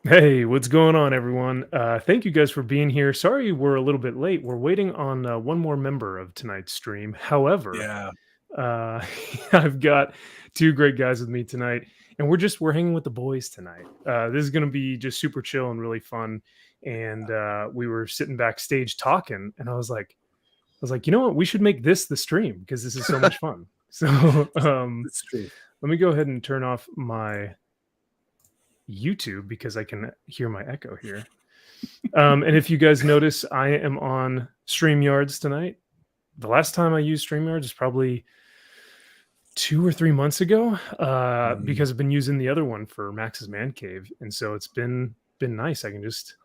Hey, what's going on, everyone? Thank you guys for being here. Sorry we're a little bit late. We're waiting on one more member of tonight's stream. However, Yeah. uh, I've got two great guys with me tonight, and we're hanging with the boys tonight. This is going to be just super chill and really fun. And we were sitting backstage talking, and I was like, you know what? We should make this the stream because this is so much fun. So It's true. let me go ahead and turn off my YouTube because I can hear my echo here. And if you guys notice, I am on StreamYards tonight. The last time I used StreamYards is probably 2 or 3 months ago, Mhm. because I've been using the other one for Max's Man Cave, and so it's been nice. I can just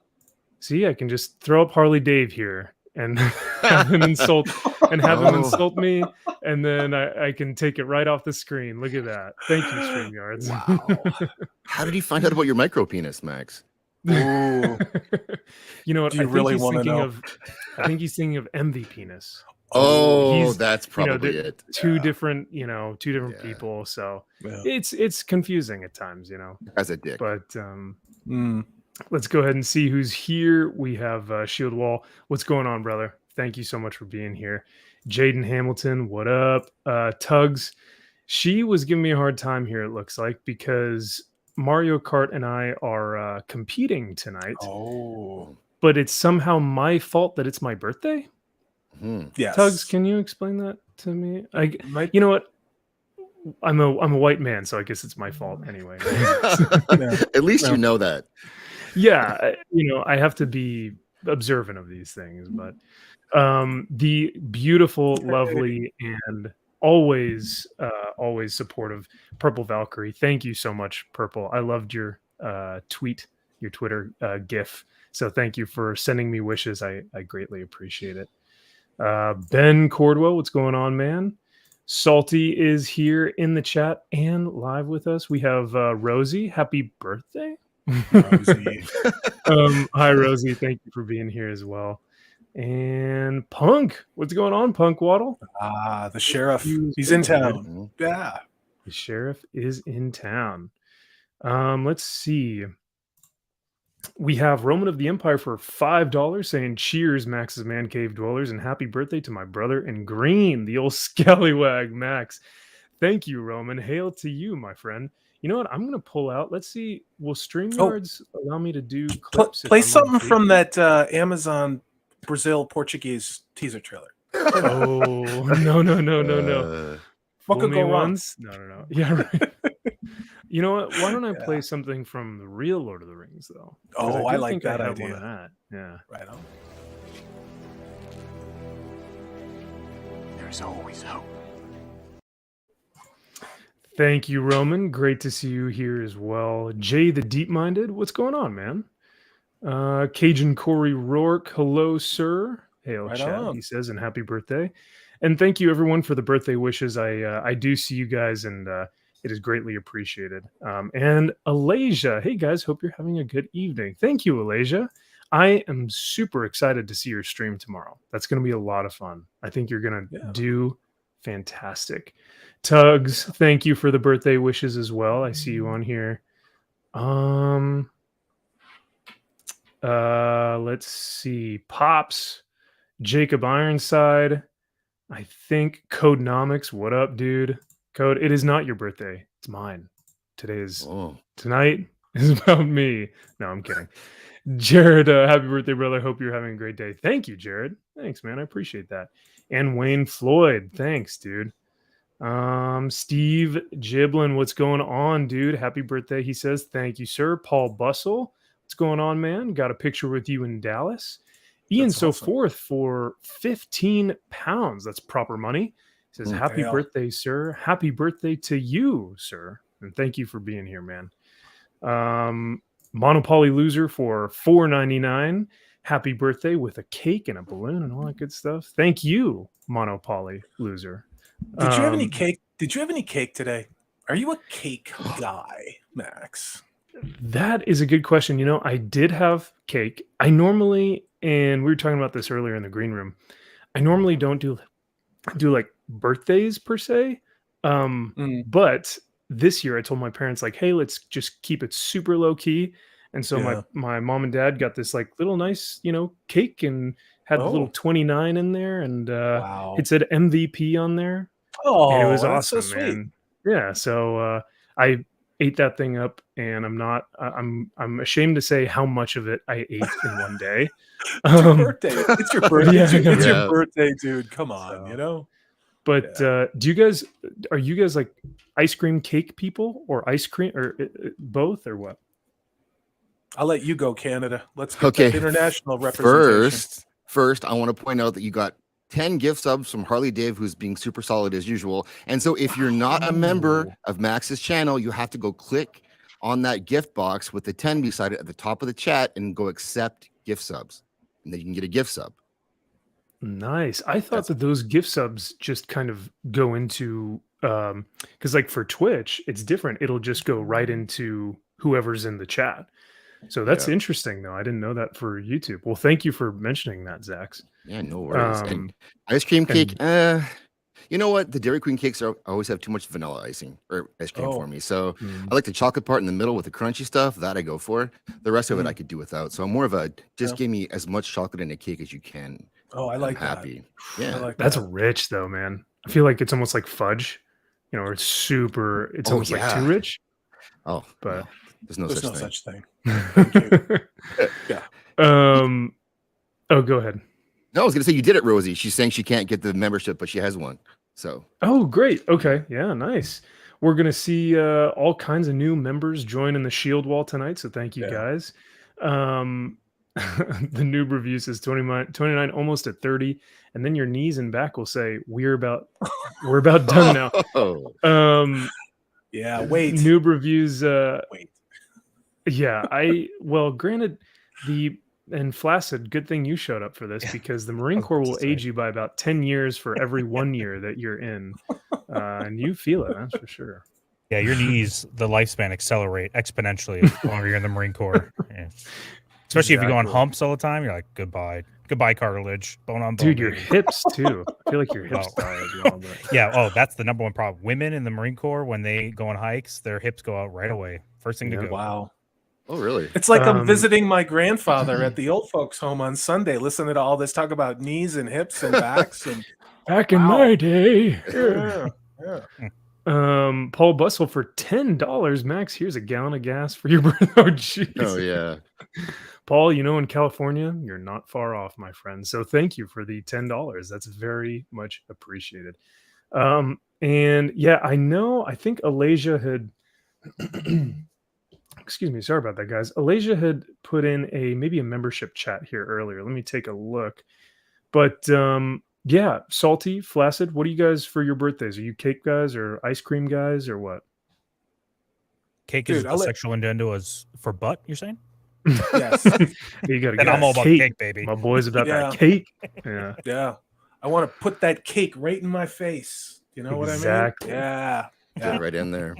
throw up Harley Dave here and have him Oh, insult me, and then I can take it right off the screen. Look at that. Thank you, StreamYards. wow. How did he find out about your micro penis, Max? Ooh. You know what? Do you really wanna know? I think he's thinking of MV Penis. Oh, He's that's probably it. two Yeah. different Yeah. people, so Yeah. it's confusing at times. As a dick. But Mm. let's go ahead and see who's here. We have Shield Wall. What's going on, brother? Thank you so much for being here. Jaden Hamilton, what up? Tugs, she was giving me a hard time here, it looks like, because Mario Kart and I are competing tonight, Oh. but it's somehow my fault that it's my birthday. Hmm. Yes. Tugs, can you explain that to me? Might You know what? I'm a white man, so I guess it's my fault anyway. Yeah. At least Yeah. you know that. Yeah, I have to be observant of these things, but the beautiful, lovely, and always supportive Purple Valkyrie. Thank you so much, Purple. I loved your tweet, your Twitter GIF. So thank you for sending me wishes. I greatly appreciate it. Ben Cordwell, what's going on, man? Salty is here in the chat and live with us. We have Rosie. Happy birthday. Rosie. Hi, Rosie. Thank you for being here as well. And Punk, what's going on, Punk Waddle? The sheriff. You- He's in dude. town. Mhm. Yeah. The sheriff is in town. Let's see. We have Roman of the Empire for $5 saying, "Cheers, Max's Man Cave Dwellers, and happy birthday to my brother in green, the old scallywag Max." Thank you, Roman. Hail to you, my friend. You know what? I'm going to pull out. Let's see. Will StreamYards allow me to do clips? Play if I'm something on from video? that Amazon Brazil Portuguese teaser trailer. Oh, no. What Fool could me go wrong? once. No. Yeah, right. You know what? Why don't I Yeah. play something from the real Lord of the Rings, though? 'Cause Oh, I do like think I that have one idea. of that. Yeah. Right on. There's always hope. Thank you, Roman. Great to see you here as well. Jay the Deep Minded, what's going on, man? Cajun Corey Rourke, hello, sir. Hail, Right Chad, on. he says, and happy birthday. And thank you, everyone, for the birthday wishes. I do see you guys, and it is greatly appreciated. And Alasia, hey guys, hope you're having a good evening. Thank you, Alasia. I am super excited to see your stream tomorrow. That's going to be a lot of fun. I think you're going to Yeah. do fantastic. Tugs, thank you for the birthday wishes as well. I see you on here. Let's see. Pops, Jacob Ironside. I think Codenomics. What up, dude? Code, it is not your birthday. It's mine. Oh. Tonight is about me. No, I'm kidding. Jared, happy birthday, brother. Hope you're having a great day. Thank you, Jared. Thanks, man. I appreciate that. And Wayne Floyd. Thanks, dude. Steve Giblin, what's going on, dude? Happy birthday, he says. Thank you, sir. Paul Bustle, what's going on, man? Got a picture with you in Dallas. Ian That's So awesome. Forth for 15 pounds. That's proper money. He says, happy Hail. birthday, sir. Happy birthday to you, sir. And thank you for being here, man. Monopoly Loser for $4.99. Happy birthday with a cake and a balloon and all that good stuff. Thank you, Monopoly Loser. Did you have any cake? Did you have any cake today? Are you a cake guy, Max? That is a good question. You know, I did have cake. I normally, and we were talking about this earlier in the green room, I normally don't do like birthdays per se. Mm. But this year I told my parents, like, hey, let's just keep it super low key. And so Yeah. my mom and dad got this like little nice, cake and had the little Oh, 29 in there, and wow. it said MVP on there, and it Oh, was that's so awesome, sweet. man. Yeah, so I ate that thing up, and I'm ashamed to say how much of it I ate in one day. It's your Um, birthday. It's your birthday. yeah, I know. It's your Yeah. birthday, dude. Come on, So, you know? but Yeah. are you guys like ice cream cake people or ice cream or both or what? I'll let you go, Canada. Let's get Okay. that international representation. First, I want to point out that you got 10 gift subs from Harley Dave, who's being super solid as usual. And so if you're not a member Oh. of Max's channel, you have to go click on that gift box with the 10 beside it at the top of the chat and go accept gift subs. And then you can get a gift sub. Nice. I thought That's- that those gift subs just kind of go into because like for Twitch, it's different. It'll just go right into whoever's in the chat. So that's Yeah. interesting though. I didn't know that for YouTube. Well, thank you for mentioning that, Zax. Yeah, no worries. Um, And ice cream cake, you know what? The Dairy Queen cakes always have too much vanilla icing or ice cream for Oh. me. So mm, I like the chocolate part in the middle with the crunchy stuff. That I go for. The rest of it I Mm. could do without. So I'm more of a just Yeah. give me as much chocolate in a cake as you can. Oh, I I'm like that. happy. I Yeah. like that's that. rich though, man. I feel like it's almost like fudge, or it's super, it's Oh, almost like too yeah. rich. Oh, But no, there's no There's such no thing. such thing. Thank you. Yeah. Oh, go ahead. No, I was gonna say you did it, Rosie. She's saying she can't get the membership, but she has one. So Oh, great. Okay. Yeah, nice. We're going to see all kinds of new members join in the Shield Wall tonight. So thank you Yeah. guys. Um, the noob review says 29, almost at 30. And then your knees and back will say, we're about done now. oh, Um, Yeah. Wait. noob reviews. Wait. Yeah, well, granted, and Flaccid, good thing you showed up for this because the Marine was Corps about will to say. age you by about 10 years for every 1 year that you're in. And you feel it, that's for sure. Yeah, your knees, the lifespan accelerate exponentially the longer you're in the Marine Corps. Yeah. Especially if you go on Exactly. humps all the time, you're like, goodbye cartilage, bone on bone. Dude, your baby. hips too. I feel like your hips Oh. die as well. But Yeah. Oh, that's the number one problem. Women in the Marine Corps, when they go on hikes, their hips go out right away. First thing Yeah. to go. Wow. oh, really? It's like I'm Um, visiting my grandfather at the old folks' home on Sunday, listening to all this talk about knees and hips and backs and back in Wow. my day. yeah, yeah. Paul Bustle for $10. Max, here's a gallon of gas for your birthday. Oh, jeez. Oh yeah. Paul, in California, you're not far off, my friend. So thank you for the $10. That's very much appreciated. And yeah, I think Alasia had excuse me, sorry about that, guys. Alasia had put in maybe a membership chat here earlier. Let me take a look. But yeah, Salty, Flaccid, what do you guys for your birthdays? Are you cake guys or ice cream guys or what? Cake Dude, is I'll the let- sexual innuendo is for butt, you're saying? Yes. You gotta Then get I'm all about cake. cake, baby. My boy's about Yeah. that cake. Yeah. Yeah. I want to put that cake right in my face. You know Exactly. what I mean? Yeah. Get Yeah. right in there.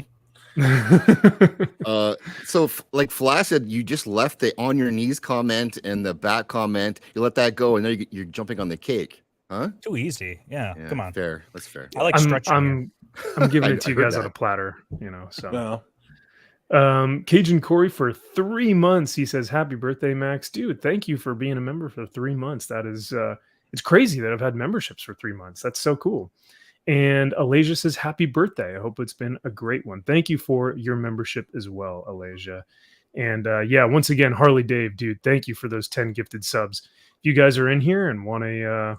So like Flaccid, you just left the on your knees comment and the back comment. You let that go, and then you're jumping on the cake, huh? Too easy. Yeah. Yeah, Come on. fair. That's fair. I like stretching. here. I'm giving I- it to I you heard guys on that. a platter, so. No. Cajun Corey for 3 months. He says, "Happy birthday, Max, dude! Thank you for being a member for 3 months. That is, it's crazy that I've had memberships for 3 months. That's so cool." And Alasia says, "Happy birthday! I hope it's been a great one. Thank you for your membership as well, Alasia." And yeah, once again, Harley Dave, dude, thank you for those 10 gifted subs. If you guys are in here and want a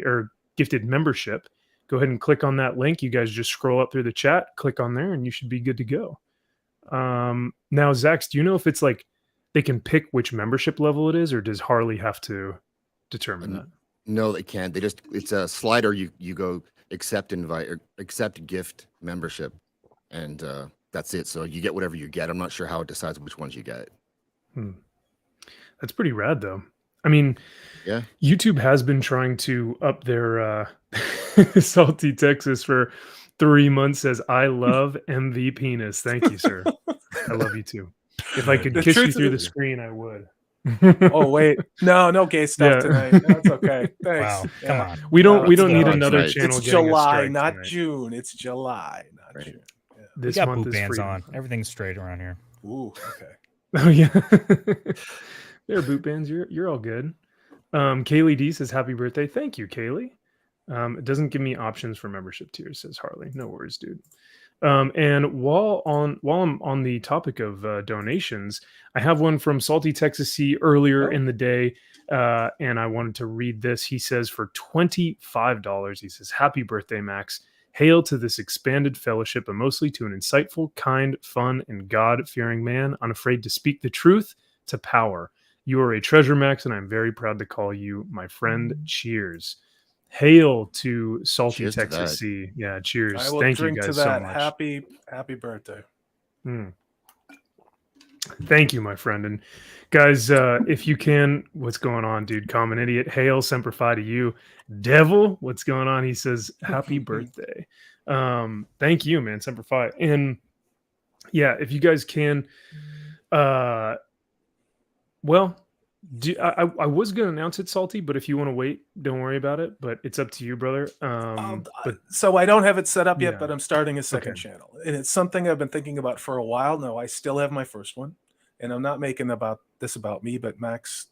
or gifted membership, go ahead and click on that link. You guys just scroll up through the chat, click on there, and you should be good to go. Now, Zax, do you know if it's like they can pick which membership level it is, or does Harley have to determine that? No, they can't. It's a slider. You go accept invite or accept gift membership, and that's it. So you get whatever you get. I'm not sure how it decides which ones you get. That's pretty rad, though. I mean, Yeah. YouTube has been trying to up their Salty Texas for 3 months. Says, "I love MV penis." Thank you, sir. I love you too. If I could The kiss you truth through the is- screen, I would. Oh wait. No gay stuff Yeah. tonight. That's okay. Thanks. Wow. Come Yeah. on. We don't It's need not another tonight. channel. It's getting a July, strike not tonight. June. It's July, not Right. June. Yeah. We This got month boot is bands freedom. on. Everything's straight around here. Ooh, okay. Oh yeah. There, boot bands. You're all good. Kaylee D says happy birthday. Thank you, Kaylee. It doesn't give me options for membership tiers, says Harley. No worries, dude. And while I'm on the topic of donations, I have one from Salty Texas C earlier Oh. in the day, and I wanted to read this. He says for $25, he says, "Happy birthday, Max! Hail to this expanded fellowship, and mostly to an insightful, kind, fun, and God-fearing man, unafraid to speak the truth to power. You are a treasure, Max, and I'm very proud to call you my friend. Cheers." Hail to Salty Cheers to Texas that. C. Yeah, cheers. I will Thank you drink guys to so that. much. Happy birthday. Mm. Thank you, my friend. And guys, if you can, what's going on, dude? Common Idiot. Hail Semper Fi to you. Devil, what's going on? He says, happy birthday. Thank you, man. Semper Fi. And yeah, if you guys can, well, I was going to announce it, Salty, but if you want to wait, don't worry about it. But it's up to you, brother. But So I don't have it set up yet, Yeah. but I'm starting a second Okay. channel, and it's something I've been thinking about for a while. No, I still have my first one, and I'm not making about me, but Max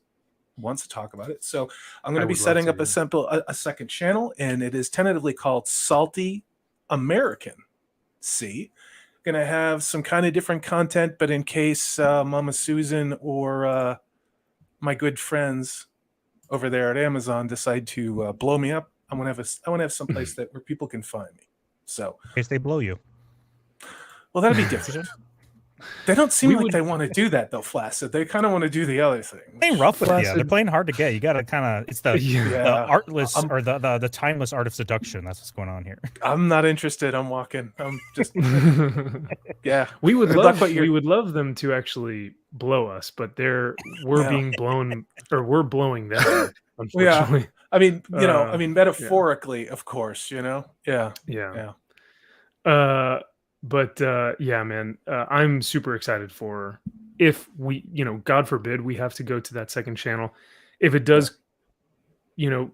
wants to talk about it. So I'm going I to be would love setting to, up yeah. a second channel, and it is tentatively called Salty American. See, going to have some kind of different content, but in case Mama Susan or my good friends over there at Amazon decide to blow me up, I want to have some place that where people can find me. So, In case they blow you. well, that'd be different. They don't seem We like would- they want to do that though, Flaccid. They kind of want to do the other thing. Playing rough with you. They're Flaccid. playing hard to get. You got to kind of. It's the Yeah. the artless I'm- or the timeless art of seduction. That's what's going on here. I'm not interested. I'm walking. I'm just yeah. we would Good luck love with your- we would love them to actually blow us, but we're Yeah. being blown, or we're blowing them, Yeah. unfortunately. I mean, metaphorically, of course, Yeah. Yeah. Yeah. But yeah, man, I'm super excited for if we, God forbid we have to go to that second channel. If it does,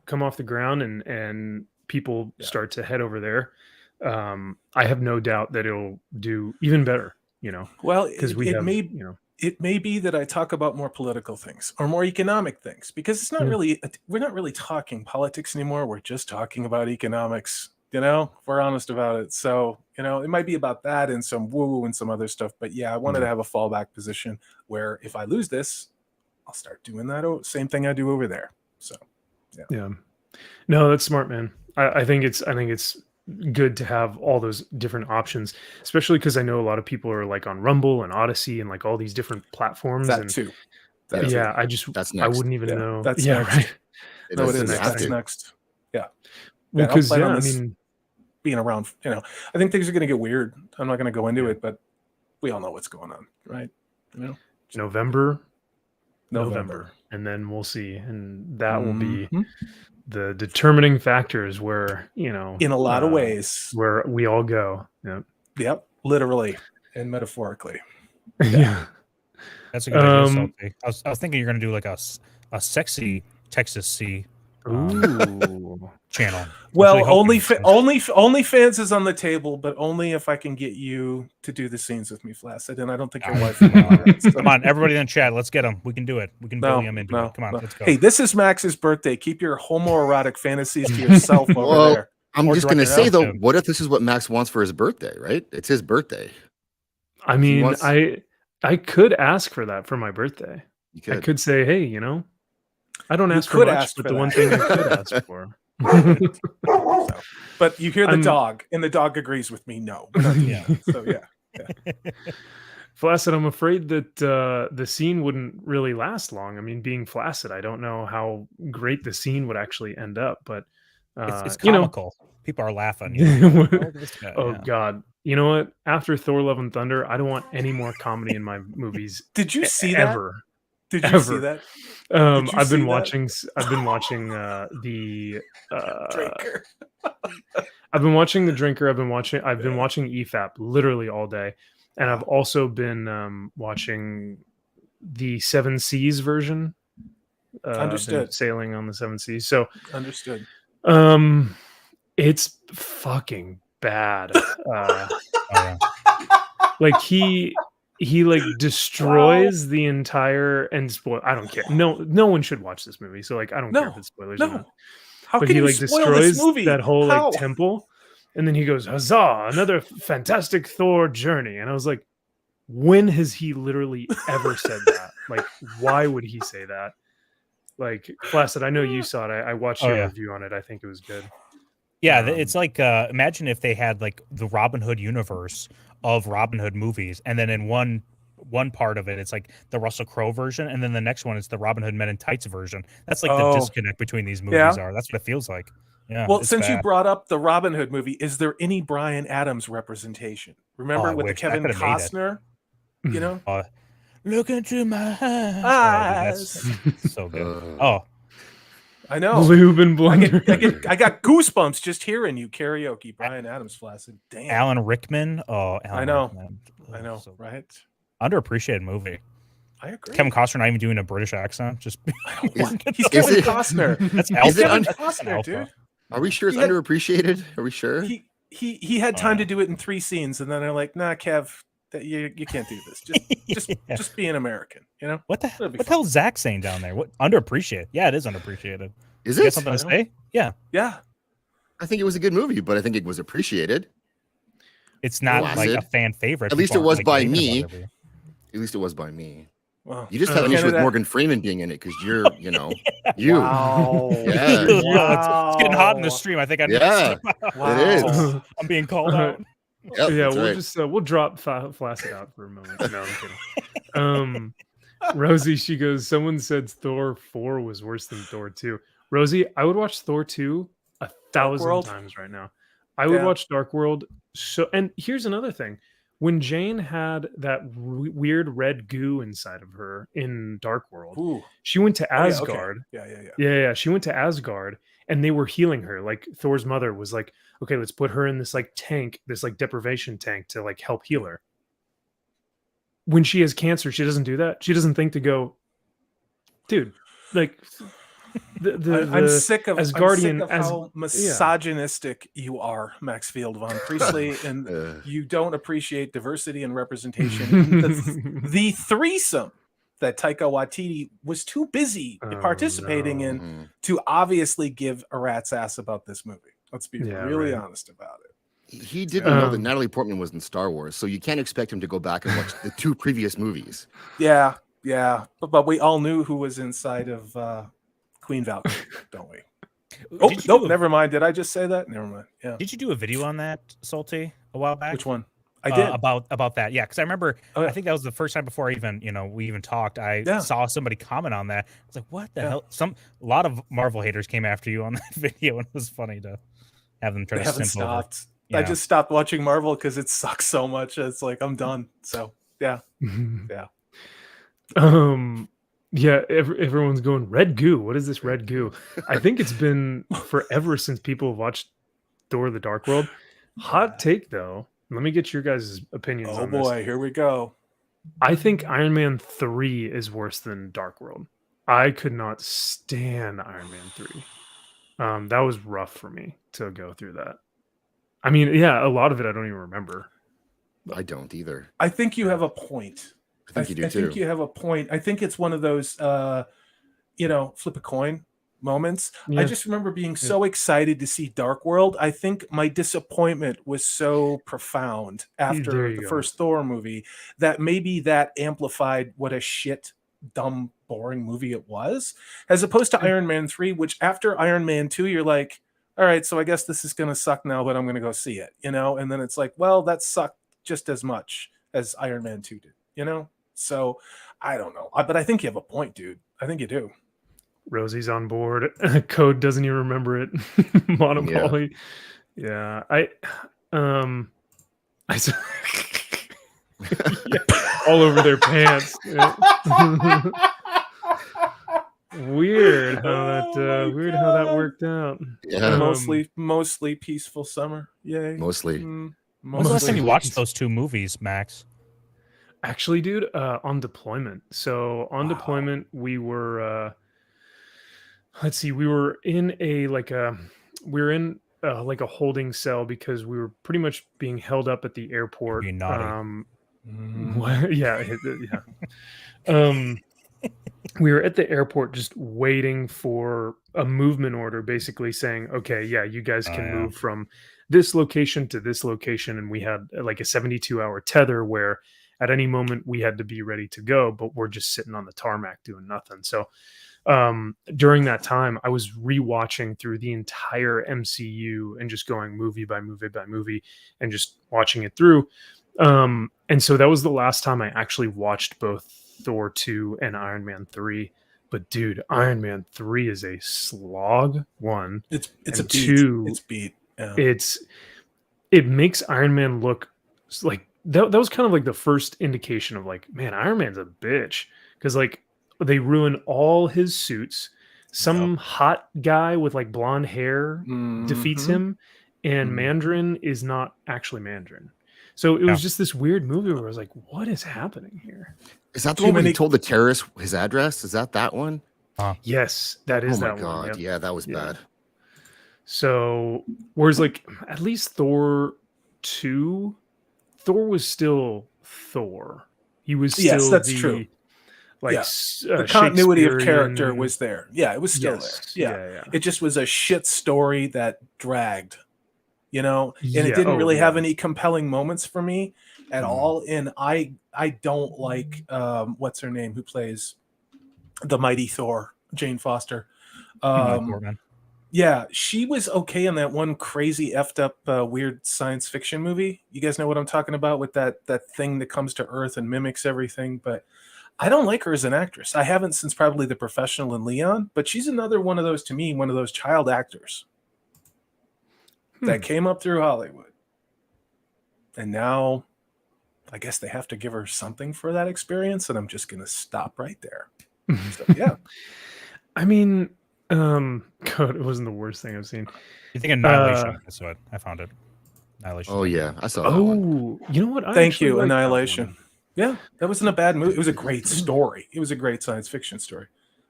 come off the ground and people Yeah. start to head over there, I have no doubt that it'll do even better, Well, because we have, it may be that I talk about more political things or more economic things, because it's not Yeah. really, we're not really talking politics anymore. We're just talking about economics, if we're honest about it. So, it might be about that and some woo and some other stuff. But yeah, I wanted to have a fallback position where if I lose this, I'll start doing that same thing I do over there. So, Yeah. No, that's smart, man. I think it's good to have all those different options, especially because I know a lot of people are like on Rumble and Odyssey and like all these different platforms. that and too. yeah, That's I next. wouldn't even Yeah, know. that's yeah, next. right. It No, is- it is. you have That's to. next. Yeah. Well, I'll because plan on I this mean, being around, I think things are going to get weird. I'm not going to go into it, but we all know what's going on, right? November, and then we'll see, and that will be Mhm. the determining factors where in a lot of ways. where we all go. Yeah, Yep, literally and metaphorically. yeah. That's a good idea, Um, Salty. I was thinking you're going to do like a sexy Texas C Ooh. channel. Well, really hoping so. only fans is on the table, but only if I can get you to do the scenes with me, Flaccid. And I don't think your wife. will want that, so- Come on, everybody in the chat. Let's get them. We can do it. We can No, bully them into no, it. Come on, no. let's go. Hey, this is Max's birthday. Keep your homoerotic fantasies to yourself over Well, there. I'm Or just gonna direct it say out though, to him. what if this is what Max wants for his birthday? Right? It's his birthday. I mean, wants- I could ask for that for my birthday. You I could. could say, hey, I don't You ask for could much, ask but for the one that. thing I could ask for. So, but you hear the I'm- dog, and the dog agrees with me. No, we're not doing Yeah. that. So yeah. Flaccid, I'm afraid that the scene wouldn't really last long. I mean, being Flaccid, I don't know how great the scene would actually end up, but It's you know, comical. People are laughing. Look at this guy, oh yeah. God, you know what? After Thor: Love and Thunder, I don't want any more comedy in my movies Did you see that? ever. Did you see Ever. that? Did you I've see been that? watching. I've been watching the. Drinker. I've been watching The Drinker. I've been watching EFAP literally all day, and I've also been watching the Seven Seas version. I've been Understood. sailing on the Seven Seas. So, Understood. it's fucking bad. Oh, yeah. Like he he like destroys the entire and spoil. I don't care. No one should watch this movie. So like I don't care if No, it's spoilers or no. not. How But can he you like spoil this destroys movie? that whole How? like temple, and then he goes, "Huzzah! Another fantastic Thor journey." And I was like, when has he literally ever said that? Like, why would he say that? Like, Flaccid, I know you saw it. I watched Oh, your yeah. review on it. I think it was good. Yeah, it's like imagine if they had like the Robin Hood universe of Robin Hood movies, and then in one part of it, it's like the Russell Crowe version, and then the next one is the Robin Hood Men in Tights version. That's like the Oh. disconnect between these movies Yeah. are. That's what it feels like. Yeah. Well, it's since you bad. brought up the Robin Hood movie, is there any Brian Adams representation? Remember I with the wish. That Kevin could've made it. Costner? You know? Look into my eyes. Oh, dude, that's so good. Oh, I know. Lube and I blender. I got goosebumps just hearing you karaoke Brian Adams, Flaccid. Damn. Alan Rickman. Oh, Alan I know. Rickman. I know, So right? underappreciated movie. I agree. Kevin Costner not even doing a British accent. Just What? He's Is Kevin it- Costner. that's Is Alpha. it Kevin un- Costner, Alpha. dude. Are we sure it's He had- underappreciated? Are we sure? He had Oh, time yeah. to do it in 3 scenes, and then they're like, "Nah, Kev, that you can't do this. Yeah. Just be an American, you know." What the That'd be what the hell is Zach saying down there? What underappreciated? Yeah, it is underappreciated. Is You got it? something to I know. say? Yeah, Yeah, I think it was a good movie, but I think it was appreciated. it's not like Flaccid. a fan favorite. At least People it was aren't, by raving me. about it. At least it was by me. well, You just have an issue with Canada- Morgan Freeman being in it because you're, you. Wow. Yeah. It's getting hot in the stream. I think I Yeah, Wow. it is. I'm being called out. Yep, Yeah, that's we'll right. just we'll drop Flaccid out for a moment. No, I'm kidding. Rosie, she goes, someone said Thor 4 was worse than Thor 2. Rosie, I would watch Thor 2 1,000 World? times right now. I would Yeah. watch Dark World. So, and here's another thing. When Jane had that weird red goo inside of her in Dark World, Ooh. she went to Oh, yeah, okay. Asgard. Yeah. Yeah, she went to Asgard and they were healing her. Like Thor's mother was like, okay, let's put her in this like tank, this like deprivation tank to like help heal her. When she has cancer, she doesn't do that. She doesn't think to go, dude, like I'm sick of Asgardian how misogynistic you are, Maxfield von Priestley, and you don't appreciate diversity and representation. The threesome that Taika Waititi was too busy participating in Mhm. to obviously give a rat's ass about this movie. Let's be Yeah, really right. honest about it. He didn't know that Um, Natalie Portman was in Star Wars, so you can't expect him to go back and watch the 2 previous movies. Yeah, but we all knew who was inside of Queen Valkyrie, don't we? Oh, Did you nope, do a- never mind. Did I just say that? Never mind. Yeah. Did you do a video on that, Salty, a while back? Which one? I did. About that. Yeah, because I remember Oh, yeah. I think that was the first time before we even talked. I saw somebody comment on that. I was like, what the hell? A lot of Marvel haters came after you on that video, and it was funny to have them try They to haven't simp over. stopped. I Yeah. just stopped watching Marvel because it sucks so much. It's like I'm done. So yeah. Yeah, everyone's going red goo. What is this red goo? I think it's been forever since people have watched Thor: The Dark World. Hot take though. Let me get your guys' opinions Oh on this. boy, here we go. I think Iron Man 3 is worse than Dark World. I could not stand Iron Man 3. That was rough for me to go through that. I mean, yeah, a lot of it I don't even remember. I don't either. I think you have a point. I think you do I too. think you have a point. I think it's one of those flip a coin moments. I Yeah. just remember being so excited to see Dark World. I think my disappointment was so profound There after you the go. first Thor movie that maybe that amplified what a shit, dumb, boring movie it was, as opposed to Iron Man 3, which after Iron Man 2, you're like, all right, so I guess this is going to suck now, but I'm going to go see it, And then it's like, well, that sucked just as much as Iron Man 2 did, So I don't know. But I think you have a point, dude. I think you do. Rosie's on board. Code doesn't even remember it. Monopoly. Yeah. I saw yeah, all over their pants. Weird how that worked out. Yeah, Mostly peaceful summer. Yay. mostly. Mm, When was the last time you mostly. watched those 2 movies, Max? Actually, dude, on deployment. So on Wow. deployment, we were let's see, we were in a like a holding cell because we were pretty much being held up at the airport. Being naughty. What? Yeah, yeah. We were at the airport just waiting for a movement order, basically saying, okay, yeah, you guys Oh, can yeah. move from this location to this location. And we had like a 72-hour tether where at any moment we had to be ready to go, but we're just sitting on the tarmac doing nothing. So during that time, I was rewatching through the entire MCU and just going movie by movie by movie and just watching it through. And so that was the last time I actually watched both Thor 2 and Iron Man 3. But dude, Iron Man 3 is a slog, one. It's a And beat. two, It's beat. Yeah. it makes Iron Man look like that was kind of like the first indication of like, man, Iron Man's a bitch. Because like they ruin all his suits. Some hot guy with like blonde hair defeats Mhm. him, and Mhm. Mandarin is not actually Mandarin. So it Yeah. was just this weird movie where I was like, what is happening here? Is that the Too one where he many- told the terrorist his address? Is that one? Yes, that is Oh my that god, one. Yep. yeah, that was Yeah. bad. So whereas like at least Thor 2, Thor was still Thor. He was still Yes, that's true. like Yeah. The continuity of character Shakespearean- was there. Yeah, it was still yes, there. yeah. It just was a shit story that dragged, and it Yeah, didn't oh, really have yeah. any compelling moments for me at Mhm. all. And I don't like what's her name who plays the mighty Thor, Jane Foster. Portman. Yeah, she was okay in that one crazy effed up weird science fiction movie. You guys know what I'm talking about with that thing that comes to Earth and mimics everything, but I don't like her as an actress. I haven't since probably The Professional and Leon, but she's another one of those, to me, one of those child actors that came up through Hollywood. And now I guess they have to give her something for that experience, and I'm just going to stop right there. So, yeah. I mean, God, it wasn't the worst thing I've seen. You think Annihilation? That's what I found it. Annihilation. Oh yeah, I saw that one. Oh, you know what? I Thank actually you, like that Annihilation. one. Yeah, that wasn't a bad movie. It was a great story. It was a great science fiction story.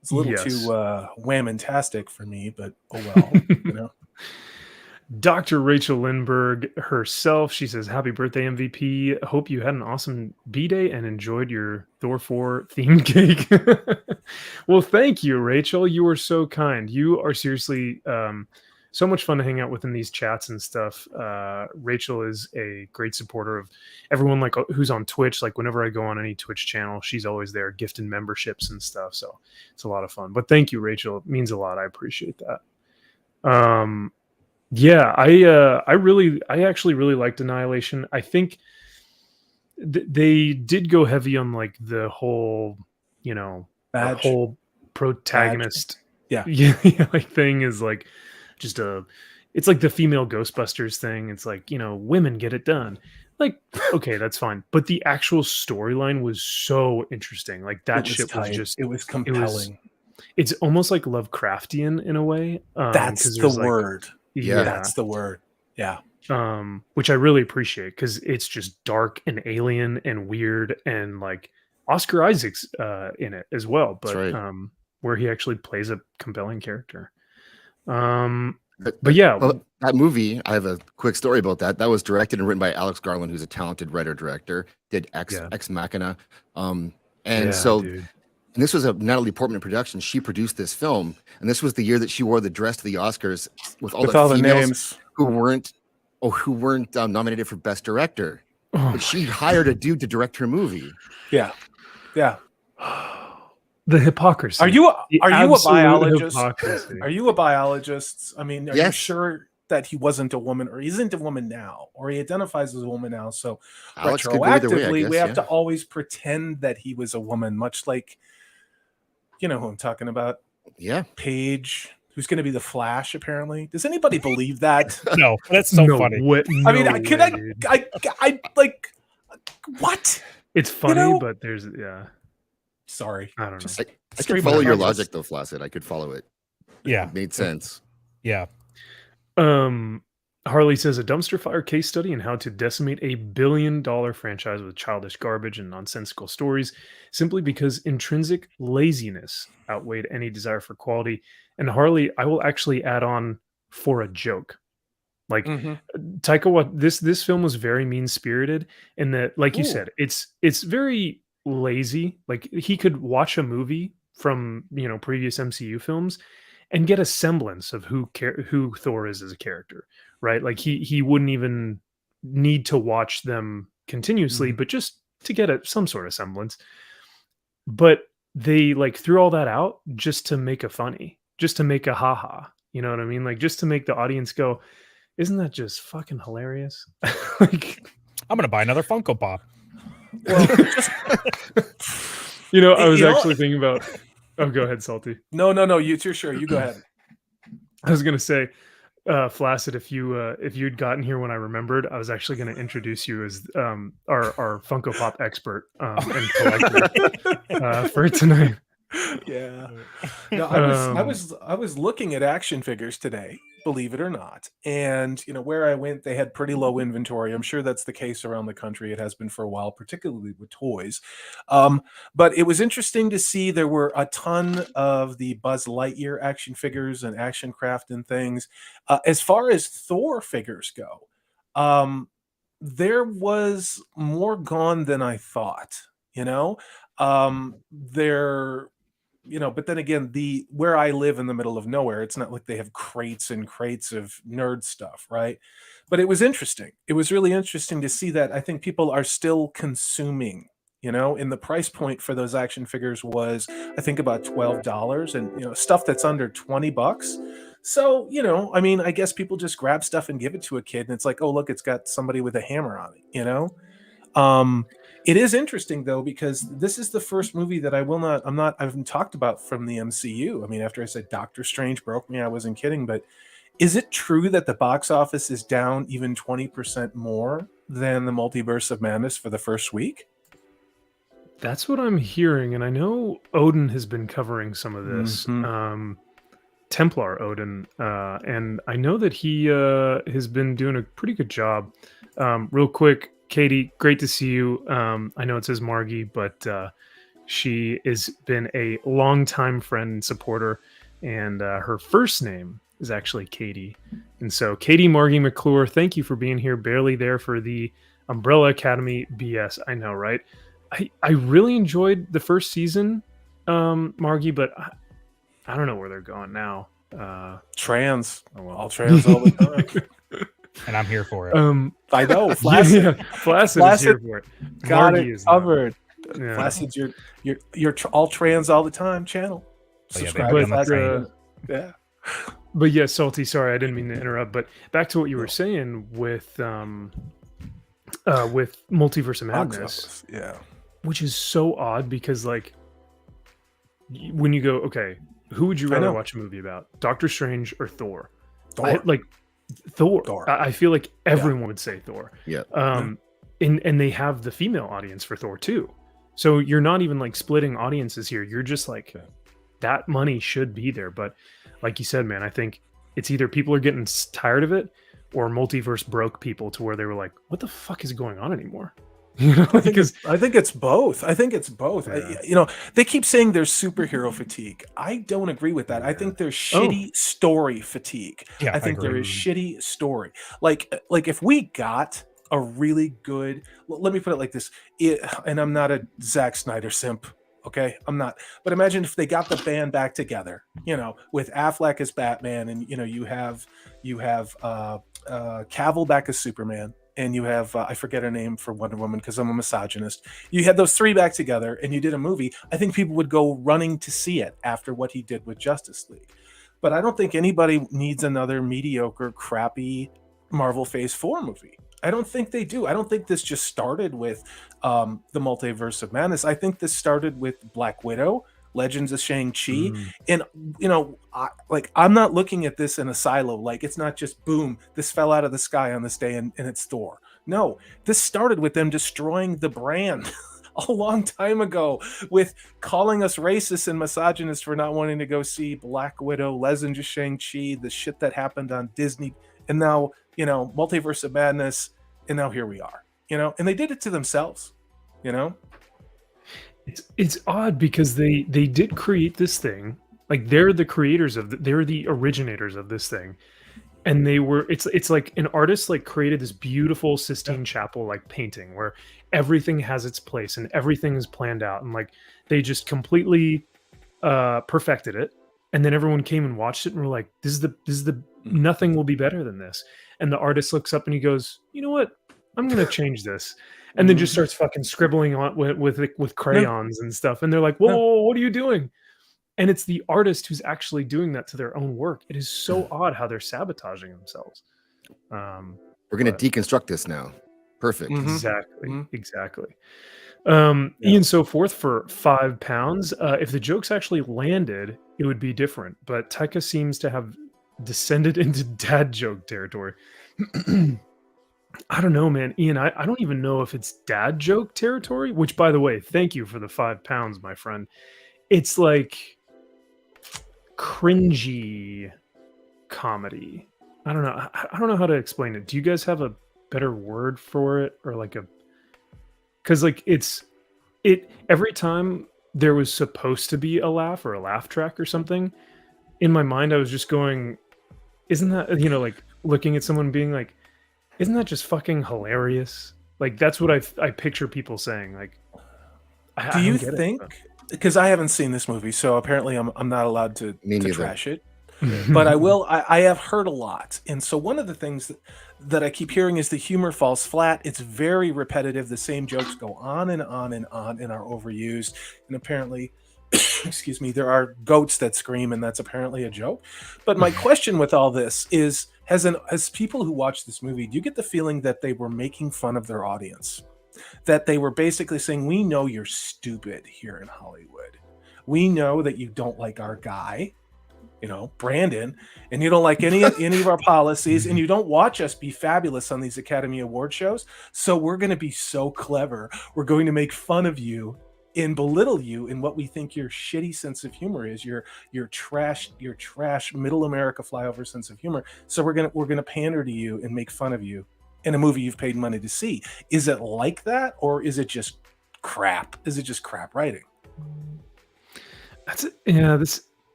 It's a little Yes. too whammantastic for me, but oh well. Dr. Rachel Lindbergh herself, she says, happy birthday, MVP. Hope you had an awesome B-Day and enjoyed your Thor 4 theme cake. Well, thank you, Rachel. You are so kind. You are seriously so much fun to hang out with in these chats and stuff. Rachel is a great supporter of everyone like who's on Twitch. Like whenever I go on any Twitch channel, she's always there gifting memberships and stuff. So it's a lot of fun. But thank you, Rachel. It means a lot. I appreciate that. Yeah, I actually really liked Annihilation. I think they did go heavy on like the whole, the Badge. whole protagonist, Yeah. like thing is like just it's like the female Ghostbusters thing. It's like women get it done. Like okay, that's fine, but the actual storyline was so interesting. Like that shit was tight. just It was compelling. it's almost like Lovecraftian in a way. That's 'cause the there's, like, word. Yeah. That's the word. Yeah. Which I really appreciate because it's just dark and alien and weird and like Oscar Isaac's in it as well, but That's right. where he actually plays a compelling character. But yeah, well, that movie, I have a quick story about that. That was directed and written by Alex Garland, who's a talented writer director. Did Yeah. Ex Machina, and yeah, so dude. and this was a Natalie Portman production. She produced this film, and this was the year that she wore the dress to the Oscars with all With the all the females names. who weren't nominated for Best Director. Oh But she hired a dude to direct her movie. Yeah. Yeah. The hypocrisy. Are you The a absolute biologist? hypocrisy. Are you a biologist? I mean, are you Yes. sure that he wasn't a woman, or he isn't a woman now, or he identifies as a woman now? So Alex could go either way, I retroactively, guess, we have yeah. to always pretend that he was a woman, much like you know who I'm talking about, Yeah. Paige, who's going to be the Flash. Apparently, does anybody believe that? No, that's so no funny. Way, I mean, no can way, dude. I like what? It's funny, know- but there's Sorry, I don't know. Just I stream could follow your consciousness. logic though, Flaccid. I could follow it. Yeah, It made sense. yeah. Harley says a dumpster fire case study in how to decimate a billion-dollar franchise with childish garbage and nonsensical stories simply because intrinsic laziness outweighed any desire for quality. And Harley, I will actually add on for a joke. Like Mhm. This film was very mean spirited in that, like you Ooh. said, it's very lazy. Like he could watch a movie from previous MCU films and get a semblance of who Thor is as a character, right? Like he wouldn't even need to watch them continuously, Mhm. but just to get some sort of semblance. But they like threw all that out just to make a funny, just to make a haha. You know what I mean? Like just to make the audience go, isn't that just fucking hilarious? Like, I'm gonna buy another Funko Pop. Well, just I was you know, actually thinking about. Oh, go ahead, Salty. no, you're sure. You go ahead. I was gonna say, Flaccid, if you'd gotten here when I remembered, I was actually gonna introduce you as our Funko Pop expert and collector for tonight. Yeah. No, I was looking at action figures today, believe it or not. And where I went, they had pretty low inventory. I'm sure that's the case around the country. It has been for a while, particularly with toys. But it was interesting to see there were a ton of the Buzz Lightyear action figures and action craft and things. As far as Thor figures go, there was more gone than I thought, you know? There but then again, the where I live in the middle of nowhere, it's not like they have crates and crates of nerd stuff, right? But it was interesting. It was really interesting to see that I think people are still consuming, and the price point for those action figures was, I think, about $12, and stuff that's under $20. So, I mean, I guess people just grab stuff and give it to a kid, and it's like, oh, look, it's got somebody with a hammer on it. Um, it is interesting though, because this is the first movie that I haven't talked about from the MCU. I mean, after I said Doctor Strange broke me, I wasn't kidding, but is it true that the box office is down even 20% more than the Multiverse of Madness for the first week? That's what I'm hearing, and I know Odin has been covering some of this. Mhm. Templar Odin, and I know that he has been doing a pretty good job. Real quick, Katie, great to see you. I know it says Margie, but she has been a longtime friend and supporter, and her first name is actually Katie. And so, Katie Margie McClure, thank you for being here. Barely there for the Umbrella Academy BS. I know, right? I really enjoyed the first season, Margie, but I don't know where they're going now. Trans. Oh well. All trans all the time. And I'm here for it. I know. Yeah, Flaccid. Flaccid is here for it. Got Margie it is not. covered. Yeah. Flaccid, you're all trans all the time channel. Oh, yeah, Subscribe baby, to I'm not Flaccid. saying Yeah. But yeah, Salty, sorry, I didn't mean to interrupt. But back to what you were saying with Multiverse of Box Madness, office. Yeah. which is so odd because like when you go, okay, who would you I rather know. watch a movie about, Doctor Strange or Thor? Thor. Like Thor. Thor. I feel like everyone would say Thor. Yeah. And they have the female audience for Thor too. So you're not even like splitting audiences here. You're just like, that money should be there. But like you said, man, I think it's either people are getting tired of it or multiverse broke people to where they were like, what the fuck is going on anymore? Because I think it's both. I think it's both. Yeah. They keep saying there's superhero fatigue. I don't agree with that. I think there's shitty story fatigue. Yeah, I think there agree. is shitty story. Like if we got a really good, let me put it like this, and I'm not a Zack Snyder simp. Okay, I'm not. But imagine if they got the band back together, with Affleck as Batman, and you have Cavill back as Superman, and you have I forget her name for Wonder Woman because I'm a misogynist. You had those three back together, and you did a movie. I think people would go running to see it after what he did with Justice League. But I don't think anybody needs another mediocre, crappy Marvel Phase 4 movie. I don't think they do. I don't think this just started with the Multiverse of Madness. I think this started with Black Widow, Legends of Shang-Chi. And, I'm not looking at this in a silo. Like, it's not just, boom, this fell out of the sky on this day and it's Thor. No, this started with them destroying the brand a long time ago with calling us racist and misogynist for not wanting to go see Black Widow, Legends of Shang-Chi, the shit that happened on Disney. And now, Multiverse of Madness, and now here we are, and they did it to themselves, It's odd because they did create this thing. Like they're the creators they're the originators of this thing. and they were it's like an artist like created this beautiful Sistine Chapel like painting where everything has its place and everything is planned out, and like they just completely perfected it. And then everyone came and watched it and were like, this is the nothing will be better than this. And the artist looks up and he goes, you know what, I'm gonna change this, and then just starts fucking scribbling on with crayons and stuff, and they're like, whoa, what are you doing? And it's the artist who's actually doing that to their own work. It is so odd how they're sabotaging themselves. We're going to deconstruct this now. Perfect. Exactly. Ian So Forth for £5. If the jokes actually landed, it would be different. But Taika seems to have descended into dad joke territory. I don't know, man. Ian, I don't even know if it's dad joke territory, which, by the way, thank you for the £5, my friend. It's like cringy comedy. I don't know. I don't know how to explain it. Do you guys have a better word for it, or like because like it every time there was supposed to be a laugh or a laugh track or something, in my mind I was just going, isn't that, like looking at someone being like, isn't that just fucking hilarious? Like that's what I picture people saying. Like, do you think? Because I haven't seen this movie, so apparently I'm not allowed to trash it. But I will. I have heard a lot, and so one of the things that I keep hearing is the humor falls flat. It's very repetitive. The same jokes go on and on and on and are overused. And apparently, excuse me, there are goats that scream, and that's apparently a joke. But my question with all this is, as people who watch this movie, do you get the feeling that they were making fun of their audience? That they were basically saying, we know you're stupid here in Hollywood. We know that you don't like our guy, Brandon, and you don't like any of our policies, and you don't watch us be fabulous on these Academy Award shows. So we're going to be so clever. We're going to make fun of you and belittle you in what we think your shitty sense of humor is, your trash middle America flyover sense of humor. So we're going to pander to you and make fun of you in a movie you've paid money to see. Is it like that, or is it just crap? Is it just crap writing?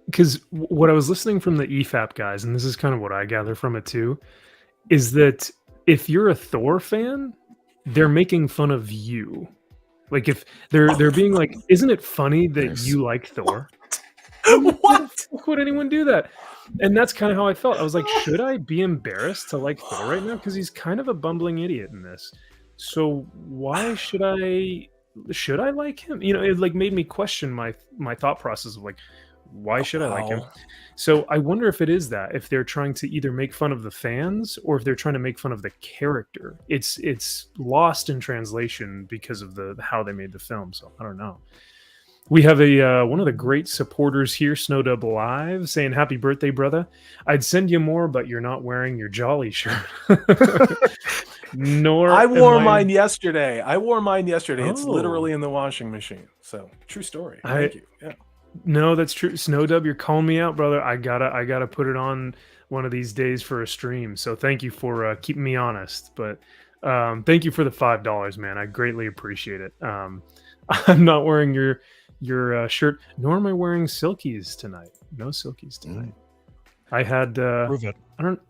Because what I was listening from the EFAP guys, and this is kind of what I gather from it too, is that if you're a Thor fan, they're making fun of you. Like if they're being like, isn't it funny that you like Thor? What? Would anyone do that? And that's kind of how I felt. I was like, should I be embarrassed to like Thor right now? Because he's kind of a bumbling idiot in this. So why should I like him? It like made me question my thought process of like, why should I like him? So I wonder if it is that, if they're trying to either make fun of the fans or if they're trying to make fun of the character. It's lost in translation because of how they made the film. So I don't know. We have one of the great supporters here, Snowdub Live, saying, happy birthday, brother. I'd send you more, but you're not wearing your Jolly shirt. I wore mine yesterday. It's literally in the washing machine. So true story. Thank you. Yeah. No, that's true. Snowdub, you're calling me out, brother. I gotta put it on one of these days for a stream. So thank you for keeping me honest. But thank you for the $5, man. I greatly appreciate it. I'm not wearing your shirt, nor am I wearing silkies tonight. No silkies tonight. I had prove it. I don't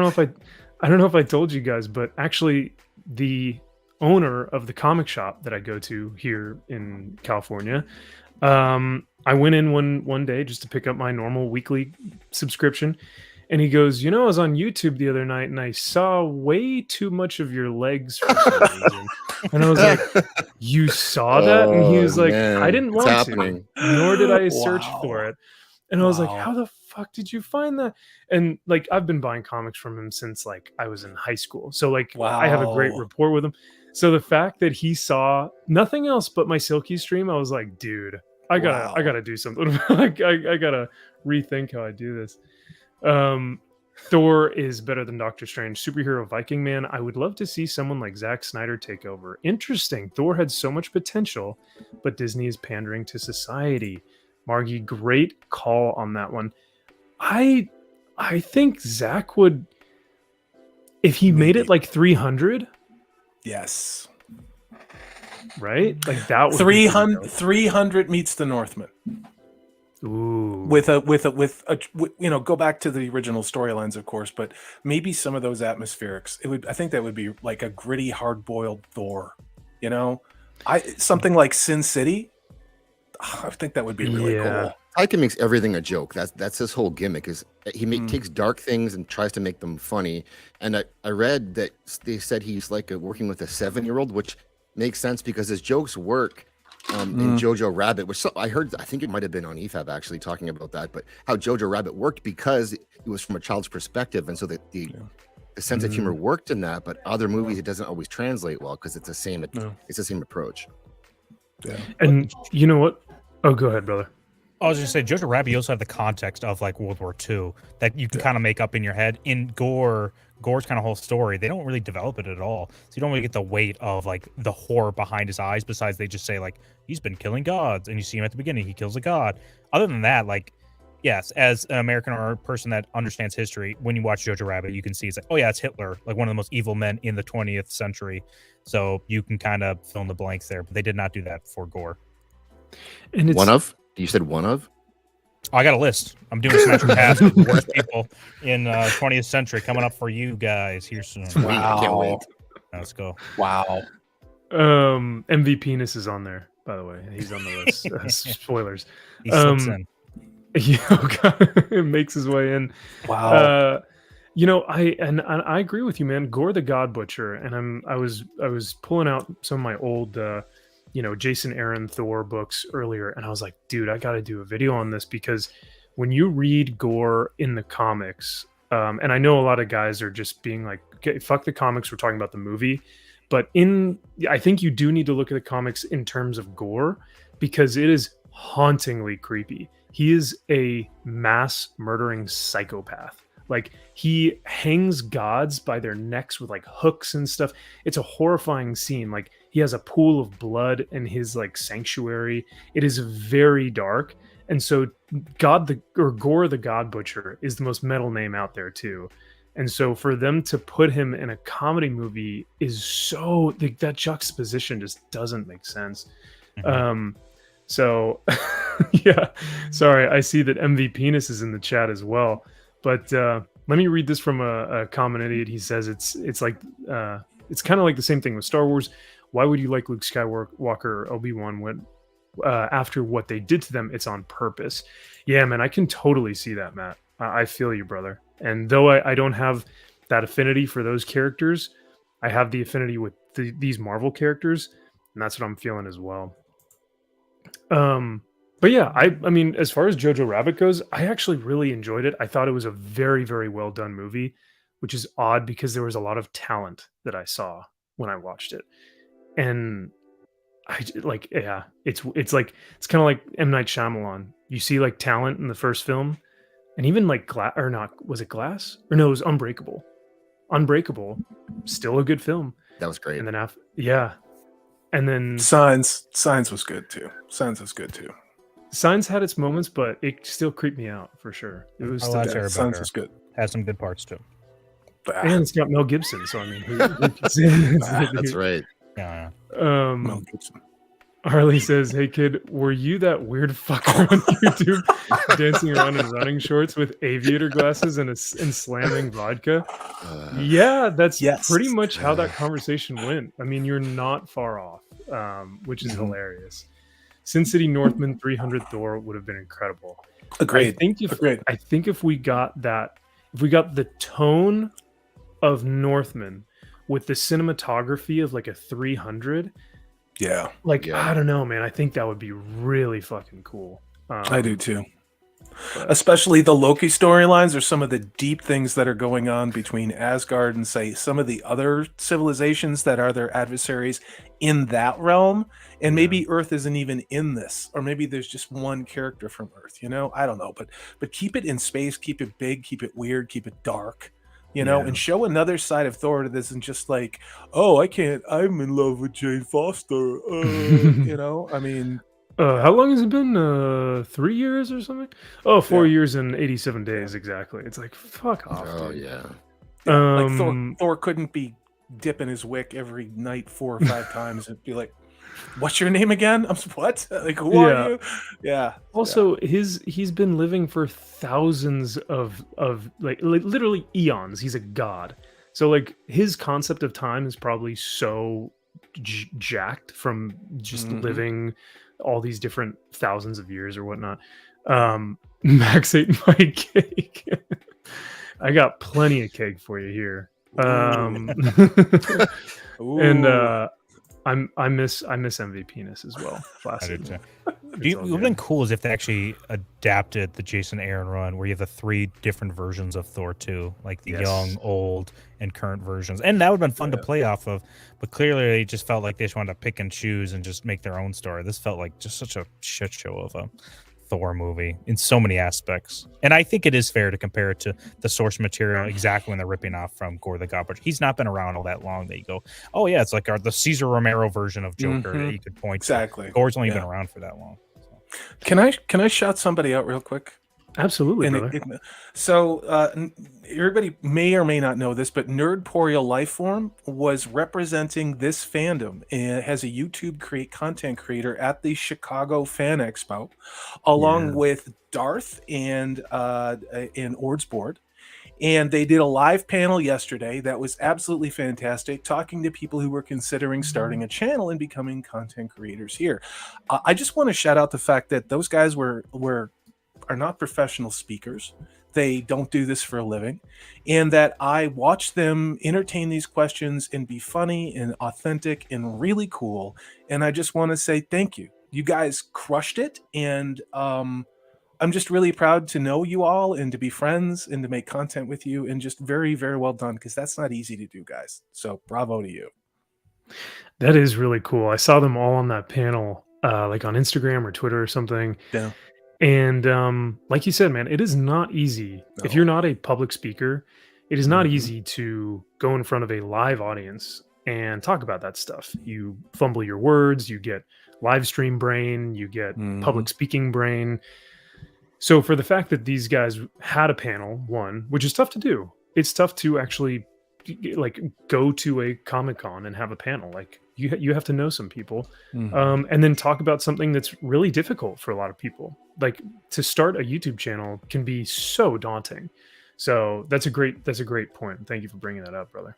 know if I told you guys, but actually the owner of the comic shop that I go to here in California, I went in one day just to pick up my normal weekly subscription, and he goes, I was on YouTube the other night and I saw way too much of your legs for some reason. And I was like, you saw that? And he was like, man, I didn't want to, nor did I search for it. And I was like, how the fuck did you find that? And like, I've been buying comics from him since like I was in high school. So like, I have a great rapport with him. So the fact that he saw nothing else but my Silky stream, I was like, dude, I gotta do something. I gotta rethink how I do this. Thor is better than Doctor Strange. Superhero Viking Man. I would love to see someone like Zack Snyder take over. Interesting. Thor had so much potential, but Disney is pandering to society. Margie, great call on that one. I think Zack would, if he made it like 300. Yes. Right? Like that would 300 meets the Northman. Ooh. Go back to the original storylines, of course, but maybe some of those atmospherics. I think that would be like a gritty, hard-boiled Thor. You know, something like Sin City. I think that would be really cool. Taika makes everything a joke. That's his whole gimmick. Is he takes dark things and tries to make them funny. And I read that they said he's like working with a 7-year-old, which makes sense because his jokes work. In Jojo Rabbit, which I heard, I think it might have been on EFAB actually talking about that, but how Jojo Rabbit worked because it was from a child's perspective, and so that the sense of humor worked in that. But other movies, it doesn't always translate well because it's the same approach. Yeah. And you know what? Oh, go ahead, brother. I was going to say, Jojo Rabbit, you also have the context of like World War II that you can kind of make up in your head. In Gore's kind of whole story, they don't really develop it at all. So you don't really get the weight of like the horror behind his eyes, besides they just say like, he's been killing gods. And you see him at the beginning, he kills a god. Other than that, like, yes, as an American or a person that understands history, when you watch Jojo Rabbit, you can see it's like, oh yeah, it's Hitler, like one of the most evil men in the 20th century. So you can kind of fill in the blanks there, but they did not do that for Gore. And One of? You said one of? I got a list. I'm doing Smash Pass with the worst people in 20th century coming up for you guys here soon. Wow. Can't wait. Let's go. Wow. MV Penis is on there, by the way. He's on the list. Spoilers. He slips in. It makes his way in. Wow. I agree with you, man. Gore the God Butcher, and I was pulling out some of my old Jason Aaron Thor books earlier, and I was like, dude, I got to do a video on this, because when you read Gore in the comics, and I know a lot of guys are just being like, okay, fuck the comics, we're talking about the movie, but I think you do need to look at the comics in terms of Gore, because it is hauntingly creepy. He is a mass murdering psychopath. Like, he hangs gods by their necks with like hooks and stuff. It's a horrifying scene. Like, he has a pool of blood in his like sanctuary. It is very dark. And so Gore the God Butcher is the most metal name out there too. And so for them to put him in a comedy movie is so, that juxtaposition just doesn't make sense. So yeah, sorry. I see that MV Penis is in the chat as well. But let me read this from a common idiot. He says it's like it's kind of like the same thing with Star Wars. Why would you like Luke Skywalker or Obi-Wan when after what they did to them? It's on purpose. Yeah, man, I can totally see that, Matt. I feel you, brother. And though I don't have that affinity for those characters, I have the affinity with these Marvel characters, and that's what I'm feeling as well. But yeah, I mean, as far as Jojo Rabbit goes, I actually really enjoyed it. I thought it was a very, very well done movie, which is odd because there was a lot of talent that I saw when I watched it. And it's kind of like M. Night Shyamalan. You see like talent in the first film, and even like was it Glass? Or no, it was Unbreakable. Unbreakable, still a good film. That was great. And then and then Signs was good too. Signs had its moments, but it still creeped me out for sure. It was still good. Signs was good. Has some good parts too. And it's got Mel Gibson, so I mean, who can say That's right. Yeah. Mel Gibson. Harley says, "Hey kid, were you that weird fucker on YouTube dancing around in running shorts with aviator glasses and slamming vodka?" Yeah, that's pretty much how that conversation went. I mean, you're not far off, which is hilarious. Sin City Northman 300 Thor would have been incredible. Agreed. I think if we got the tone of Northman with the cinematography of like a 300, I don't know, man. I think that would be really fucking cool. I do too. Especially the Loki storylines are some of the deep things that are going on between Asgard and, say, some of the other civilizations that are their adversaries in that realm. And maybe Earth isn't even in this, or maybe there's just one character from Earth, I don't know, but keep it in space, keep it big, keep it weird, keep it dark, and show another side of Thor to this, and just like, oh, I'm in love with Jane Foster, I mean, how long has it been? 3 years or something? Oh, 4 years and 87 days exactly. It's like, fuck off. Oh dude. yeah. Like Thor couldn't be dipping his wick every night 4 or 5 times and be like, What's your name again? What? Like, who Yeah. are you? Yeah. Also, he's been living for thousands of literally eons. He's a god. So like his concept of time is probably so jacked from just Mhm. living all these different thousands of years or whatnot. Max ate my cake. I got plenty of cake for you here. Um, and Ooh. I miss MVP-ness as well. I Classic. did too. It's It all would have been good. cool is if they actually adapted the Jason Aaron run where you have the 3 different versions of Thor 2, like the Yes. young, old, and current versions. And that would have been fun to Yeah. play off of. But clearly they just felt like they just wanted to pick and choose and just make their own story. This felt like just such a shit show of a Thor movie in so many aspects. And I think it is fair to compare it to the source material exactly when they're ripping off from Gore the God. But he's not been around all that long that you go, oh yeah, it's like the Caesar Romero version of Joker that Mhm. you could point Exactly. to. Gore's only been Yeah. around for that long. So. Can I shout somebody out real quick? Absolutely, And brother. so everybody may or may not know this, but Nerdporeal Lifeform was representing this fandom and has a YouTube content creator at the Chicago Fan Expo, along Yeah. with Darth and Ordsboard. And they did a live panel yesterday that was absolutely fantastic, talking to people who were considering starting a channel and becoming content creators here. I just want to shout out the fact that those guys are not professional speakers. They don't do this for a living. And that I watched them entertain these questions and be funny and authentic and really cool. And I just want to say thank you. You guys crushed it. And I'm just really proud to know you all and to be friends and to make content with you. And just very, very well done, because that's not easy to do, guys. So bravo to you. That is really cool. I saw them all on that panel, like on Instagram or Twitter or something. Yeah. And like you said, man, it is not easy. If No. you're not a public speaker, it is not Mhm. easy to go in front of a live audience and talk about that stuff. You fumble your words, you get live stream brain, you get Mhm. public speaking brain. So for the fact that these guys had a panel, one, which is tough to do. It's tough to actually like go to a Comic Con and have a panel. Like you have to know some people, Mhm. and then talk about something that's really difficult for a lot of people. Like to start a YouTube channel can be so daunting. So that's a great point. Thank you for bringing that up, brother.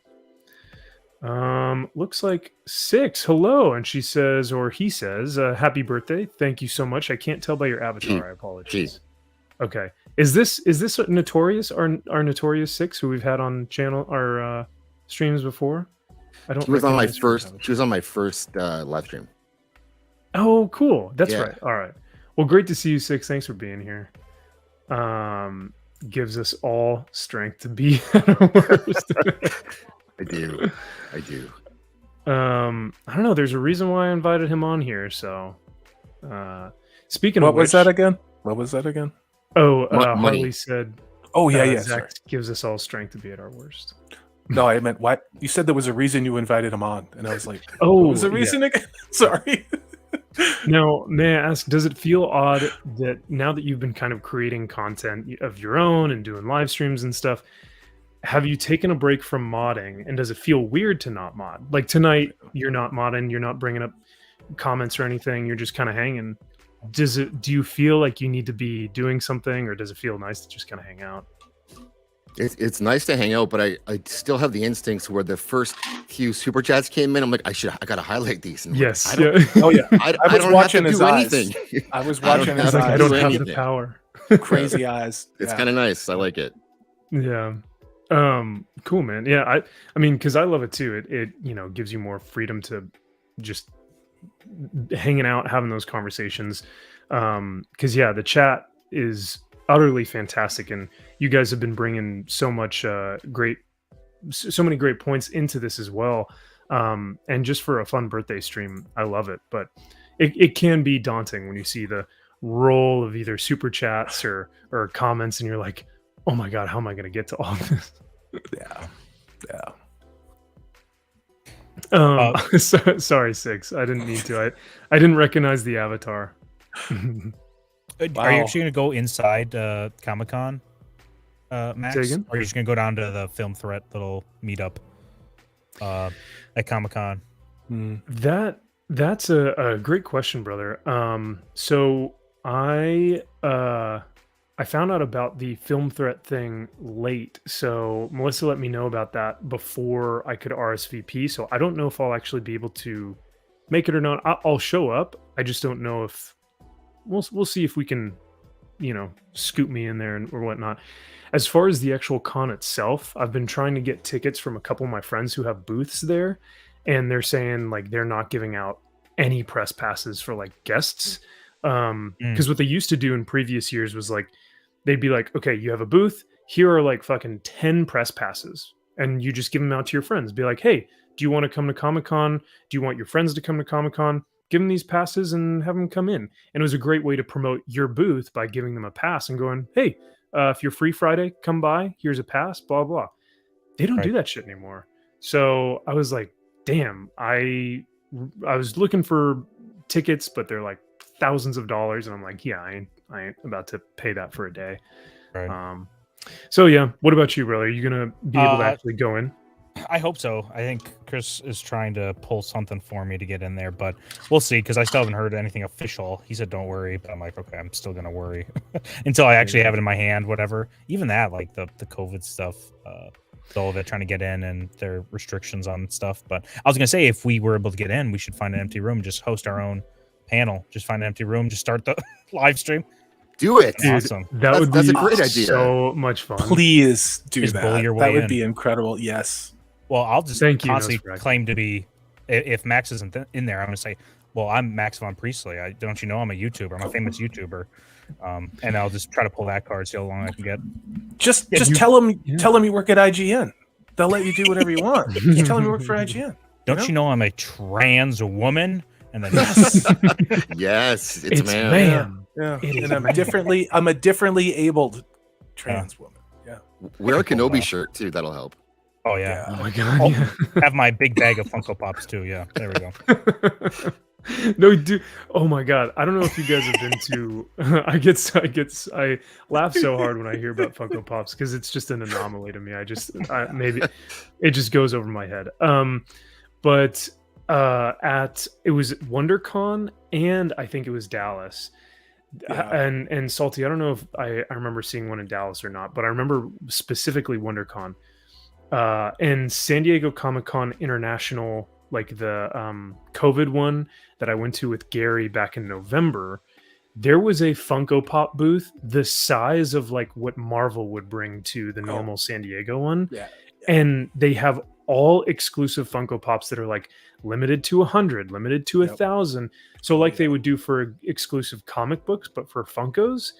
Looks like Six. Hello, and she says, or he says, "Happy birthday! Thank you so much." I can't tell by your avatar. I apologize. Okay, is this Notorious, our Notorious Six, who we've had on channel our streams before? I don't. She was on my recognize her first. avatar. She was on my first live stream. Oh, cool. That's Yeah. right. All right. Well, great to see you, Six. Thanks for being here. Gives us all strength to be at our worst. I do. I do. I don't know. There's a reason why I invited him on here. So, speaking What of was which, that again? What was that again? oh, Money. Harley said, Oh, yeah, yeah. Zach Sorry. gives us all strength to be at our worst. No, I meant what? You said there was a reason you invited him on. And I was like, Oh, what was the yeah. reason again? Sorry. Now, may I ask, does it feel odd that now that you've been kind of creating content of your own and doing live streams and stuff, have you taken a break from modding, and does it feel weird to not mod? Like tonight, you're not modding, you're not bringing up comments or anything, you're just kind of hanging. Do you feel like you need to be doing something, or does it feel nice to just kind of hang out? It's nice to hang out, but I still have the instincts where the first few super chats came in. I'm like, I gotta highlight these. And Yes. I don't, Yeah. Oh, yeah. I I was don't watching have his to do eyes. anything. I was I don't watching have his It's like to I eyes. don't do have the anything. power. Crazy eyes. It's Yeah. kind of nice. I like it. Yeah. Cool, man. Yeah, I mean, because I love it too. It gives you more freedom to just hanging out, having those conversations. Because yeah, the chat is utterly fantastic, and you guys have been bringing so much so many great points into this as well. And just for a fun birthday stream, I love it. But it can be daunting when you see the roll of either super chats or comments, and you're like, oh my god, how am I going to get to all of this? Yeah. Yeah. Sorry, Six. I didn't mean to. I didn't recognize the avatar. Are you Wow. actually going to go inside Comic Con, Max? Say again? Or are you just going to go down to the Film Threat little meetup at Comic Con? Hmm. That's a great question, brother. So I found out about the film threat thing late. So Melissa let me know about that before I could RSVP. So I don't know if I'll actually be able to make it or not. I'll show up. I just don't know if we'll see if we can, scoop me in there or whatnot. As far as the actual con itself, I've been trying to get tickets from a couple of my friends who have booths there, and they're saying like they're not giving out any press passes for like guests. Mm. Because what they used to do in previous years was like they'd be like, okay, you have a booth, here are like fucking 10 press passes, and you just give them out to your friends. Be like, hey, do you want to come to Comic-Con? Do you want your friends to come to Comic-Con? Give them these passes and have them come in. And it was a great way to promote your booth by giving them a pass and going, hey, if you're free Friday, come by, here's a pass, blah blah. They don't do Right. that shit anymore. So I was like, damn, I was looking for tickets, but they're like thousands of dollars, and I'm like, yeah, I ain't about to pay that for a day. Right. So yeah, what about you, brother? Are you gonna be able to Uh, actually go in? I hope so. I think Chris is trying to pull something for me to get in there, but we'll see because I still haven't heard anything official. He said, "Don't worry," but I'm like, okay, I'm still gonna worry until I actually have it in my hand. Whatever. Even that, like the COVID stuff, all of it trying to get in and their restrictions on stuff. But I was gonna say, if we were able to get in, we should find an empty room, just host our own panel, just find an empty room, just start the live stream. Do it. Dude, Awesome. that would That's be a great idea. so much fun. Please do Just bully that. your That way would in. be incredible. Yes. Well, I'll just Thank you, constantly Nosferatu. claim to be. If Max isn't in there, I'm gonna say, "Well, I'm Max von Priestley. Don't you know I'm a YouTuber? I'm a famous YouTuber." And I'll just try to pull that card, see how long I can get. Just Yeah, tell them yeah. tell them you work at IGN. They'll let you do whatever you want. Just tell them you work for IGN. Don't you know I'm a trans woman? And then Yes, It's man. ma'am. Yeah. It is And I'm man. a differently abled trans woman. Yeah. Wear a Kenobi Wow. shirt too. That'll help. oh yeah, Oh my god. Oh. Yeah. have my big bag of Funko Pops too. Yeah, there we go. No, dude. Oh my god. I don't know if you guys have been to. I laugh so hard when I hear about Funko Pops because it's just an anomaly to me. Maybe it just goes over my head. But it was WonderCon and I think it was Dallas. Yeah. And Salty, I don't know if I remember seeing one in Dallas or not, but I remember specifically WonderCon. And San Diego Comic-Con International, like the COVID one that I went to with Gary back in November, there was a Funko Pop booth the size of like what Marvel would bring to the normal San Diego one. Yeah. And they have all exclusive Funko Pops that are like limited to 100, limited to 1,000. So like they would do for exclusive comic books, but for Funkos.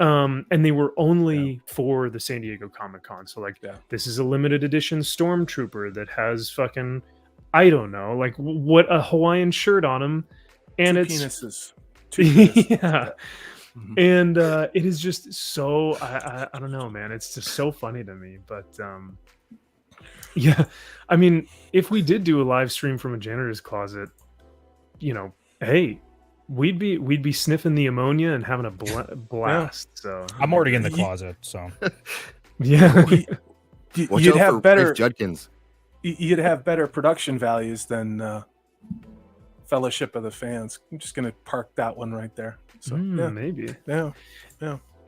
And they were only for the San Diego Comic-Con. So like this is a limited edition Stormtrooper that has fucking, I don't know, like what a Hawaiian shirt on him. And Two it's penises. Two penises. yeah. Mhm. And it is just so I don't know, man. It's just so funny to me. But yeah, I mean, if we did do a live stream from a janitor's closet, hey, we'd be sniffing the ammonia and having a blast. So I'm already in the closet, so yeah. Watch You'd out have for better. Rafe Judkins. You'd have better production values than Fellowship of the Fans. I'm just gonna park that one right there. So Maybe. yeah.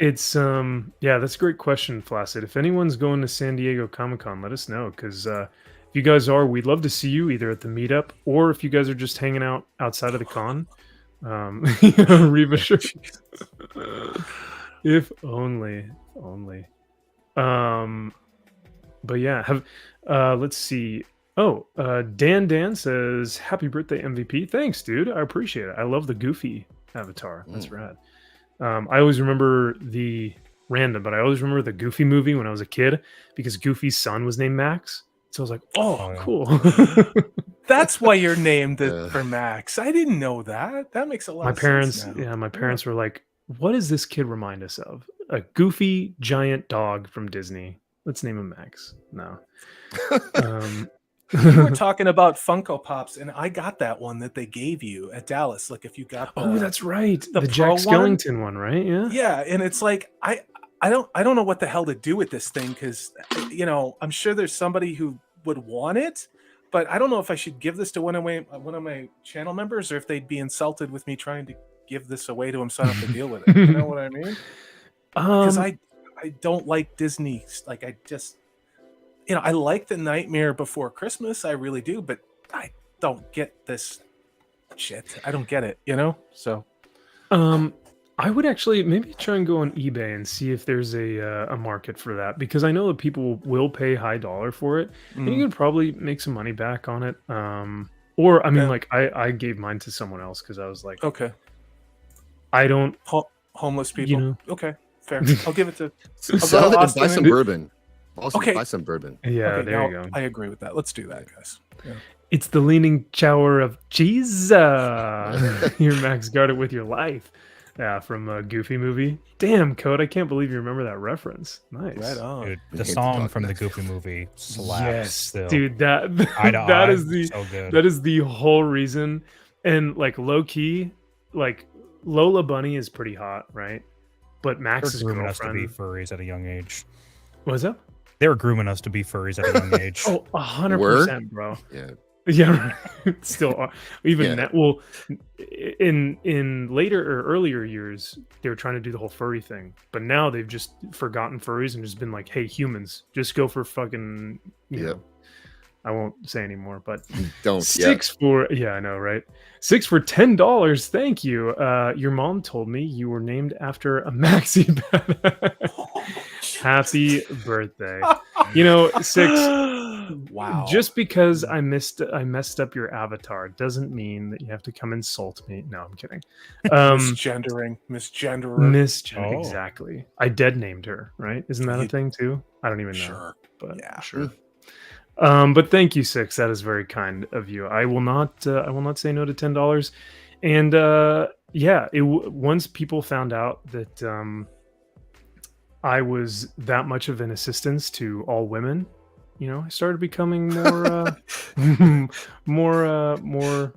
It's yeah, that's a great question, Flaccid. If anyone's going to San Diego Comic-Con, let us know, because if you guys are, we'd love to see you either at the meetup or if you guys are just hanging out outside of the con. Reva shirt. If only. But yeah, let's see. Oh, Dan says, happy birthday, MVP. Thanks, dude. I appreciate it. I love the Goofy avatar. That's rad. I always remember but I always remember the Goofy movie when I was a kid because Goofy's son was named Max. So I was like, oh yeah. cool. That's why you're named Yeah. for Max. I didn't know that. That makes a lot My of parents, sense now. my parents were like, what does this kid remind us of? A goofy giant dog from Disney. Let's name him Max. No. You were talking about Funko Pops, and I got that one that they gave you at Dallas. Like if you got Oh, that's right. the The Pro Jack one? Skellington one, right? Yeah. yeah, and it's like I don't know what the hell to do with this thing because I'm sure there's somebody who would want it, but I don't know if I should give this to one of my channel members, or if they'd be insulted with me trying to give this away to him so I don't have to deal with it. You know what I mean? Because I don't like Disney. Like, I just, I like the Nightmare Before Christmas. I really do, but I don't get this shit. I don't get it, So I would actually maybe try and go on eBay and see if there's a market for that, because I know that people will pay high dollar for it, and you can probably make some money back on it. Or I mean, like I gave mine to someone else because I was like, okay, I don't homeless people. Okay, fair. I'll give it to. Sell it and buy some and- bourbon. Also, Okay. buy some bourbon. Yeah, Okay, there now you go. I agree with that. Let's do that, guys. Yeah. It's the leaning tower of cheese. Your Max guard it with your life. Yeah, from a Goofy movie. Damn, Code, I can't believe you remember that reference. Nice. Right on. Dude, We the can't song talk from the next. Goofy movie slaps. Yes, still. dude, that Eye to that eye, is the so good. that is the whole reason. And like low key, like Lola Bunny is pretty hot, right? But They're Max's grooming us to be girlfriend. furries at a young age. What's up? They were grooming us to be furries at a young age. Oh, 100%, bro. Yeah. Yeah, right. Still are. Even Yeah. that. Well, in later or earlier years, they were trying to do the whole furry thing, but now they've just forgotten furries and just been like, "Hey, humans, just go for fucking." You Yeah. know, I won't say anymore, but Don't. six for I know, right? 6 for $10. Thank you. Your mom told me you were named after a maxi bed. Happy birthday. 6. Wow. Just because I messed up your avatar doesn't mean that you have to come insult me. No, I'm kidding. misgendering. Misgender, Oh. exactly. I dead named her, right? Isn't that a You- thing too? I don't even know. Sure. But Yeah. sure. But thank you, 6. That is very kind of you. I will not say no to $10. And once people found out that I was that much of an assistance to all women, I started becoming more more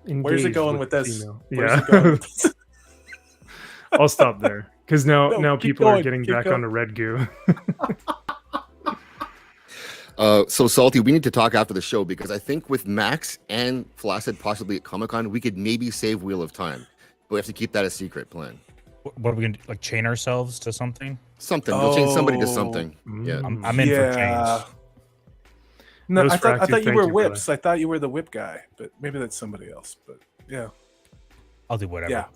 Where's it engaged going with this? female. Where's it going with this? I'll stop there because now No, keep people are going, getting keep back going. onto Red Goo. So Salty, we need to talk after the show because I think with Max and Flaccid possibly at Comic-Con, we could maybe save Wheel of Time. But we have to keep that a secret plan. What are we gonna do? Like chain ourselves to something? Something. We'll change somebody to Oh. something. Yeah. I'm in for chains. No, Those I thought fractures, you thank were you, brother. whips. I thought you were the whip guy, but maybe that's somebody else. But yeah, I'll do whatever. yeah,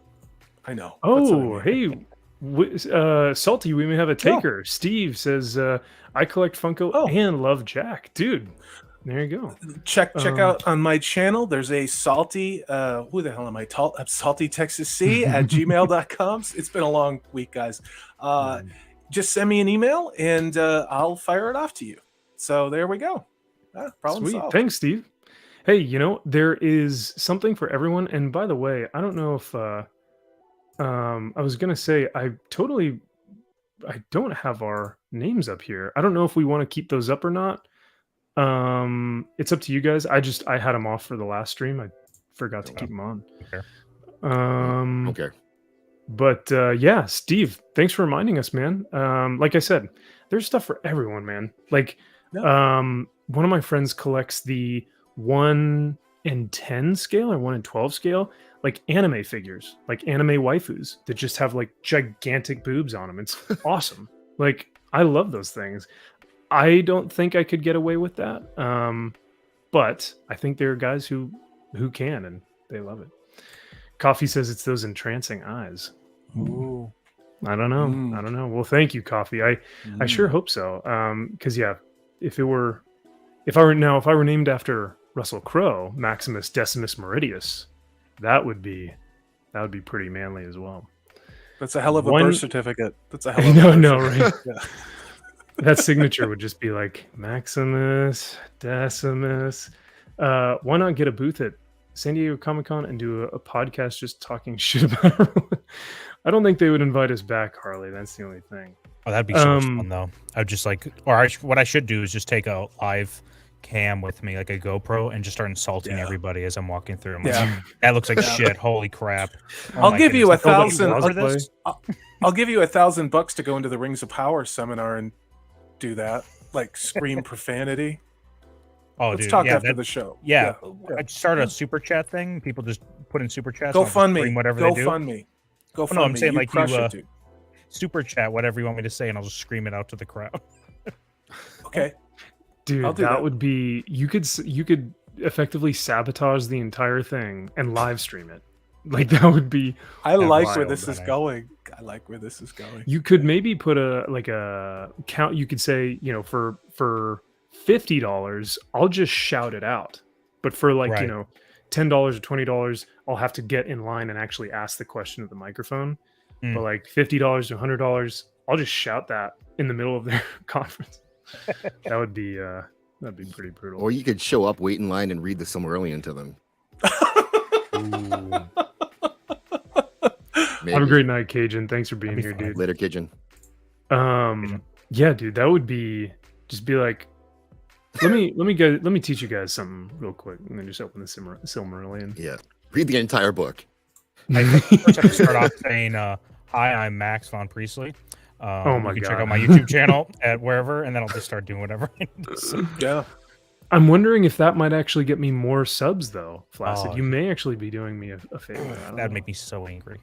I know. That's what I Oh, mean. hey, Salty, we may have a taker. Steve says, I collect Funko Oh. and love Jack. Dude, there you go. check Um, out on my channel. There's a salty. Who the hell am I? Salty Texas C at gmail.com. It's been a long week, guys. Just send me an email and I'll fire it off to you. So there we go. Problem Sweet. solved. Thanks, Steve. Hey, there is something for everyone. And by the way, I don't know if I was gonna say I don't have our names up here. I don't know if we want to keep those up or not. It's up to you guys. I had them off for the last stream. I forgot to keep them on. Okay. Okay. But yeah, Steve, thanks for reminding us, man. Like I said, there's stuff for everyone, man. Like one of my friends collects the 1 in 10 scale or 1 in 12 scale, like anime figures, like anime waifus that just have like gigantic boobs on them. It's awesome. Like I love those things. I don't think I could get away with that. But I think there are guys who can, and they love it. Coffee says it's those entrancing eyes. Ooh. I don't know. Mm. I don't know. Well, thank you, Coffee. I sure hope so. Because yeah, if I were named after Russell Crowe, Maximus Decimus Meridius, that would be pretty manly as well. That's a hell of a One- birth certificate. That's a hell of a No, birth right? certificate. Yeah. That signature would just be like Maximus Decimus. Why not get a booth at San Diego Comic-Con and do a podcast just talking shit about everyone? I don't think they would invite us back, Harley. That's the only thing. Oh, that'd be so much fun though. I would just what I should do is just take a live cam with me, like a GoPro, and just start insulting Yeah. everybody as I'm walking through. I'm Yeah. like, that looks like shit. Holy crap! Oh I'll my give you goodness. $1,000 Nobody I'll wanted this? I'll give you $1,000 to go into the Rings of Power seminar and do that. Like scream profanity. Oh, Let's dude, talk yeah, after that, the show. yeah. Yeah. I started a super chat thing. People just put in super chats. and I'll just GoFundMe. bring whatever they do. GoFundMe. Oh, no, I'm GoFundMe. saying You like crush you it, dude. super chat whatever you want me to say, and I'll just scream it out to the crowd. Okay. Dude, I'll do that that. would be you could effectively sabotage the entire thing and live stream it. Like that would be I like where wild, this is man. going. I like where this is going. you could maybe put a count. You could say, for $50, I'll just shout it out. But for Right. $10 or $20, I'll have to get in line and actually ask the question at the microphone. Mm. But like $50 to $100, I'll just shout that in the middle of their conference. That'd be pretty brutal. Or you could show up, wait in line, and read the Silmarillion to them. Ooh. Maybe. Have a great night, Cajun. Thanks for being be here, fun. dude. Later, Kitchen. Yeah, dude, that would be just be like, let me teach you guys something real quick, and then just open the Silmarillion. Yeah. Read the entire book. I first have to start off saying, "Hi, I'm Max von Priestley." Oh my you can check God. out my YouTube channel at wherever, and then I'll just start doing whatever. I need to say. Yeah. I'm wondering if that might actually get me more subs, though. Flaccid, Oh. you may actually be doing me a favor. I don't That'd know. make me so angry.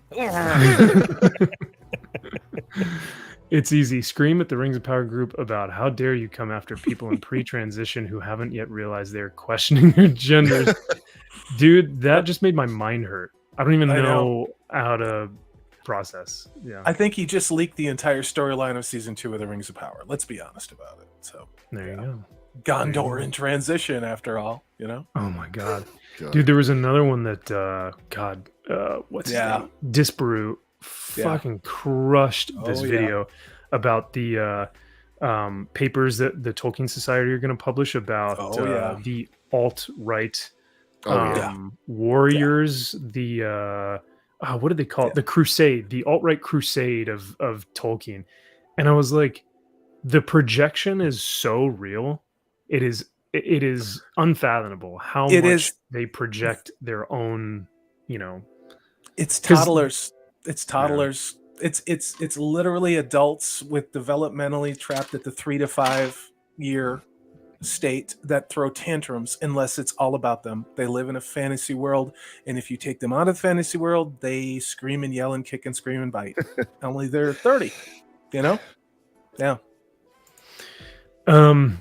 It's easy. Scream at the Rings of Power group about how dare you come after people in pre-transition who haven't yet realized they're questioning their genders. Dude, that just made my mind hurt. I don't even I know know. how to process. Yeah, I think he just leaked the entire storyline of season 2 of the Rings of Power. Let's be honest about it. So there you yeah. go. Gondor in transition, after all, Oh my god. God. Dude, there was another one that what's his Yeah. name? Disparu Yeah. fucking crushed this Oh, yeah. video about the papers that the Tolkien Society are going to publish about Oh, yeah. the alt-right Oh, yeah. warriors, the what did they call it? Yeah. The crusade, the alt-right crusade of Tolkien. And I was like, the projection is so real. It is unfathomable how It much is- they project their own, It's 'Cause- toddlers. It's toddlers. It's literally adults with developmentally trapped at the 3 to 5 year state that throw tantrums unless it's all about them. They live in a fantasy world, and if you take them out of the fantasy world, they scream and yell and kick and scream and bite. Only they're 30, Yeah.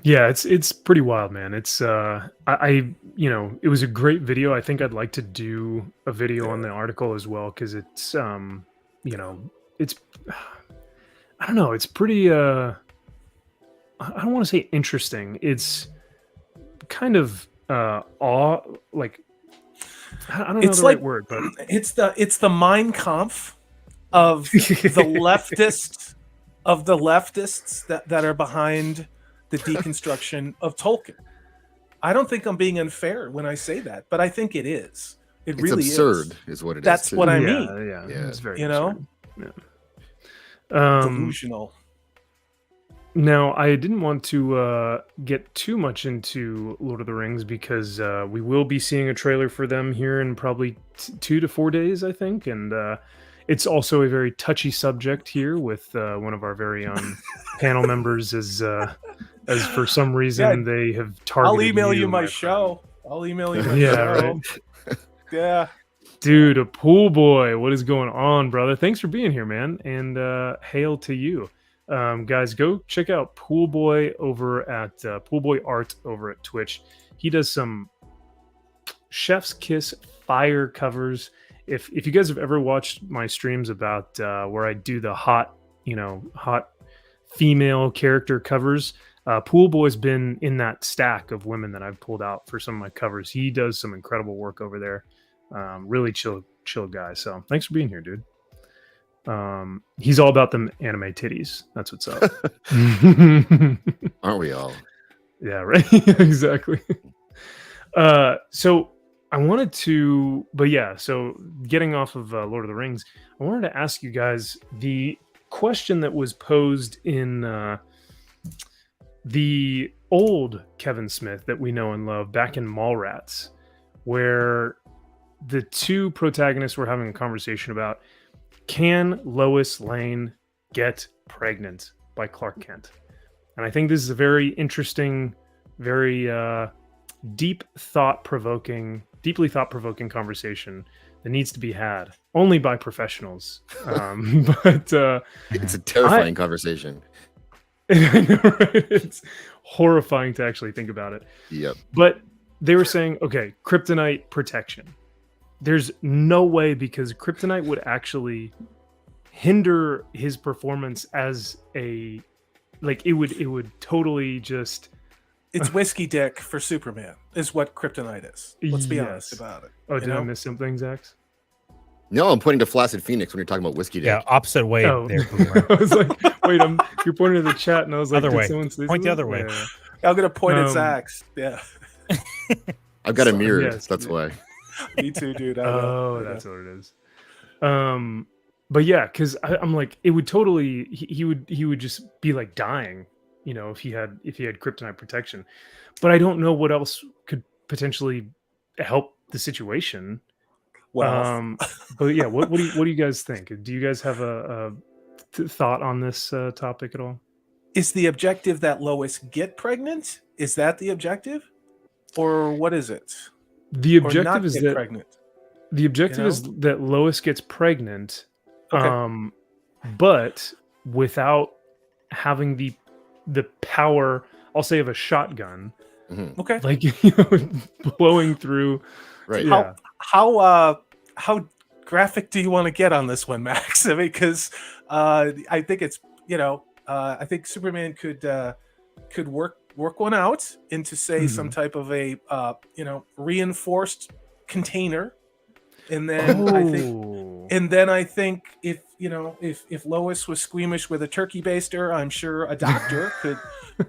Yeah, it's pretty wild, man. It's it was a great video. I think I'd like to do a video on the article as well, because it's it's I don't know, it's pretty I don't want to say interesting. It's kind of awe, like I don't know It's the like right word, but It's the Mein Kampf of the leftists that are behind the deconstruction of Tolkien. I don't think I'm being unfair when I say that, but I think it is. It It's really absurd, is. is what it is. That's too. what I yeah, mean. yeah, it's very You know? absurd. Yeah. Delusional. Now, I didn't want to get too much into Lord of the Rings because we will be seeing a trailer for them here in probably 2 to 4 days, I think. And it's also a very touchy subject here with one of our very own panel members as for some reason they have targeted I'll email you my friend. show. I'll email you my Yeah, show. right. Yeah. Dude, a pool boy. What is going on, brother? Thanks for being here, man. And hail to you. Guys, go check out Pool Boy over at Pool Boy Art over at Twitch. He does some Chef's Kiss fire covers. If you guys have ever watched my streams about where I do the hot female character covers, Pool Boy's been in that stack of women that I've pulled out for some of my covers. He does some incredible work over there. Really chill guy. So thanks for being here, dude. He's all about them anime titties. That's what's up. Aren't we all? Yeah, right. Exactly. So I wanted to, but yeah, so getting off of Lord of the Rings, I wanted to ask you guys the question that was posed in the old Kevin Smith that we know and love back in Mallrats, where the two protagonists were having a conversation about, can Lois Lane get pregnant by Clark Kent? And I think this is a very interesting, very deeply thought-provoking conversation that needs to be had only by professionals. But It's a terrifying conversation. I know, right? It's horrifying to actually think about it. Yep. But they were saying, okay, kryptonite protection. There's no way, because kryptonite would actually hinder his performance as a, like, it would totally just. It's whiskey dick for Superman, is what kryptonite is. Let's be honest Yes. about it. Oh, you did I know? miss something, Zax? No, I'm pointing to Flaccid Phoenix when you're talking about whiskey dick. Yeah, opposite way Oh, there, Boomer. I was like, wait, you're pointing to the chat, and I was like, Other did way. someone say Point the something? other way. Yeah. I'm gonna point at Um, Zach's. Yeah, I've got a So, mirror. yes, That's why. me too, dude. I know. Oh, I know. that's what it is. But yeah, because I'm like, it would totally. He would just be like dying, if he had kryptonite protection. But I don't know what else could potentially help the situation. Well, But yeah, what do you guys think? Do you guys have a thought on this topic at all? is the objective that Lois get pregnant? Is that the objective, or what is it? The Or objective not is get that pregnant. the objective know? is that Lois gets pregnant, Okay. but without having the power, I'll say, of a shotgun, Okay. like blowing through. Right. Yeah. How graphic do you want to get on this one, Max? I mean, because I think it's I think Superman could work one out into say some type of a reinforced container, and then I think if Lois was squeamish with a turkey baster, I'm sure a doctor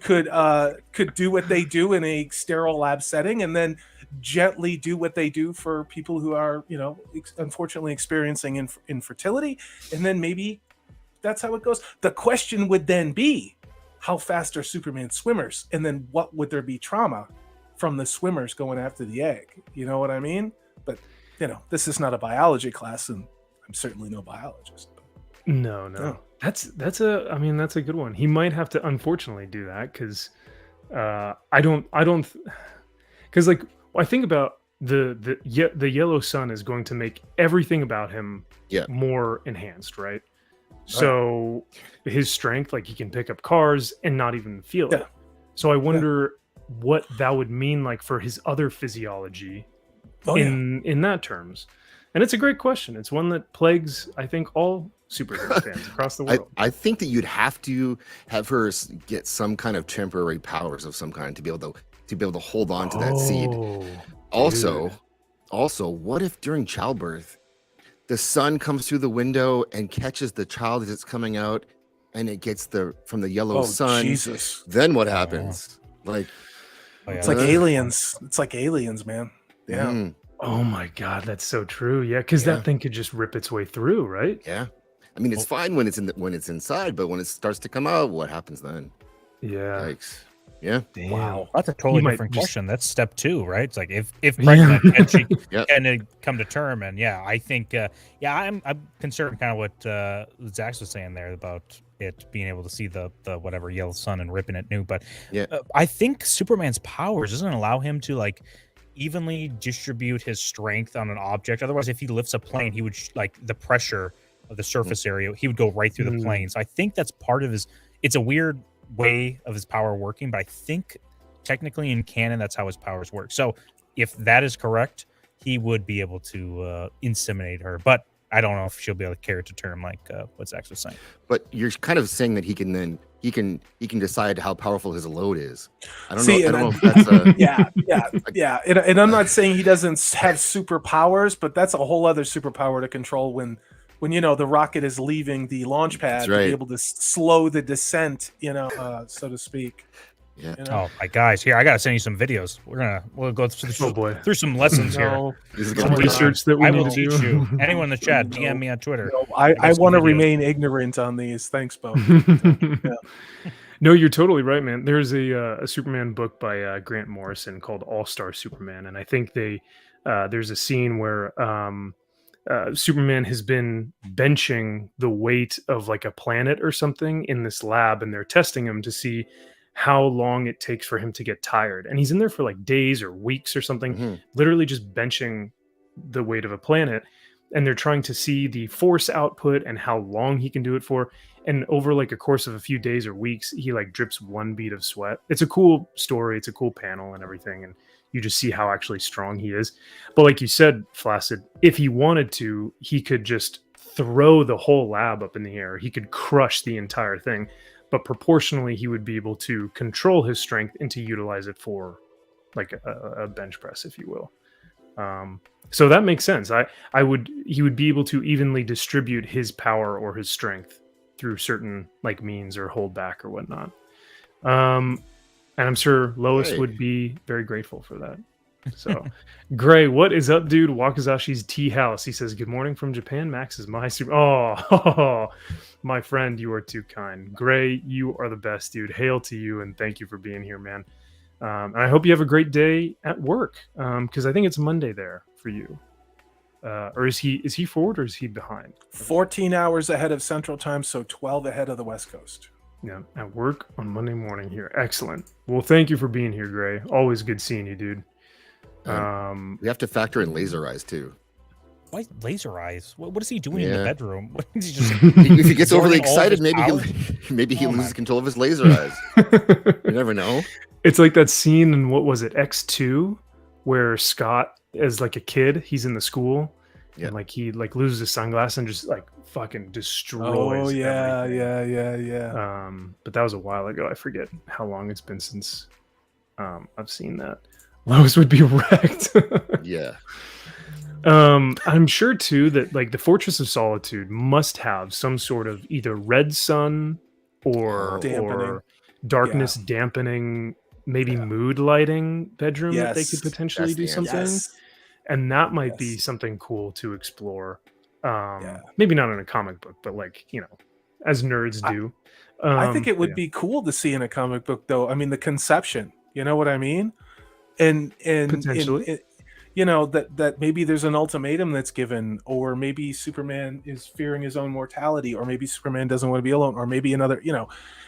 could do what they do in a sterile lab setting, and then gently do what they do for people who are unfortunately experiencing infertility, and then maybe that's how it goes. The question would then be, how fast are Superman swimmers, and then what would there be trauma from the swimmers going after the egg? You know what I mean? But this is not a biology class, and I'm certainly no biologist. No. No. That's a good one. He might have to unfortunately do that, because I don't because like I think about the yellow sun is going to make everything about him more enhanced, right? So his strength, like he can pick up cars and not even feel it. So I wonder what that would mean like for his other physiology in that terms. And it's a great question. It's one that plagues, I think, all superhero fans across the world. I think that you'd have to have her get some kind of temporary powers of some kind to be able to hold on to that seed. Also, what if during childbirth the sun comes through the window and catches the child as it's coming out, and it gets from the yellow sun? Jesus. Then what happens? Like, It's like aliens. It's like aliens, man. Yeah. mm, Oh my God, that's so true. Yeah, because that thing could just rip its way through, right? yeah. I mean, it's fine when it's inside, but when it starts to come out, what happens then? Yeah. Yikes. Yeah. Damn. Wow, that's a totally might different just- question. That's step 2, right? It's like if pregnant, can she Yep. can it come to term? And I think I'm concerned kind of what Zach was saying there about it being able to see the whatever yellow sun and ripping it new. But I think Superman's powers doesn't allow him to like evenly distribute his strength on an object. Otherwise, if he lifts a plane, he would like the pressure of the surface area, he would go right through the plane. So I think that's part of his. It's a weird way of his power working, but I think technically in canon that's how his powers work. So if that is correct, he would be able to inseminate her, but I don't know if she'll be able to carry it to term like what Zach was saying. But you're kind of saying that he can decide how powerful his load is. I don't See, know. I and don't know if that's yeah. And I'm not saying he doesn't have superpowers, but that's a whole other superpower to control when the rocket is leaving the launch pad, to be able to slow the descent, so to speak. Yeah. Oh my guys, here I gotta send you some videos. We'll go through some lessons here. This is Some gonna be research that we I need will to teach do. you. Anyone in the chat, DM me on Twitter. I some want to videos. remain ignorant on these. Thanks, Bo. No, you're totally right, man. There's a Superman book by Grant Morrison called All-Star Superman, and I think there's a scene where Superman has been benching the weight of like a planet or something in this lab, and they're testing him to see how long it takes for him to get tired. And he's in there for like days or weeks or something, Mhm. literally just benching the weight of a planet. And they're trying to see the force output and how long he can do it for. And over like a course of a few days or weeks, he like drips one bead of sweat. It's a cool story. It's a cool panel and everything. And you just see how actually strong he is. But like you said, Flaccid, if he wanted to, he could just throw the whole lab up in the air. He could crush the entire thing. But proportionally, he would be able to control his strength and to utilize it for like a bench press, if you will. So that makes sense. He would be able to evenly distribute his power or his strength through certain like means or hold back or whatnot. And I'm sure Lois Hey. would be very grateful for that. So, Gray, what is up, dude? Wakazashi's tea house. He says, "Good morning from Japan. Max is my super." Oh, my friend, you are too kind. Gray, you are the best, dude. Hail to you, and thank you for being here, man. And I hope you have a great day at work, because I think it's Monday there for you. Or is he forward or is he behind? 14 hours ahead of Central Time, so 12 ahead of the West Coast. Yeah, at work on Monday morning here. Excellent. Well, thank you for being here, Gray. Always good seeing you, dude. We have to factor in laser eyes too. Why laser eyes? What is he doing in the Yeah. bedroom? What is he just If he gets overly absorbing all of excited, his maybe he Oh my- loses control of his laser eyes. You never know. It's like that scene in what was it, X2, where Scott is like a kid, he's in the school, Yeah. and like he like loses his sunglasses and just like fucking destroys. Oh yeah, everything. yeah. But that was a while ago. I forget how long it's been since I've seen that. Lois would be wrecked. Yeah. I'm sure too that like the Fortress of Solitude must have some sort of either red sun or Dampening. darkness dampening, maybe Yeah. mood lighting bedroom that they Yes. could potentially That's do the something. Yes. And that might be Yes. something cool to explore. Yeah. Maybe not in a comic book, but like, as nerds do. I think it would yeah. be cool to see in a comic book, though. I mean, the conception. You know what I mean? And Potentially. that maybe there's an ultimatum that's given, or maybe Superman is fearing his own mortality, or maybe Superman doesn't want to be alone, or maybe another.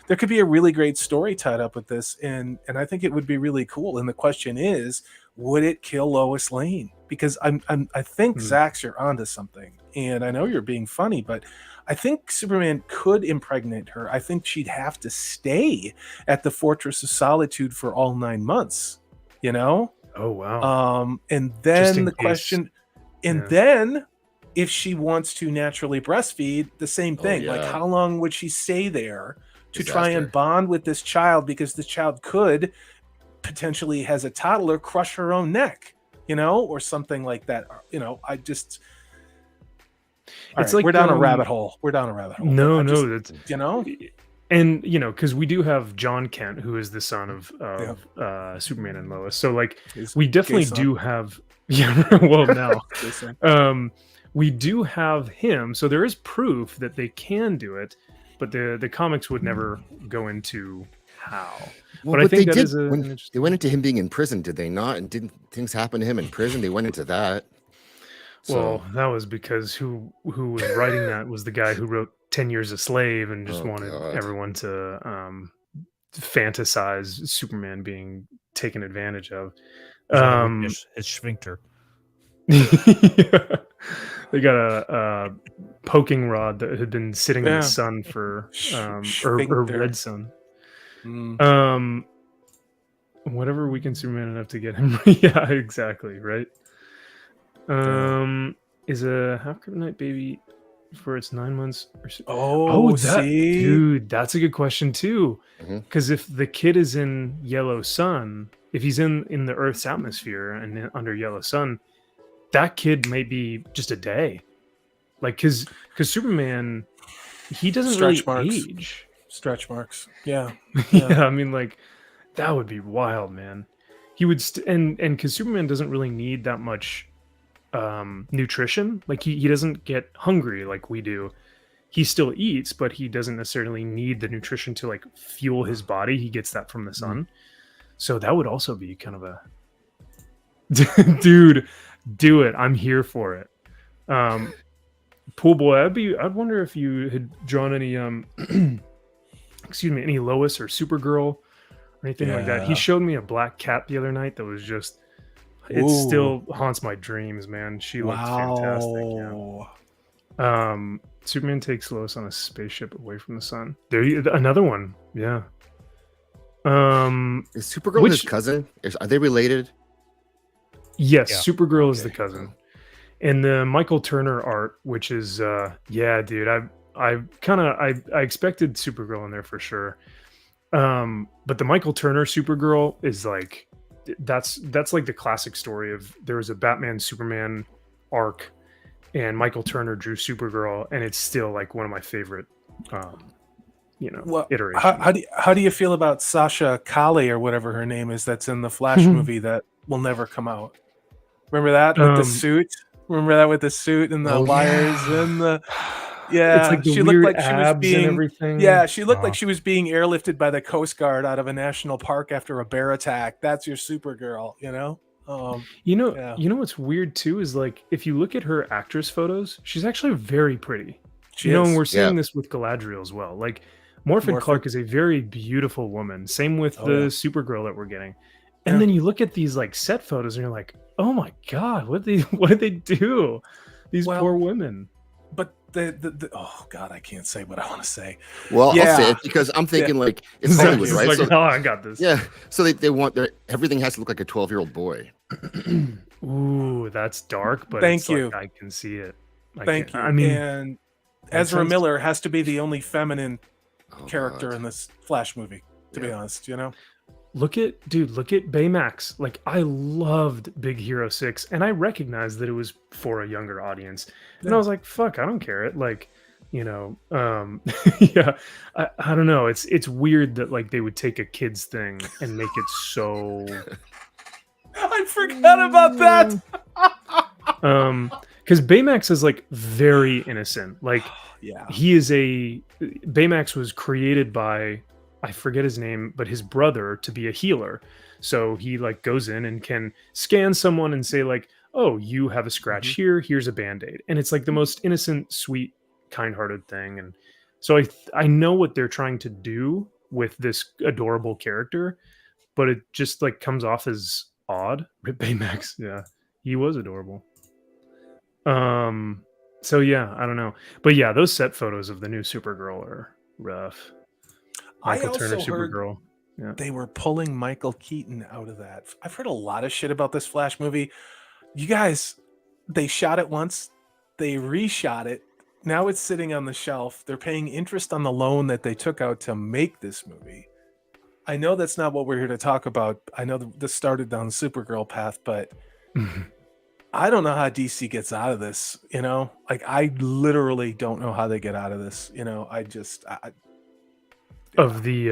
There could be a really great story tied up with this, and I think it would be really cool. And the question is, would it kill Lois Lane? Because I think Zax, you're onto something, and I know you're being funny, but I think Superman could impregnate her. I think she'd have to stay at the Fortress of Solitude for all 9 months. Oh wow. And Just then in the case. question, and Yeah. then if she wants to naturally breastfeed, the same thing. Like, yeah. how long would she stay there to try and Disaster. bond with this child? Because the child could potentially, as a toddler, crush her own neck, or something like that. I just. It's We're down a like, rabbit hole. We're down a rabbit hole. No, I no, just- that's you know. and because we do have John Kent, who is the son of Superman and Lois. So like His we definitely son. do have well now. Gay son. We do have him, so there is proof that they can do it, but the comics would never go into how. Well, But I think they that did is an when interesting- they went into him being in prison, did they not? And didn't things happen to him in prison? They went into that. Well, So that was because who was writing that was the guy who wrote 10 Years a Slave and just Oh, wanted God. everyone to fantasize Superman being taken advantage of. his sphincter. They got a poking rod that had been sitting in Yeah. the sun for or Sphincter. red sun. Mm. Whatever weakened Superman enough to get him. Yeah, exactly, right. Is a half kryptonite baby for its 9 months or so? Oh, see, Dude, that's a good question too. Mhm. Because if the kid is in yellow sun, if he's in the Earth's atmosphere and under yellow sun, that kid may be just a day. Like, because Superman, he doesn't Stretch really marks. age. stretch marks. Yeah. Yeah, I mean, like, that would be wild, man. He would, and because Superman doesn't really need that much nutrition. Like, he doesn't get hungry like we do. He still eats, but he doesn't necessarily need the nutrition to like fuel his body. He gets that from the sun. So that would also be kind of a dude, do it. I'm here for it. Pool boy, I'd wonder if you had drawn any excuse me, any Lois or Supergirl anything like that. He Yeah. showed me a black cat the other night that was just. It Ooh. still haunts my dreams, man. She looked fantastic. Yeah. Superman takes Lois on a spaceship away from the sun. Another one. Yeah. Is Supergirl his cousin? Are they related? Yes, Yeah. Supergirl is the Okay. cousin. And the Michael Turner art, which is yeah, dude, I expected Supergirl in there for sure. But the Michael Turner Supergirl is like that's like the classic story of there was a Batman Superman arc and Michael Turner drew Supergirl, and it's still like one of my favorite Well, iterations. how do you feel about Sasha Kali or whatever her name is that's in the Flash movie that will never come out? Remember that with the suit? Remember that with the suit and the wires and the It's like the she weird looked like she was abs being and everything. yeah, she looked like Uh-huh. she was being airlifted by the Coast Guard out of a national park after a bear attack. That's your Supergirl, you know? Yeah. You know what's weird too is like if you look at her actress photos, she's actually very pretty. She And is. we're seeing Yeah. this with Galadriel as well. Like Morphin Morphin. Clark is a very beautiful woman. Same with Oh, the yeah. Supergirl that we're getting. And Yeah. then you look at these like set photos and you're like, oh my god, what did they do? These Well, poor women. But the oh god, I can't say what I want to say. Well, I'll say Yeah. it because I'm thinking like it's Zach Hollywood, is right? like, So, oh, I got this. yeah. So they want everything has to look like a 12-year-old boy. Ooh, that's dark, but Thank it's you. like I can see it. Thank you. I mean, And makes Ezra sense. Miller has to be the only feminine Oh, character God. in this Flash movie, to be Yeah. honest, you know? look at Baymax. Like I loved Big Hero 6 and I recognized that it was for a younger audience. And I Yeah. was like, fuck, I don't care. It like, yeah, I don't know. It's weird that like they would take a kids thing and make it so I forgot about that. because Baymax is like very innocent. Like Yeah. Baymax was created by I forget his name, but his brother to be a healer. So he like goes in and can scan someone and say like, "Oh, you have a scratch here. Here's a band-aid." And it's like the most innocent, sweet, kind-hearted thing. And so I know what they're trying to do with this adorable character, but it just like comes off as odd. Baymax, yeah, he was adorable. So yeah, I don't know, but yeah, those set photos of the new Supergirl are rough. I Michael Turner also heard Supergirl. Yeah. they were pulling Michael Keaton out of that. I've heard a lot of shit about this Flash movie. You guys, they shot it once, they reshot it. Now it's sitting on the shelf. They're paying interest on the loan that they took out to make this movie. I know that's not what we're here to talk about. I know this started down the Supergirl path, but I don't know how DC gets out of this, you know? Like I literally don't know how they get out of this, you know? Of the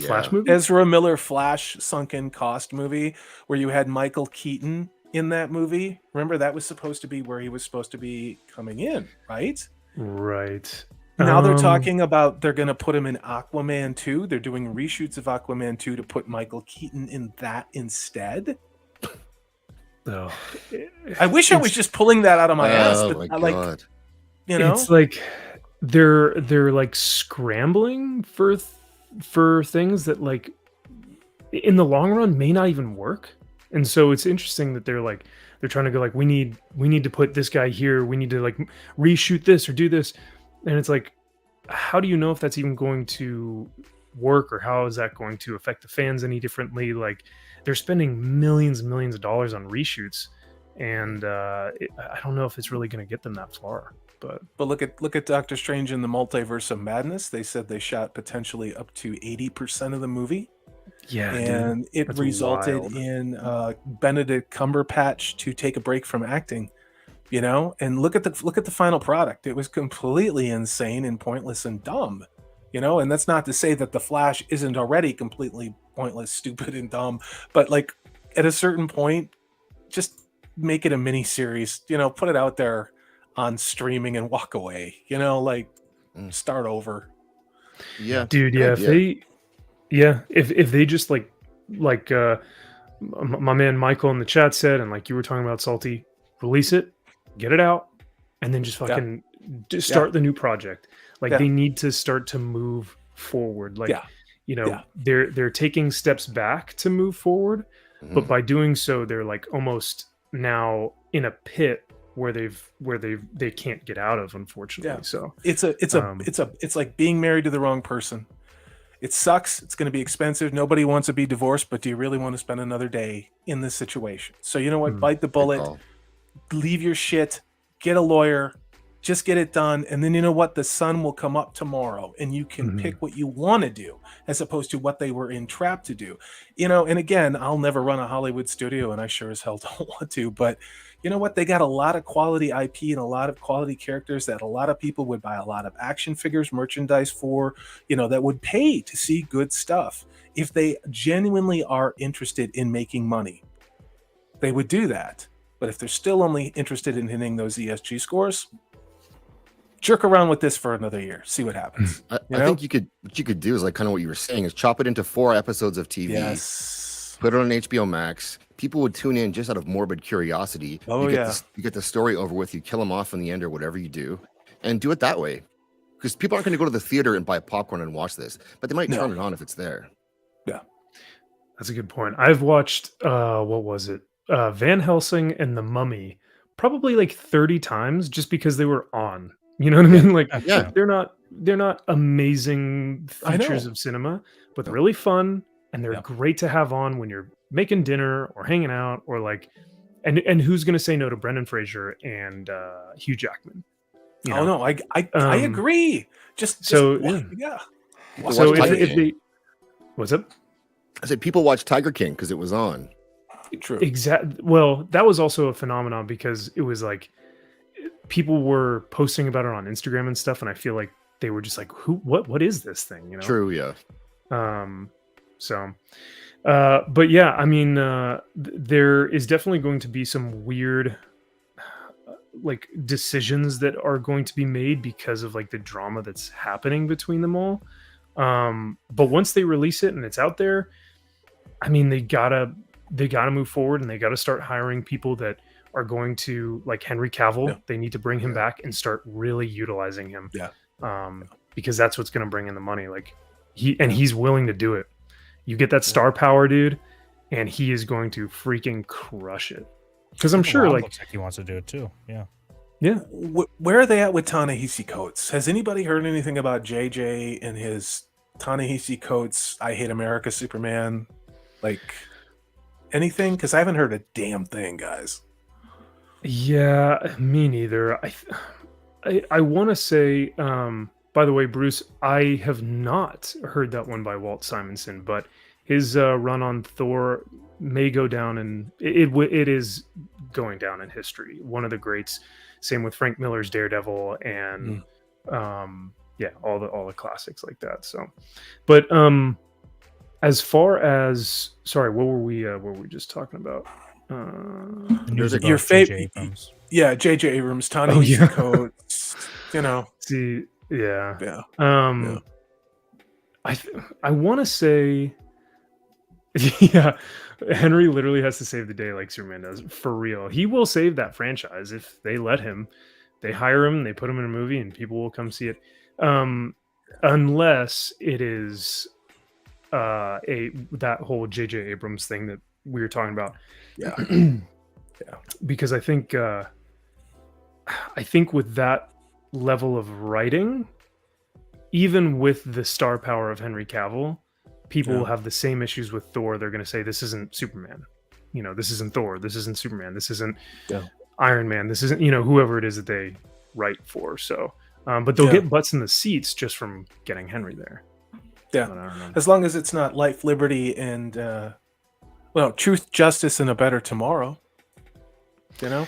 Flash Yeah. movie. Ezra Miller Flash sunken cost movie where you had Michael Keaton in that movie. Remember that was supposed to be where he was supposed to be coming in, right? Right. Now they're talking about they're going to put him in Aquaman 2. They're doing reshoots of Aquaman 2 to put Michael Keaton in that instead. Oh, I wish I was just pulling that out of my ass, Oh but my I, like, God. you know, it's like they're like scrambling for things that like in the long run may not even work. And so it's interesting that they're trying to go like we need to put this guy here, we need to like reshoot this or do this, and it's like how do you know if that's even going to work or how is that going to affect the fans any differently? Like they're spending millions and millions of dollars on reshoots, and I don't know if it's really going to get them that far. But look at Doctor Strange in the Multiverse of Madness. They said they shot potentially up to 80% of the movie. yeah, And it that's resulted wild. in Benedict Cumberbatch to take a break from acting, you know. And look at the final product. It was completely insane and pointless and dumb, you know. And that's not to say that the Flash isn't already completely pointless, stupid, and dumb, but like at a certain point, just make it a mini series, you know. Put it out there on streaming and walk away, you know. Like start over. Yeah. Dude, yeah, if they just like my man Michael in the chat said, and like you were talking about, Salty, release it, get it out, and then just fucking just start the new project. Like Yeah. they need to start to move forward. Like Yeah. Yeah. they're taking steps back to move forward, but Mhm. by doing so, they're like almost now in a pit where they can't get out of, unfortunately. Yeah. So um, It's like being married to the wrong person. It sucks. It's going to be expensive. Nobody wants to be divorced, but do you really want to spend another day in this situation? So you know what? Mm. Bite the Good bullet. call. Leave your shit. Get a lawyer. Just get it done, and then you know what? The sun will come up tomorrow, and you can Mhm. pick what you want to do as opposed to what they were entrapped to do. You know, and again, I'll never run a Hollywood studio, and I sure as hell don't want to. But you know what? They got a lot of quality IP and a lot of quality characters that a lot of people would buy a lot of action figures, merchandise for. You know, that would pay to see good stuff if they genuinely are interested in making money. They would do that. But if they're still only interested in hitting those ESG scores, jerk around with this for another year, see what happens. I You know? think what you could do is like kind of what you were saying is chop it into 4 episodes of TV. Yes. Put it on HBO Max. People would tune in just out of morbid curiosity. Oh, yeah. You get the story over with. You kill them off in the end or whatever you do, and do it that way. Because people aren't going to go to the theater and buy popcorn and watch this, but they might No. turn it on if it's there. That's a good point. I've watched what was it? Van Helsing and The Mummy probably like 30 times just because they were on. You know what I mean? Like Yeah. they're not amazing I features know. of cinema, but No. really fun, and they're Yeah. great to have on when you're making dinner or hanging out or like and who's gonna say no to Brendan Fraser and Hugh Jackman? You Oh know? no, I Um, agree. Just so, yeah. People So watch Tiger if King. they what's up? I said people watch Tiger King because it was on. True. Well, that was also a phenomenon because it was like people were posting about it on Instagram and stuff, and I feel like they were just like, what is this thing? You know? True, yeah. So but yeah, I mean there is definitely going to be some weird like decisions that are going to be made because of like the drama that's happening between them all. But once they release it and it's out there, I mean they gotta move forward, and they gotta start hiring people that are going to, like Henry Cavill. Yeah. They need to bring him Yeah. back and start really utilizing him. Yeah. Because that's what's going to bring in the money. Like he's willing to do it. You get that star power, dude, and he is going to freaking crush it. Because I'm sure, Rob like, looks like he wants to do it too. Yeah. Where are they at with Ta-Nehisi Coates? Has anybody heard anything about JJ and his Ta-Nehisi Coates I Hate America Superman? Like anything? Because I haven't heard a damn thing, guys. yeah, me neither. I want to say, by the way, Bruce, I have not heard that one by Walt Simonson, but his run on Thor may go down, and it is going down in history. One of the greats. Same with Frank Miller's Daredevil, and yeah, all the classics like that. So, but as far as what were we just talking about? The news There's a- about your J.J. favorite- Abrams. Yeah, JJ Abrams, Ta-Nehisi Oh, yeah. Coates. You know, See, yeah. yeah. I want to say, yeah, Henry literally has to save the day like Superman does, for real. He will save that franchise if they let him. They hire him, they put him in a movie, and people will come see it. Unless it is that whole J.J. Abrams thing that we were talking about. Yeah. Because I think with that level of writing, even with the star power of Henry Cavill, people will have the same issues with Thor. They're going to say, this isn't Superman. You know, this isn't Thor. This isn't Superman. This isn't Iron Man. This isn't, whoever it is that they write for. So, but they'll get butts in the seats just from getting Henry there. Yeah. But I don't know. As long as it's not life, liberty, and truth, justice, and a better tomorrow. You know?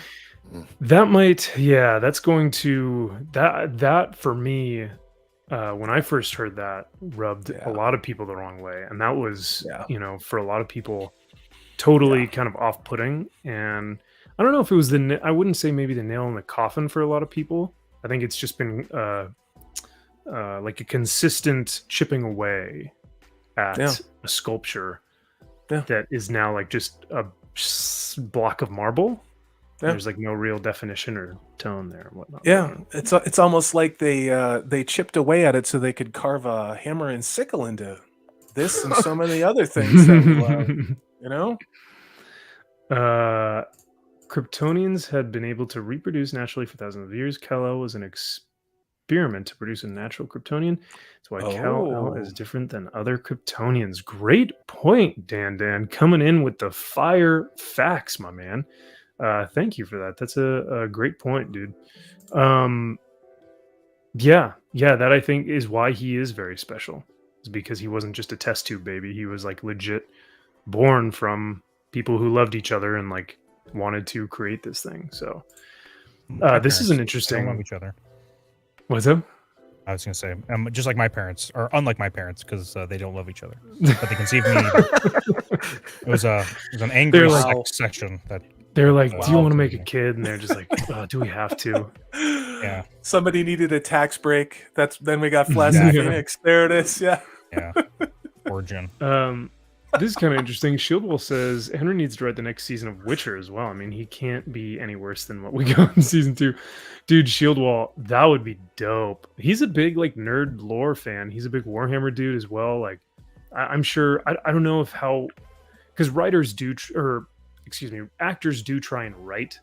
That might, that's going to, that for me, when I first heard that, rubbed a lot of people the wrong way. And that was, for a lot of people, totally kind of off-putting. And I don't know if it was I wouldn't say maybe the nail in the coffin for a lot of people. I think it's just been like a consistent chipping away at a sculpture that is now like just a block of marble. There's like no real definition or tone there and whatnot. Yeah, it's almost like they chipped away at it so they could carve a hammer and sickle into this and so many other things that we love. You know? Kryptonians had been able to reproduce naturally for thousands of years. Kal-El was an experiment to produce a natural Kryptonian. That's why Kal-El is Oh. different than other Kryptonians. Great point, Dan. Coming in with the fire facts, my man. Thank you for that. That's a great point, dude. Yeah, that I think is why he is very special. Is because he wasn't just a test tube baby. He was like legit born from people who loved each other and like wanted to create this thing. So My this is parents, an they don't love interesting. each other. What's up? I was gonna say, just like my parents, or unlike my parents, because they don't love each other, but they conceived me. It was an angry They're like- sex section that They're like, do you Wow. want to make a kid? And they're just like, do we have to? Yeah. Somebody needed a tax break. Then we got Flash and Exactly. Phoenix. There it is. Yeah. origin. This is kind of interesting. Shieldwall says Henry needs to write the next season of Witcher as well. I mean, he can't be any worse than what we got in season 2. Dude, Shieldwall, that would be dope. He's a big like nerd lore fan. He's a big Warhammer dude as well. Like, I'm sure. I don't know if how, because writers do, actors do try and write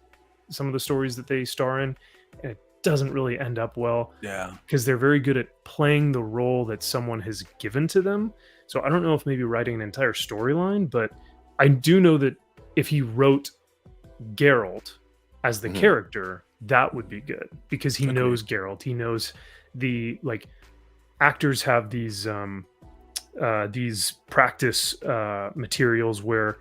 some of the stories that they star in, and it doesn't really end up well Yeah. because they're very good at playing the role that someone has given to them. So I don't know if maybe writing an entire storyline, but I do know that if he wrote Geralt as the Mhm. character, that would be good because he Agreed. knows Geralt. He knows the like actors have these practice materials where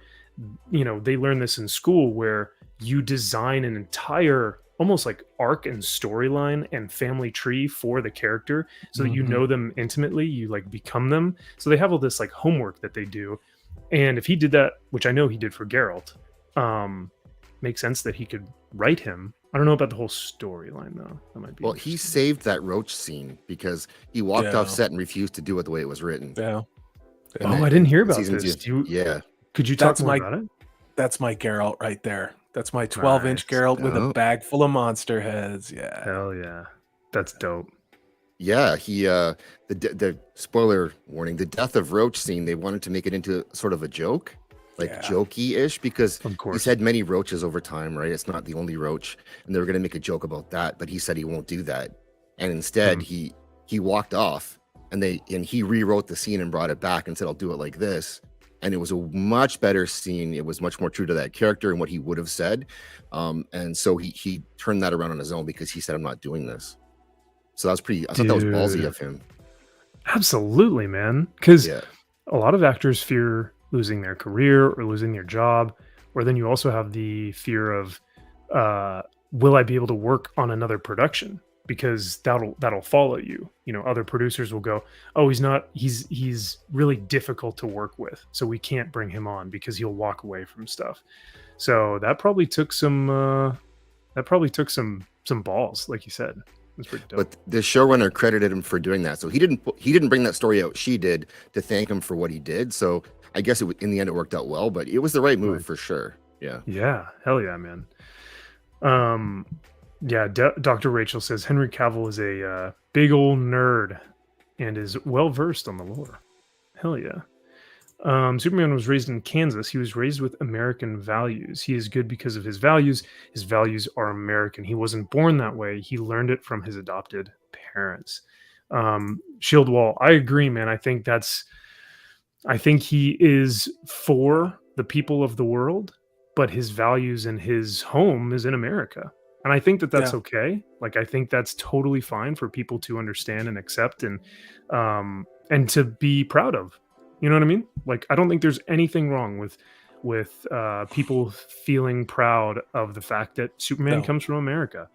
they learn this in school where you design an entire almost like arc and storyline and family tree for the character so that you Mhm. know them intimately, you like become them. So they have all this like homework that they do. And if he did that, which I know he did for Geralt, makes sense that he could write him. I don't know about the whole storyline though. That might be Well, he interesting. saved that Roach scene because he walked Yeah. off set and refused to do it the way it was written. Yeah. And Oh, then I didn't hear about season this. two- yeah. Could you talk That's more my- about it? That's my Geralt right there. That's my 12-inch Nice. Geralt with a Oh. bag full of monster heads. Yeah. Hell yeah. That's dope. Yeah, he the spoiler warning, the death of Roach scene, they wanted to make it into sort of a joke, like Yeah. jokey-ish, because Of he's course. had many roaches over time, right? It's not the only roach, and they were gonna make a joke about that, but he said he won't do that. And instead Hmm. he walked off and he rewrote the scene and brought it back and said, I'll do it like this. And it was a much better scene. It was much more true to that character and what he would have said. And so he turned that around on his own because he said, I'm not doing this. So I thought that was ballsy Dude. of him. Absolutely, man. Because Yeah. a lot of actors fear losing their career or losing their job. Or then you also have the fear of, will I be able to work on another production? Because that'll follow you. Other producers will go, oh, he's really difficult to work with, so we can't bring him on because he'll walk away from stuff. So that probably took some balls, like you said. That's pretty dope. But the showrunner credited him for doing that. So he didn't bring that story out. She did, to thank him for what he did. So I guess in the end it worked out well, but it was the right move Right. for sure. Yeah. Yeah, hell yeah, man. Yeah, Dr. Rachel says Henry Cavill is a big old nerd and is well versed on the lore. Hell yeah. Superman was raised in Kansas. He was raised with American values. He is good because of his values. His values are American. He wasn't born that way. He learned it from his adopted parents. Shieldwall, I agree, man. I think he is for the people of the world, but his values and his home is in America. And I think that that's Yeah. okay. Like, I think that's totally fine for people to understand and accept and to be proud of. You know what I mean? Like, I don't think there's anything wrong with people feeling proud of the fact that Superman No. comes from America.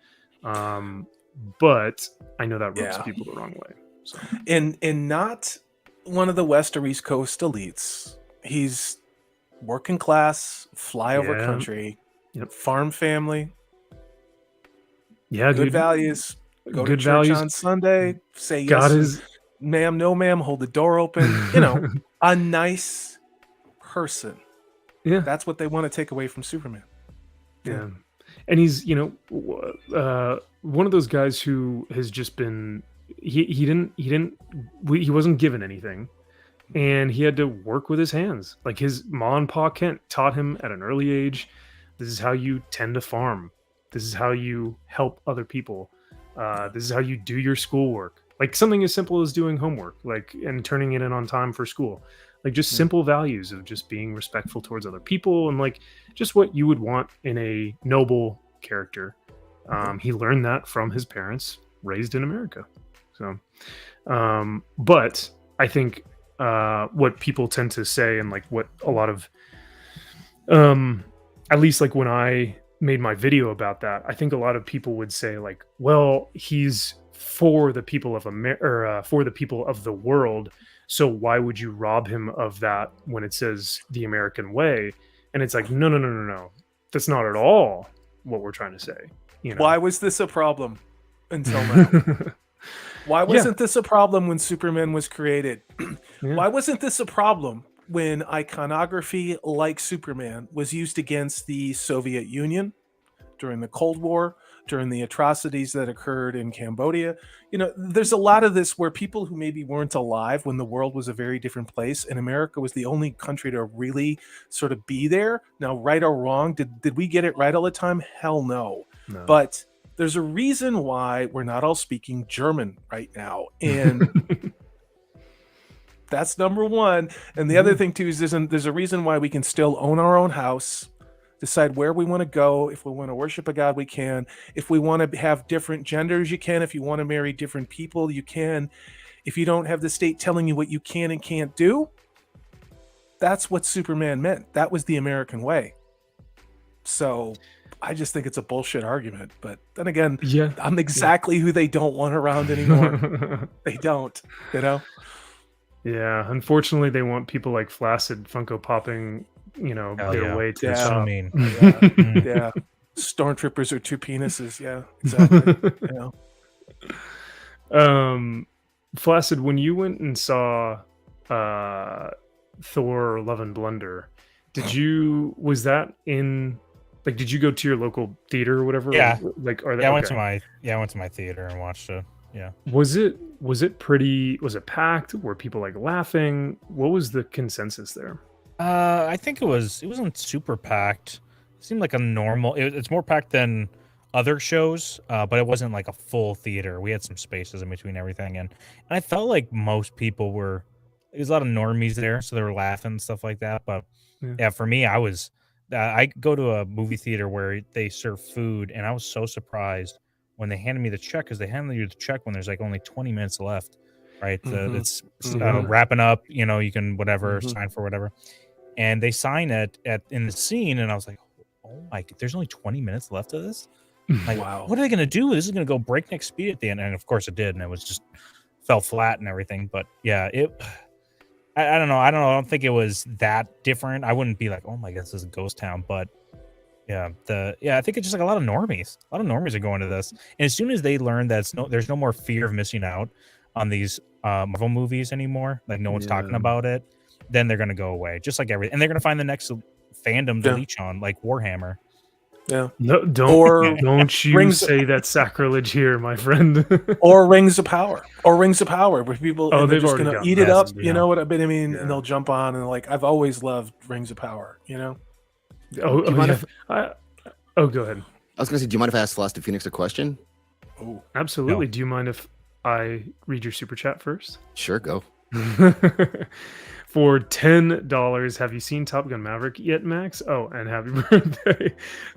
But I know that rubs Yeah. people the wrong way. So And not one of the West or East Coast elites. He's working class, flyover Yeah. country, Yep. farm family, yeah, good dude. values. Go Good to church values. on Sunday. Say yes, God and is ma'am, no, ma'am. Hold the door open. A nice person. yeah. That's what they want to take away from Superman. Yeah. And he's, one of those guys who has just been he wasn't given anything. and he had to work with his hands. Like his ma and pa Kent taught him at an early age, this is how you tend to farm. This is how you help other people. This is how you do your schoolwork. Like something as simple as doing homework, like and turning it in on time for school. Like just simple values of just being respectful towards other people and like just what you would want in a noble character. He learned that from his parents, raised in America. So, but I think what people tend to say, and like what a lot of, at least like when I made my video about that, I think a lot of people would say like, well, he's for the people of for the people of the world. So why would you rob him of that when it says the American way? And it's like, no, no, no, no, no. That's not at all what we're trying to say. You know? Why was this a problem until now? Why wasn't this a problem when Superman was created? Why wasn't this a problem when iconography like Superman was used against the Soviet Union during the Cold War, during the atrocities that occurred in Cambodia? You know, there's a lot of this where people who maybe weren't alive when the world was a very different place and America was the only country to really sort of be there. Now, right or wrong, did we get it right all the time? Hell no. But there's a reason why we're not all speaking German right now. And that's number one. And the other thing too is there's a reason why we can still own our own house, decide where we want to go. If we want to worship a God, we can. If we want to have different genders, you can. If you want to marry different people, you can. If you don't have the state telling you what you can and can't do, that's what Superman meant. That was the American way. So I just think it's a bullshit argument. But then again, I'm exactly who they don't want around anymore. They don't, you know? Yeah, unfortunately, they want people like Flaccid Funko popping, you know, their way to the so top. mean. Yeah. Stormtroopers are two penises. Yeah, exactly. You know? Flaccid, when you went and saw Thor: Love and Blunder, was that in like did you go to your local theater or whatever? Yeah. Like I went to my theater and watched it. Yeah. Was it packed? Were people like laughing? What was the consensus there? I think it wasn't super packed. It seemed like a normal. It's more packed than other shows, but it wasn't like a full theater. We had some spaces in between everything, and I felt like most people were. There's a lot of normies there, so they were laughing and stuff like that. But yeah, for me, I go to a movie theater where they serve food, and I was so surprised when they handed me the check, because they handed you the check when there's like only 20 minutes left, right? It's wrapping up. You know, you can sign for whatever. And they sign it in the scene, and I was like, "Oh my! There's only 20 minutes left of this. Like, wow! What are they gonna do? This is gonna go breakneck speed at the end." And of course, it did, and it was just fell flat and everything. But yeah, I don't know. I don't think it was that different. I wouldn't be like, "Oh my God, this is a ghost town." But yeah, I think it's just like a lot of normies. A lot of normies are going to this, and as soon as they learn that there's no more fear of missing out on these Marvel movies anymore, like no one's talking about it, then they're gonna go away, just like everything, and they're gonna find the next fandom to leech on, like Warhammer. Yeah. No, don't you say that sacrilege here, my friend. Or Rings of Power, where people they're just gonna eat it up. You know what I mean? And they'll jump on and like I've always loved Rings of Power. You know. Go ahead. I was gonna say, do you mind if I ask Flaccid Phoenix a question? Oh, absolutely. No. Do you mind if I read your super chat first? Sure, go. For $10, have you seen Top Gun Maverick yet, Max? Oh, and happy birthday.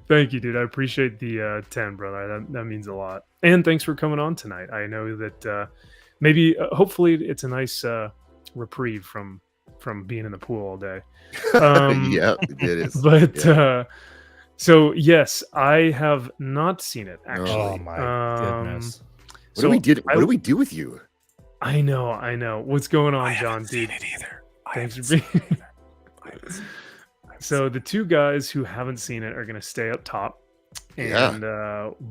Thank you, dude. I appreciate the 10, brother. That means a lot. And thanks for coming on tonight. I know that maybe, hopefully, it's a nice reprieve from being in the pool all day. Yeah, it is. But so yes, I have not seen it actually. Oh my goodness! What do we do with you? I know. What's going on, John? Dude, it either. Thanks for being. So the two guys who haven't seen it are going to stay up top, and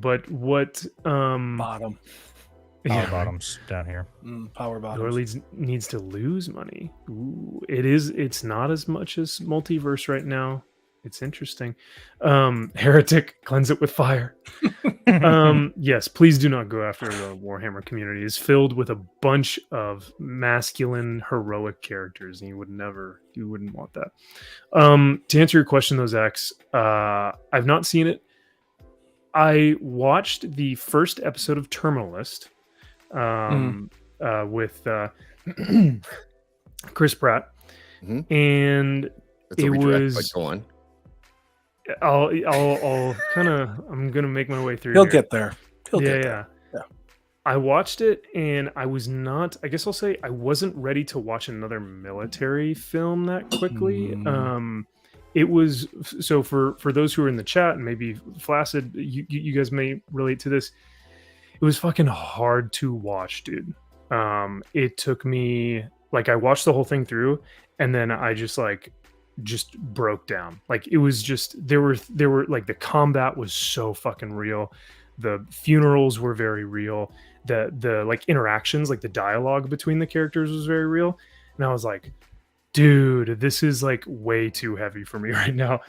but what bottom. Power bottoms down here. Power bottoms. Or needs to lose money. Ooh, it's not as much as Multiverse right now. It's interesting. Heretic, cleanse it with fire. Yes, please do not go after the Warhammer community. It's filled with a bunch of masculine, heroic characters, and you wouldn't want that. To answer your question, though, Zax, I've not seen it. I watched the first episode of Terminalist with Chris Pratt, and That's a it redirect, was. but go on. I'll kind of. I'm gonna make my way through. He'll here. get there. He'll Yeah, get there. yeah. I watched it and I was not. I guess I'll say I wasn't ready to watch another military film that quickly. It was so for those who are in the chat and maybe Flaccid, you guys may relate to this. It was fucking hard to watch, dude. It took me like I watched the whole thing through, and then I just broke down. Like it was just there were like the combat was so fucking real. The funerals were very real. The like interactions, like the dialogue between the characters was very real. And I was like, dude, this is like way too heavy for me right now.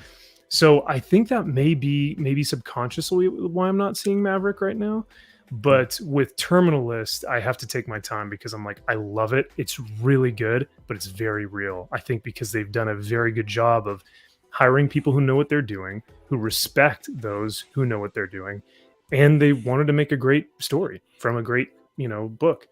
So I think that maybe subconsciously why I'm not seeing Maverick right now. But with Terminalist, I have to take my time because I'm like, I love it. It's really good, but it's very real. I think because they've done a very good job of hiring people who know what they're doing, who respect those who know what they're doing, and they wanted to make a great story from a great, book.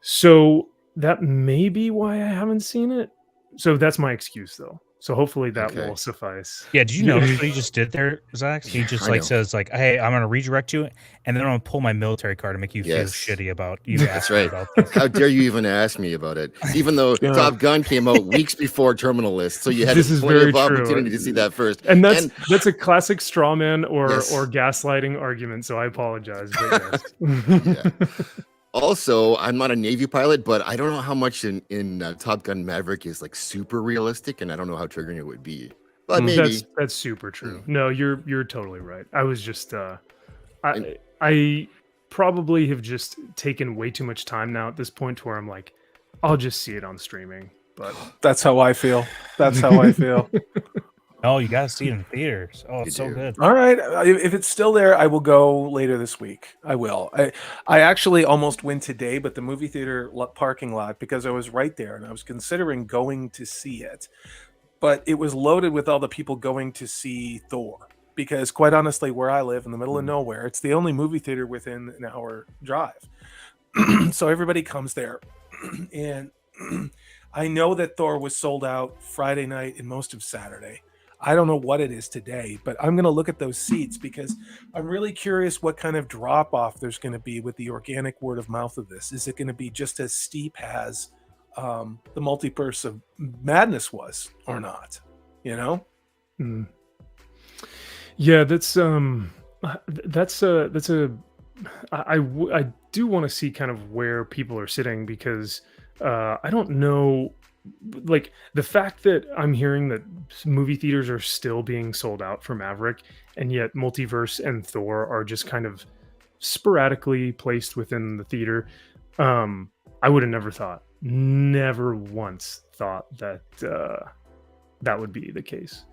So that may be why I haven't seen it. So that's my excuse, though. So hopefully that will suffice. Yeah, did you notice what he just did there, Zach? He just says like, "Hey, I'm gonna redirect you, and then I'm gonna pull my military card to make you feel shitty about you." That's right. About this. How dare you even ask me about it? Even though Top Gun came out weeks before Terminalist, so you had plenty of opportunity to see that first. And that's a classic straw man or gaslighting argument. So I apologize. But yes. Also, I'm not a Navy pilot, but I don't know how much in Top Gun Maverick is like super realistic, and I don't know how triggering it would be. But maybe that's super true. No, you're totally right. I was just I probably have just taken way too much time now at this point to where I'm like, I'll just see it on streaming. But that's how I feel. That's how I feel. Oh, you gotta see it in theaters. Oh, it's so good. All right, if it's still there, I will go later this week. I will. I actually almost went today, but the movie theater parking lot, because I was right there and I was considering going to see it, but it was loaded with all the people going to see Thor. Because quite honestly, where I live in the middle of nowhere, it's the only movie theater within an hour drive. So everybody comes there, and I know that Thor was sold out Friday night and most of Saturday. I don't know what it is today, but I'm going to look at those seats because I'm really curious what kind of drop off there's going to be with the organic word of mouth of this. Is it going to be just as steep as the Multiverse of Madness was or not? Yeah, that's I do want to see kind of where people are sitting because I don't know. Like the fact that I'm hearing that movie theaters are still being sold out for Maverick, and yet Multiverse and Thor are just kind of sporadically placed within the theater. I would have never once thought that that would be the case.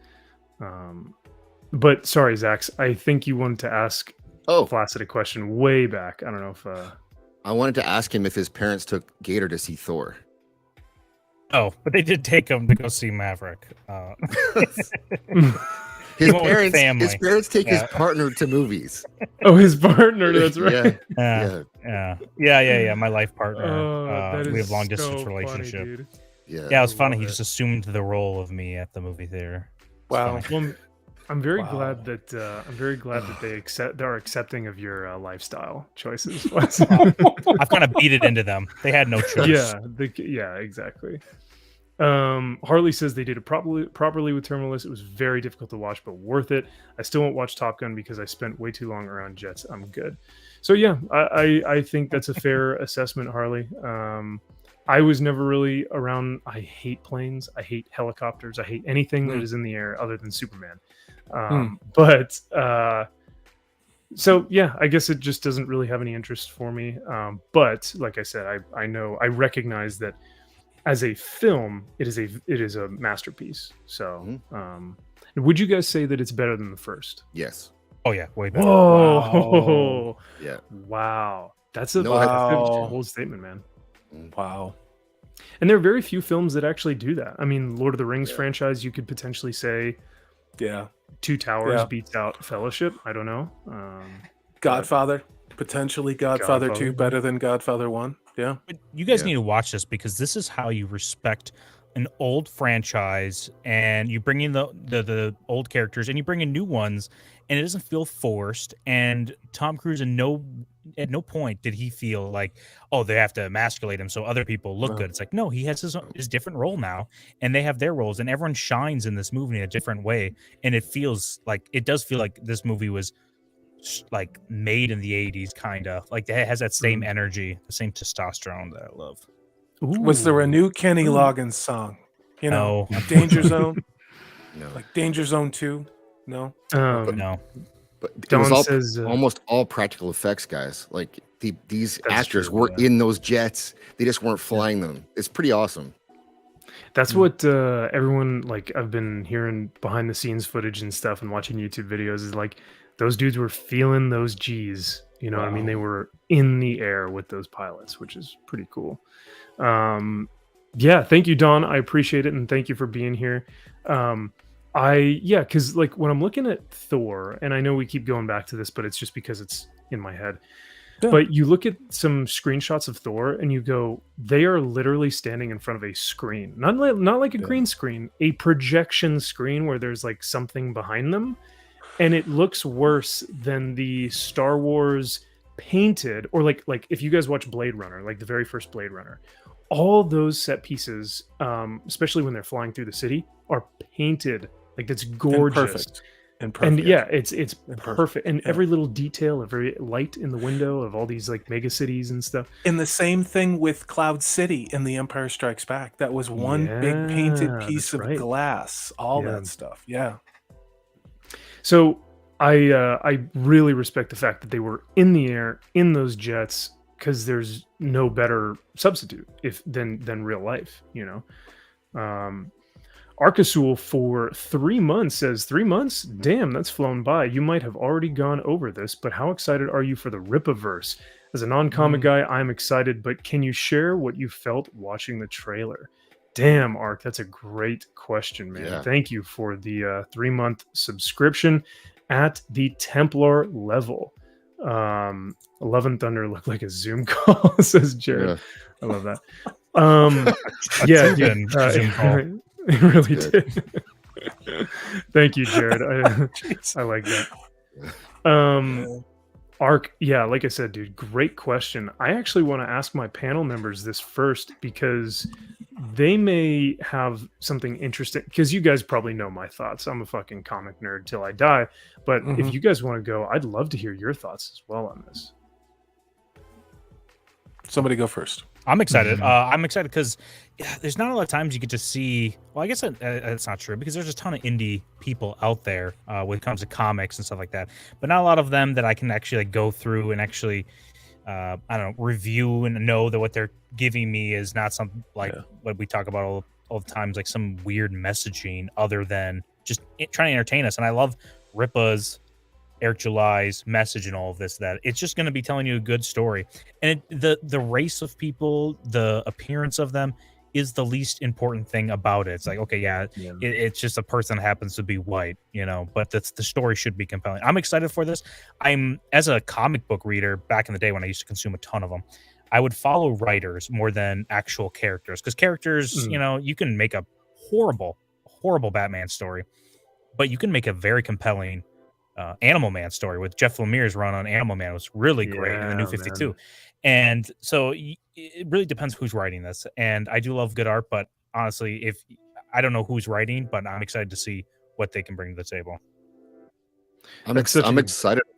But sorry, Zax, I think you wanted to ask Flaccid a question way back. I don't know if I wanted to ask him if his parents took Gator to see Thor. Oh, but they did take him to go see Maverick. His parents take his partner to movies. Oh, his partner. That's right. Yeah. My life partner. We have long distance relationship. Yeah, it was funny. He just assumed the role of me at the movie theater. Wow. Well, I'm very glad that they are accepting of your lifestyle choices. I've kind of beat it into them. They had no choice. Yeah, exactly. Harley says they did it properly with Terminalist. It was very difficult to watch, but worth it. I still won't watch Top Gun because I spent way too long around jets. I'm good. So yeah, I think that's a fair assessment, Harley. I was never really around. I hate planes. I hate helicopters. I hate anything that is in the air other than Superman. But so yeah, I guess it just doesn't really have any interest for me. But like I said, I know, I recognize that as a film, it is a masterpiece. So, Mm-hmm. would you guys say that it's better than the first? Yes. Oh yeah, way better. Whoa! Yeah. Wow, that's a No, that's a Wow. bold statement, man. Wow. And there are very few films that actually do that. I mean, Lord of the Rings Yeah. franchise, you could potentially say Yeah. Two Towers Yeah. beats out Fellowship. I don't know. Godfather. Potentially Godfather 2 Godfather. better than Godfather 1. Yeah. But you guys Yeah. need to watch this because this is how you respect an old franchise, and you bring in the old characters and you bring in new ones, and it doesn't feel forced. And Tom Cruise, at no point did he feel like, oh, they have to emasculate him so other people look No. good. It's like, no, he has his different role now, and they have their roles, and everyone shines in this movie in a different way. And it does feel like this movie was like made in the 80s, kind of like it has that same energy, the same testosterone that I love. Was there a Ooh. new Kenny Ooh. Loggins song? You know, No. Danger Zone, No. like Danger Zone 2? No. No. But it Don was all, says, almost all practical effects, guys. Like these That's actors true, were yeah. in those jets. They just weren't flying them. It's pretty awesome. That's what everyone, like, I've been hearing behind the scenes footage and stuff and watching YouTube videos is like those dudes were feeling those G's. You know what I mean? Wow. They were in the air with those pilots, which is pretty cool. Yeah, thank you, Don. I appreciate it, and thank you for being here. Because like when I'm looking at Thor, and I know we keep going back to this, but it's just because it's in my head. Yeah. But you look at some screenshots of Thor, and you go, they are literally standing in front of a screen, not like a Yeah. green screen, a projection screen where there's like something behind them, and it looks worse than the Star Wars painted, or like if you guys watch Blade Runner, like the very first Blade Runner, all those set pieces, especially when they're flying through the city, are painted like that's And gorgeous. perfect. And And perfect. yeah, it's And perfect. And yeah. every little detail, every light in the window of all these like mega cities and stuff. And the same thing with Cloud City in The Empire Strikes Back. That was one big painted Yeah, piece that's of right. glass. All Yeah. that stuff. Yeah. So I really respect the fact that they were in the air in those jets, because there's no better substitute than real life, you know. Arcasul for 3 months says 3 months. Damn, that's flown by. You might have already gone over this, but how excited are you for the Rippaverse? As a non-comic guy, I'm excited, but can you share what you felt watching the trailer? Damn, Arc, that's a great question, man. Yeah. Thank you for the 3-month subscription at the Templar level. 11 Thunder looked like a Zoom call, says Jared. Yeah. I love that. Yeah, Zoom dude, Zoom call. it really Good. did. Thank you, Jared. I like that. Arc, yeah, like I said, dude, great question. I actually want to ask my panel members this first, because they may have something interesting, because you guys probably know my thoughts. I'm a fucking comic nerd till I die. But if Mhm. you guys want to go, I'd love to hear your thoughts as well on this. Somebody go first. I'm excited. I'm excited because there's not a lot of times you get to see. Well, I guess that's not true, because there's a ton of indie people out there when it comes to comics and stuff like that. But not a lot of them that I can actually like go through and actually, I don't know, review and know that what they're giving me is not something like what we talk about all the times, like some weird messaging other than just trying to entertain us. And I love Ripa's, Eric July's message and all of this, that it's just going to be telling you a good story. And the race of people, the appearance of them is the least important thing about it. It's like, okay, yeah, it's just a person that happens to be white, you know, but the story should be compelling. I'm excited for this. As a comic book reader back in the day when I used to consume a ton of them, I would follow writers more than actual characters, because characters, you know, you can make a horrible Batman story, but you can make a very compelling Animal Man story. With Jeff Lemire's run on Animal Man was really great in the New 52. Man. And so it really depends who's writing this. And I do love good art, but honestly, if I don't know who's writing, but I'm excited to see what they can bring to the table. I'm excited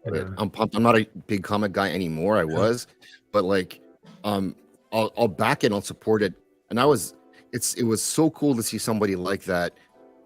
about it. I'm pumped. I'm not a big comic guy anymore. I was, but like, I'll back it. I'll support it. And it was so cool to see somebody like that,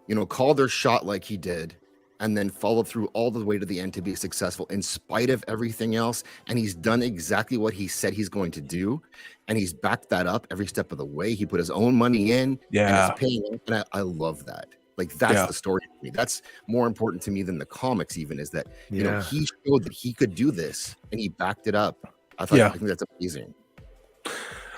you know, call their shot like he did, and then followed through all the way to the end to be successful in spite of everything else. And he's done exactly what he said he's going to do. And he's backed that up every step of the way. He put his own money in, and it's paying off. And I love that. Like, that's the story for me. That's more important to me than the comics even, is that, you know, he showed that he could do this and he backed it up. I think that's amazing.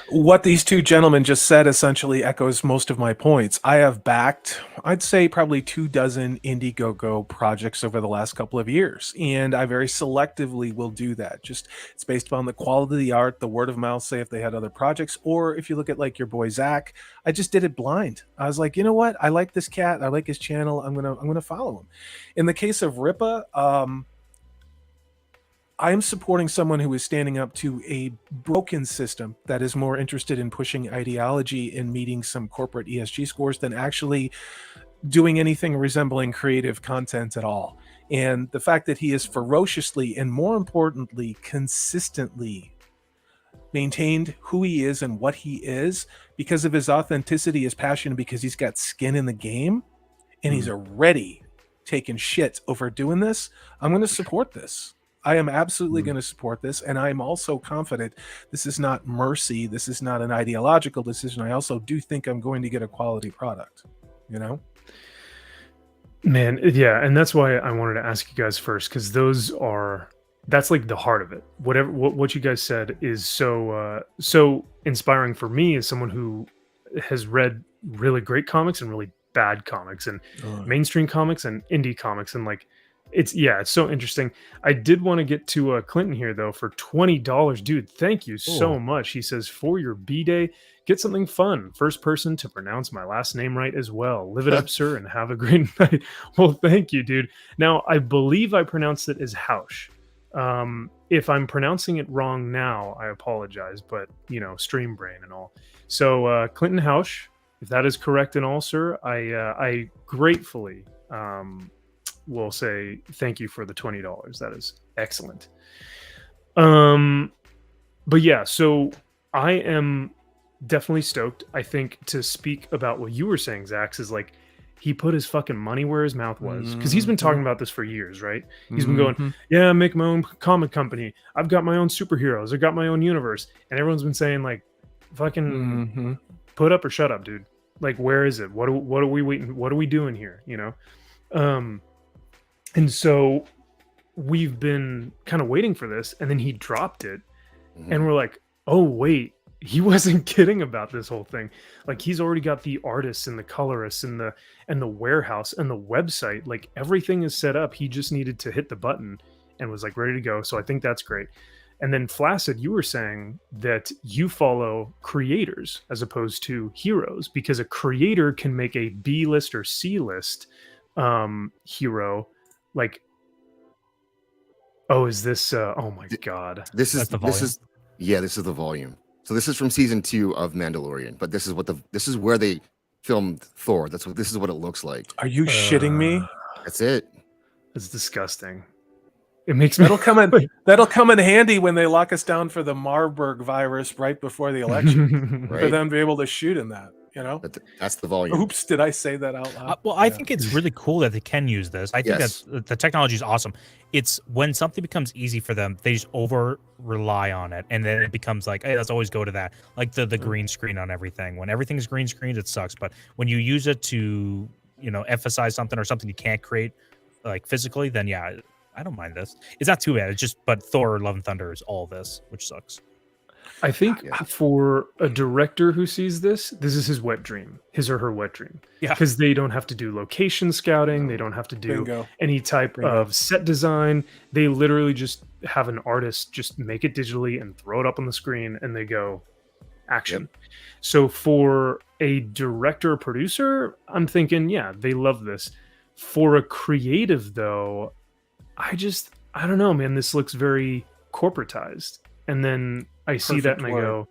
What these two gentlemen just said essentially echoes most of my points. I have backed, I'd say, probably 24 Indiegogo projects over the last couple of years, and I very selectively will do that. Just, it's based upon the quality of the art, the word of mouth, say if they had other projects, or if you look at like your boy Zach, I just did it blind. I was like, you know what? I like this cat. I like his channel. I'm gonna follow him. In the case of Ripa, I am supporting someone who is standing up to a broken system that is more interested in pushing ideology and meeting some corporate ESG scores than actually doing anything resembling creative content at all. And the fact that he is ferociously and, more importantly, consistently maintained who he is and what he is because of his authenticity, his passion, because he's got skin in the game and he's already taken shit over doing this, I'm going to support this. I am absolutely going to support this, and I'm also confident this is not mercy. This is not an ideological decision. I also do think I'm going to get a quality product, you know? Man, yeah, and that's why I wanted to ask you guys first, because that's like the heart of it. What you guys said is so inspiring for me as someone who has read really great comics and really bad comics and mainstream comics and indie comics, and like, it's so interesting. I did want to get to Clinton here though for $20, dude. Thank you so much. He says, for your B-Day, get something fun. First person to pronounce my last name right as well. Live it up, sir, and have a great night. Well, thank you, dude. Now, I believe I pronounced it as Hausch. If I'm pronouncing it wrong now, I apologize, but you know, stream brain and all. So Clinton Hausch, if that is correct and all, sir, I gratefully will say thank you for the $20. That is excellent. But yeah, so I am definitely stoked. I think to speak about what you were saying, Zax, is like he put his fucking money where his mouth was, because he's been talking about this for years, right? He's been going, yeah, make my own comic company. I've got my own superheroes. I've got my own universe. And everyone's been saying like, fucking put up or shut up, dude. Like, where is it? What are we waiting? What are we doing here? You know? And so we've been kind of waiting for this, and then he dropped it, and we're like, oh wait, he wasn't kidding about this whole thing. Like, he's already got the artists and the colorists and the warehouse and the website. Like, everything is set up. He just needed to hit the button and was like ready to go. So I think that's great. And then Flaccid, you were saying that you follow creators as opposed to heroes, because a creator can make a B list or C list hero. Like, oh, is this oh my god, this is the volume. So this is from season 2 of Mandalorian, but this is where they filmed Thor. This is what it looks like. Are you shitting me? That's it. It's disgusting. It makes me that'll come in handy when they lock us down for the Marburg virus right before the election. Right. For them to be able to shoot in that. You know, that's the volume. Oops, did I say that out loud? Well, I think it's really cool that they can use this. I think that's the technology is awesome. It's when something becomes easy for them, they just over rely on it, and then it becomes like, hey, let's always go to that. Like the green screen on everything. When everything's green screened, it sucks. But when you use it to, you know, emphasize something or something you can't create like physically, then yeah, I don't mind this. It's not too bad. It's just, but Thor: Love and Thunder is all this, which sucks. I think for a director who sees this is his wet dream, his or her wet dream. Yeah. Because they don't have to do location scouting. They don't have to do any type of set design. They literally just have an artist just make it digitally and throw it up on the screen, and they go action. Yep. So for a director or producer, I'm thinking, yeah, they love this. For a creative though, I don't know, man, this looks very corporatized. And then I see that and I go,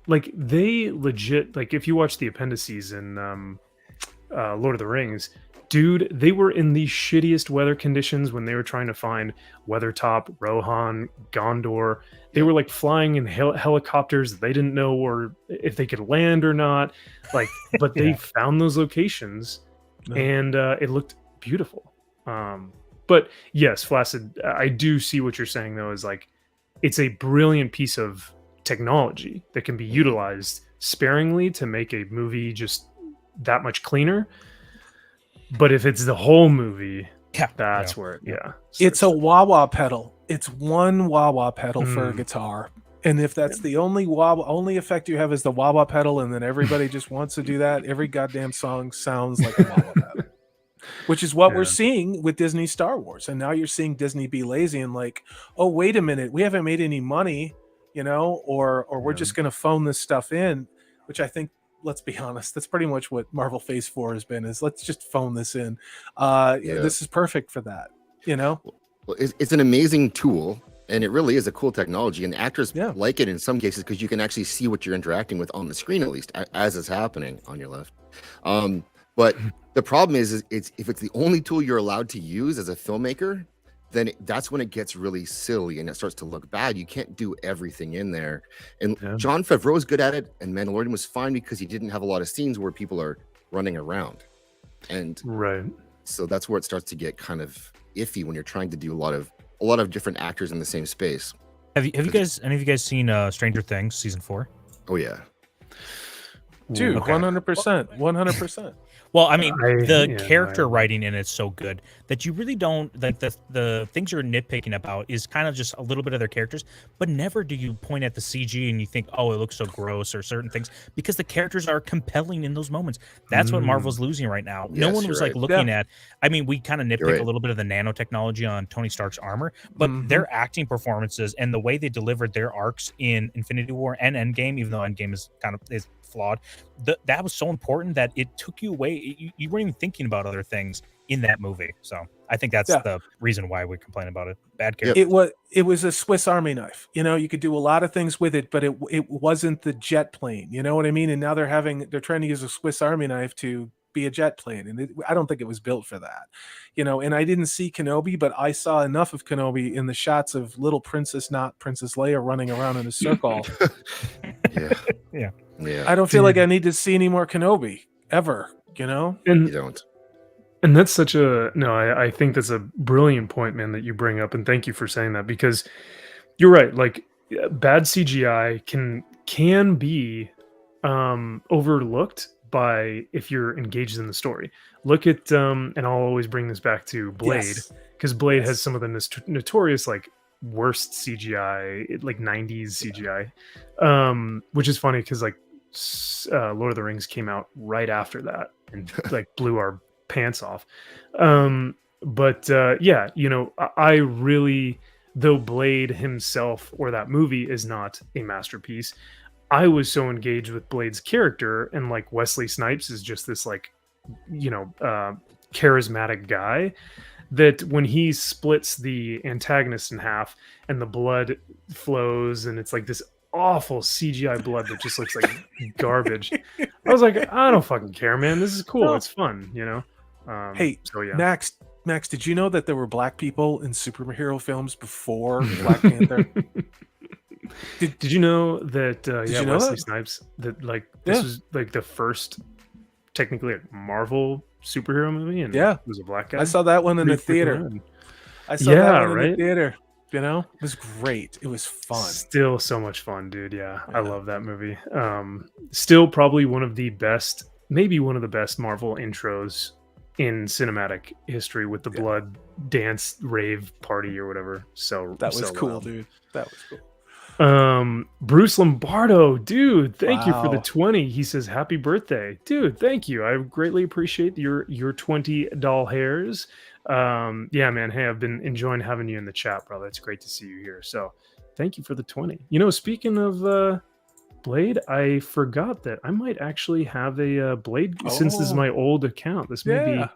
like they legit, like if you watch the appendices in Lord of the Rings, dude, they were in the shittiest weather conditions when they were trying to find Weathertop, Rohan, Gondor. They were like flying in helicopters that they didn't know or if they could land or not. Like, but they found those locations No. and it looked beautiful. But yes, Flaccid, I do see what you're saying though, is like it's a brilliant piece of technology that can be utilized sparingly to make a movie just that much cleaner. But if it's the whole movie, Yeah, that's yeah. where It's starts a to- wah-wah pedal. It's one wah-wah pedal for a Mm. guitar. And if that's the only only effect you have is the wah-wah pedal, and then everybody just wants to do that, every goddamn song sounds like a wah-wah pedal. Which is what we're Yeah. seeing with Disney Star Wars. And now you're seeing Disney be lazy and like, oh, wait a minute, we haven't made any money, or we're Yeah. just gonna phone this stuff in, which I think, let's be honest, that's pretty much what Marvel Phase 4 has been, is let's just phone this in. Yeah. This is perfect for that, Well, it's an amazing tool, and it really is a cool technology. And actors Yeah. like it in some cases because you can actually see what you're interacting with on the screen, at least as it's happening on your left. But the problem is it's if it's the only tool you're allowed to use as a filmmaker, then that's when it gets really silly and it starts to look bad. You can't do everything in there. And Yeah. Jon Favreau is good at it, and Mandalorian was fine because he didn't have a lot of scenes where people are running around. And Right. so that's where it starts to get kind of iffy when you're trying to do a lot of different actors in the same space. Have you guys, any of you guys seen Stranger Things season 4? Oh yeah. dude. Okay. 100%. Well, I mean, the yeah, character writing in it's so good that you really don't like the things you're nitpicking about is kind of just a little bit of their characters, but never do you point at the CG and you think, oh, it looks so gross or certain things, because the characters are compelling in those moments. That's what Marvel's losing right now. No Yes, one you're was like right. looking at. I mean, we kind of nitpick right. a little bit of the nanotechnology on Tony Stark's armor, but Mhm. their acting performances and the way they delivered their arcs in Infinity War and Endgame, even though Endgame is flawed, that was so important that it took you away. You weren't even thinking about other things in that movie. So I think that's Yeah. the reason why we complain about it. Bad character. It was a Swiss Army knife. You could do a lot of things with it, but it wasn't the jet plane. You know what I mean? And now they're trying to use a Swiss Army knife to be a jet plane, and I don't think it was built for that. And I didn't see Kenobi, but I saw enough of Kenobi in the shots of little Princess, not Princess Leia, running around in a circle. Yeah. Yeah. Yeah. I don't feel like I need to see any more Kenobi ever. You And don't. And that's such a no, I think that's a brilliant point, man, that you bring up, and thank you for saying that, because you're right. Like bad CGI can be overlooked by if you're engaged in the story. Look at and I'll always bring this back to Blade, Yes. because Blade Yes. has some of the notorious like worst CGI, like 90s CGI, which is funny because like Lord of the Rings came out right after that and like blew our pants off. But yeah, I really, though Blade himself or that movie is not a masterpiece, I was so engaged with Blade's character, and like Wesley Snipes is just this like charismatic guy, that when he splits the antagonist in half and the blood flows and it's like this awful CGI blood that just looks like garbage, I was like, I don't fucking care, man. This is cool. No. It's fun, Hey, so yeah. Max, did you know that there were black people in superhero films before Black Panther? Did you know that you know Wesley that? Snipes, that like this Yeah. was like the first technically like Marvel superhero movie, and Yeah. it was a black guy? I saw that one in the Pretty freaking theater. rad. I saw Yeah, that one in right? the theater. It was great. It was fun. Still so much fun, dude. Yeah, I Yeah. love that movie. Still probably one of the best, maybe one of the best Marvel intros in cinematic history, with the Yeah. blood dance rave party or whatever. So That was so cool, wild. dude. That was cool. Bruce Lombardo, dude, thank you for the Wow. 20. He says happy birthday, dude. Thank you. I greatly appreciate your $20 hairs. Yeah, man. Hey, I've been enjoying having you in the chat, brother. It's great to see you here. So thank you for the 20. Speaking of Blade, I forgot that I might actually have a Blade, since this is Oh. my old account. This may be, Yeah.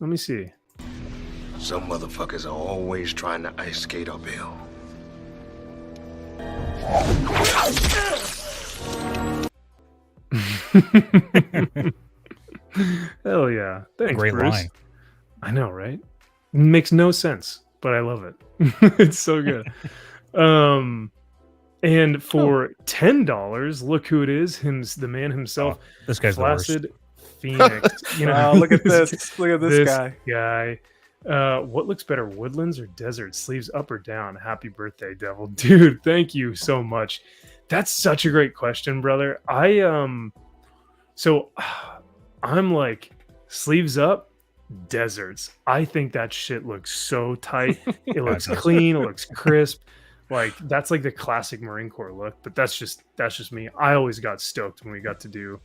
let me see. Some motherfuckers are always trying to ice skate uphill. Hell yeah. Thanks, Great Bruce. line. I know, right? Makes no sense, but I love it. It's so good. And for $10, look who it is, the man himself, This guy's the worst. Flaccid Phoenix. You know, Wow, look at this. Look at this guy. guy. What looks better, woodlands or desert? Sleeves up or down? Happy birthday, devil. Dude, thank you so much. That's such a great question, brother. So I'm like, sleeves up, deserts. I think that shit looks so tight. It looks clean, it looks crisp. Like that's like the classic Marine Corps look, but that's just me. I always got stoked when we got to do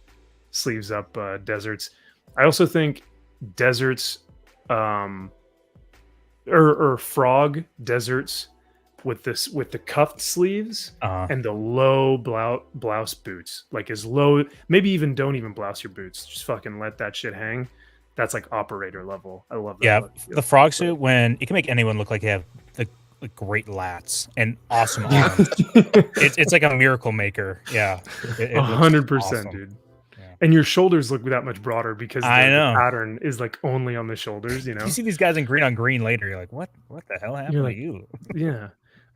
sleeves up deserts. I also think deserts or frog deserts with the cuffed sleeves and the low blouse boots, like as low, maybe even don't even blouse your boots, just fucking let that shit hang. That's like operator level. I love that. Yeah, look. the frog suit, when it can make anyone look like they have like great lats and awesome arms. It's like a miracle maker. Yeah, it looks 100%, awesome. dude. Yeah. And your shoulders look that much broader because I the know. pattern is like only on the shoulders, you know. You see these guys in green on green later, you're like, what the hell happened like, to you? Yeah.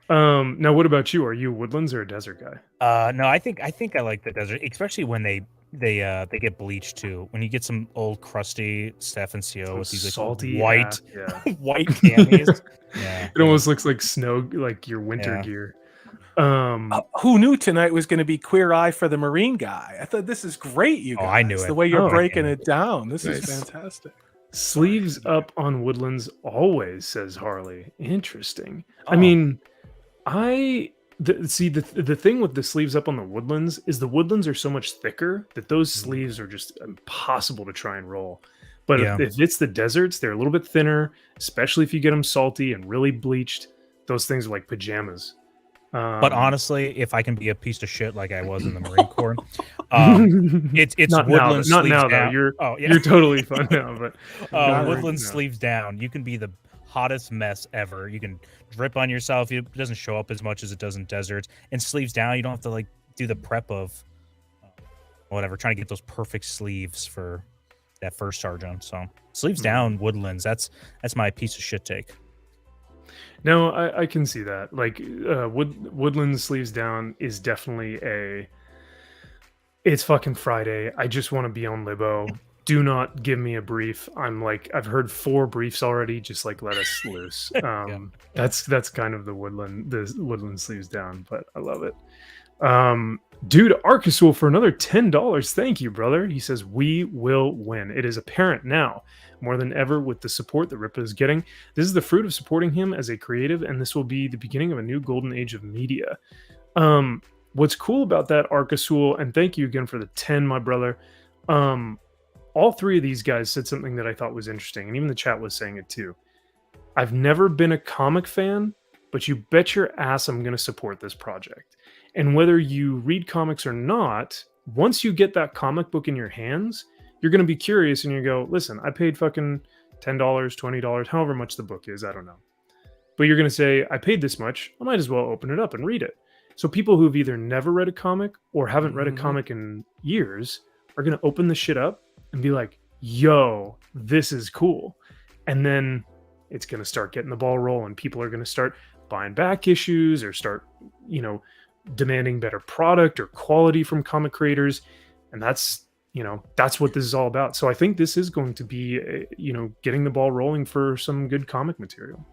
Now what about you? Are you a woodlands or a desert guy? No, I think I like the desert, especially when they get bleached too. When you get some old crusty Steph and CO with these like salty white yeah. white camis. Yeah, It almost looks like snow, like your winter gear. Who knew tonight was going to be Queer Eye for the Marine guy? I thought this is great, you guys. I knew it. The way you're Oh, breaking yeah. it down. This is Nice. fantastic. Sleeves up on woodlands always, says Harley. Interesting. I Oh. mean, the thing with the sleeves up on the woodlands is the woodlands are so much thicker that those sleeves are just impossible to try and roll. But Yeah. if it's the deserts, they're a little bit thinner, especially if you get them salty and really bleached. Those things are like pajamas. But honestly, if I can be a piece of shit like I was in the Marine Corps, it's not woodland now, sleeves not now down. though. Yeah. You're totally fun now, but not Woodland now. sleeves down. You can be the hottest mess ever. You can drip on yourself. It doesn't show up as much as it does in deserts. And sleeves down, you don't have to like do the prep of whatever, trying to get those perfect sleeves for that first sergeant. So sleeves down, woodlands. That's my piece of shit take. No, I can see that. Like woodland sleeves down is definitely it's fucking Friday. I just want to be on Libo. Do not give me a brief. I'm like, I've heard 4 briefs already. Just like let us loose. That's kind of the woodland sleeves down, but I love it. Dude, Arcasul for another $10. Thank you, brother. He says, we will win. It is apparent now, more than ever, with the support that Ripa is getting. This is the fruit of supporting him as a creative, and this will be the beginning of a new golden age of media. What's cool about that, Arcasul, and thank you again for the 10, my brother. All 3 of these guys said something that I thought was interesting, and even the chat was saying it too. I've never been a comic fan, but you bet your ass I'm going to support this project. And whether you read comics or not, once you get that comic book in your hands, you're going to be curious and you go, listen, I paid fucking $10, $20, however much the book is, I don't know. But you're going to say, I paid this much, I might as well open it up and read it. So people who've either never read a comic or haven't read a comic in years are going to open the shit up and be like, yo, this is cool. And then it's going to start getting the ball rolling. People are going to start buying back issues or start, demanding better product or quality from comic creators. And that's what this is all about. So I think this is going to be, getting the ball rolling for some good comic material.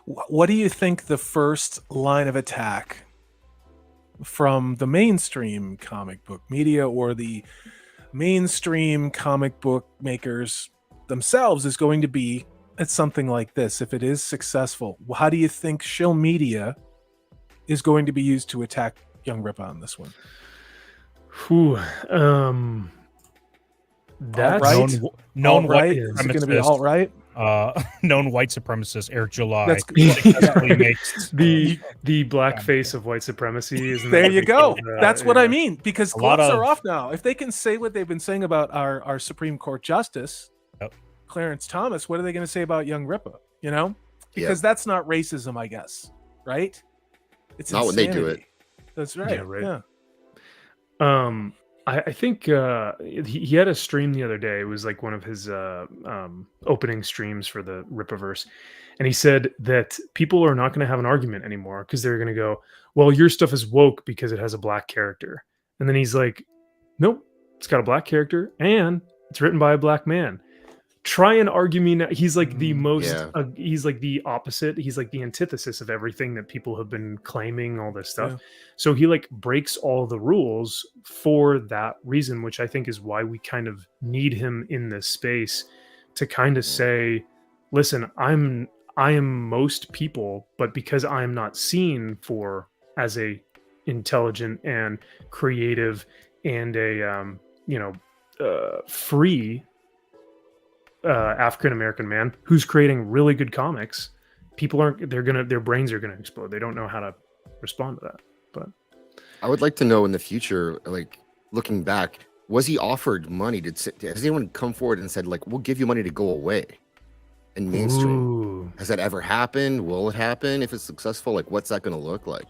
What do you think the first line of attack from the mainstream comic book media or the mainstream comic book makers themselves is going to be at something like this? If it is successful, how do you think Shill Media is going to be used to attack Young Ripa on this one? Whew, that's Alt-right? known Alt-right? white Is it going to be supremacist, alt-right? known white supremacist Eric July. That's successfully makes the blackface of white supremacy. Isn't that there what you they go. call it? That's what I mean, because A lot gloves of- are off now. If they can say what they've been saying about our Supreme Court Justice, Yep. Clarence Thomas, what are they going to say about Young Ripa? Because that's not racism, I guess, right? It's Not when they do insanity. That's right. Yeah, right. I think he had a stream the other day. It was like one of his opening streams for the Ripaverse. And he said that people are not going to have an argument anymore because they're going to go, well, your stuff is woke because it has a black character. And then he's like, nope, it's got a black character and It's written by a black man. Try and argue me now. He's like the most, yeah. he's like the opposite. He's like the antithesis of everything that people have been claiming, all this stuff. Yeah. So he like breaks all the rules for that reason, which I think is why we kind of need him in this space to kind of say, listen, I am most people, but because I am not seen for as a intelligent and creative and a free African American man who's creating really good comics, their brains are gonna explode. They don't know how to respond to that. But I would like to know in the future, like looking back, was he offered money? Has anyone come forward and said like, we'll give you money to go away in mainstream? Ooh. Has that ever happened? Will it happen? If it's successful, like what's that going to look like?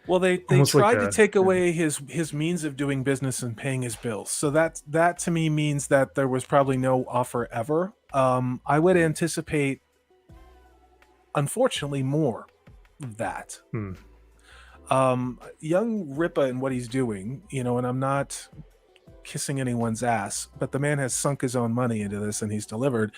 Well, they Almost like tried to that, take yeah. away his means of doing business and paying his bills. So that to me means that there was probably no offer ever. I would anticipate, unfortunately, more of that. Hmm. Young Ripa and what he's doing, and I'm not kissing anyone's ass, but the man has sunk his own money into this and he's delivered.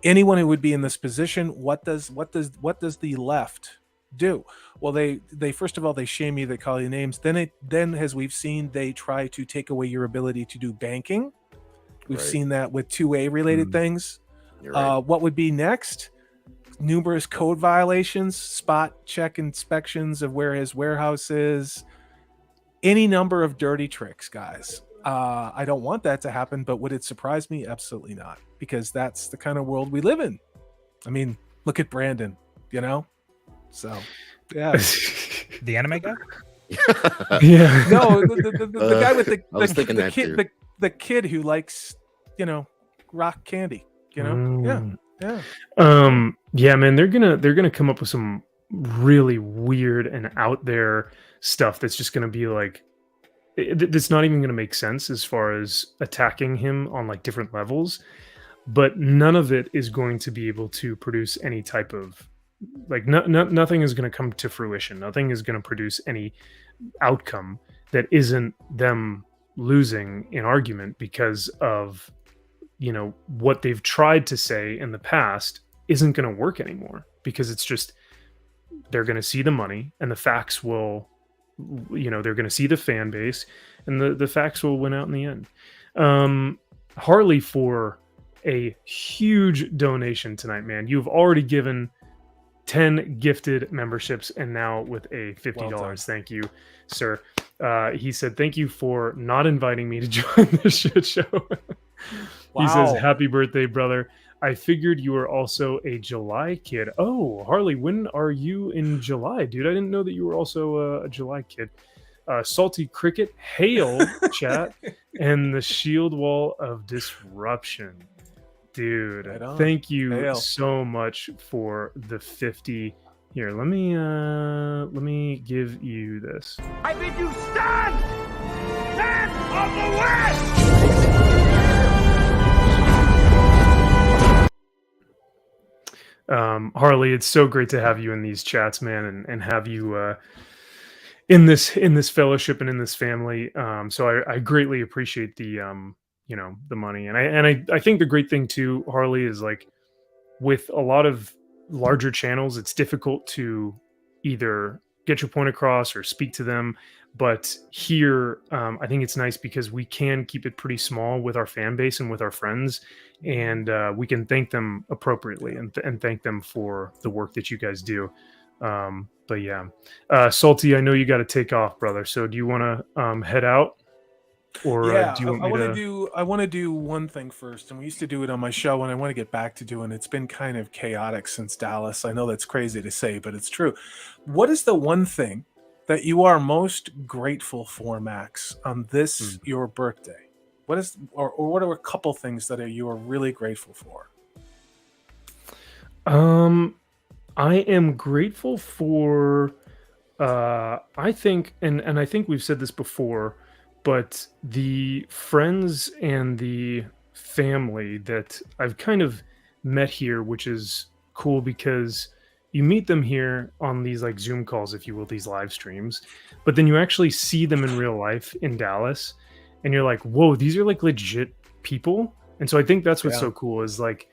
Anyone who would be in this position, what does the left do? Well, they first of all, they shame you, they call you names. Then as we've seen, they try to take away your ability to do banking. We've Right. seen that with 2A related things. You're right. What would be next? Numerous code violations, spot check inspections of where his warehouse is, any number of dirty tricks, guys. I don't want that to happen, but would it surprise me? Absolutely not, because that's the kind of world we live in. I mean, look at Brandon, So, yeah. The anime guy? Yeah. No, the guy with I was thinking that kid, too. the kid who likes, rock candy. Yeah. Mm. Yeah. Yeah, man, they're gonna come up with some really weird and out there stuff that's just gonna be like that's not even gonna make sense as far as attacking him on like different levels, but none of it is going to be able to produce any type of like nothing is going to come to fruition. Nothing is going to produce any outcome that isn't them losing an argument because of what they've tried to say in the past isn't going to work anymore, because it's just they're going to see the money and the facts will they're going to see the fan base and the facts will win out in the end. Harley, for a huge donation tonight, man. You've already given 10 gifted memberships, and now with a $50. Well done. Thank you, sir. He said, thank you for not inviting me to join this shit show. He says, Wow. happy birthday, brother. I figured you were also a July kid. Oh, Harley, when are you in July, dude? I didn't know that you were also a July kid. Salty Cricket, hail, chat, and the shield wall of disruption. Dude, Right on. thank you Hail. so much for the 50. Here, let me give you this. I bid you stand! Stand on the west! Harley, it's so great to have you in these chats, man, and have you in this fellowship and in this family. So I greatly appreciate the the money, and I think the great thing too, Harley, is like with a lot of larger channels, it's difficult to either get your point across or speak to them. But here, I think it's nice because we can keep it pretty small with our fan base and with our friends, and we can thank them appropriately and thank them for the work that you guys do. But yeah, Salty, I know you got to take off, brother. So do you want to head out, or Yeah, do you want I me want to? to do. I want to do one thing first, and we used to do it on my show, and I want to get back to doing. It's been kind of chaotic since Dallas. I know that's crazy to say, but it's true. What is the one thing that you are most grateful for, Max, on this your birthday? What is, or what are a couple things that you are really grateful for? I am grateful for. I think, and I think we've said this before, but the friends and the family that I've kind of met here, which is cool because you meet them here on these like Zoom calls, if you will, these live streams, but then you actually see them in real life in Dallas. and you're like, whoa, these are like legit people. And so I think that's what's Yeah. so cool is like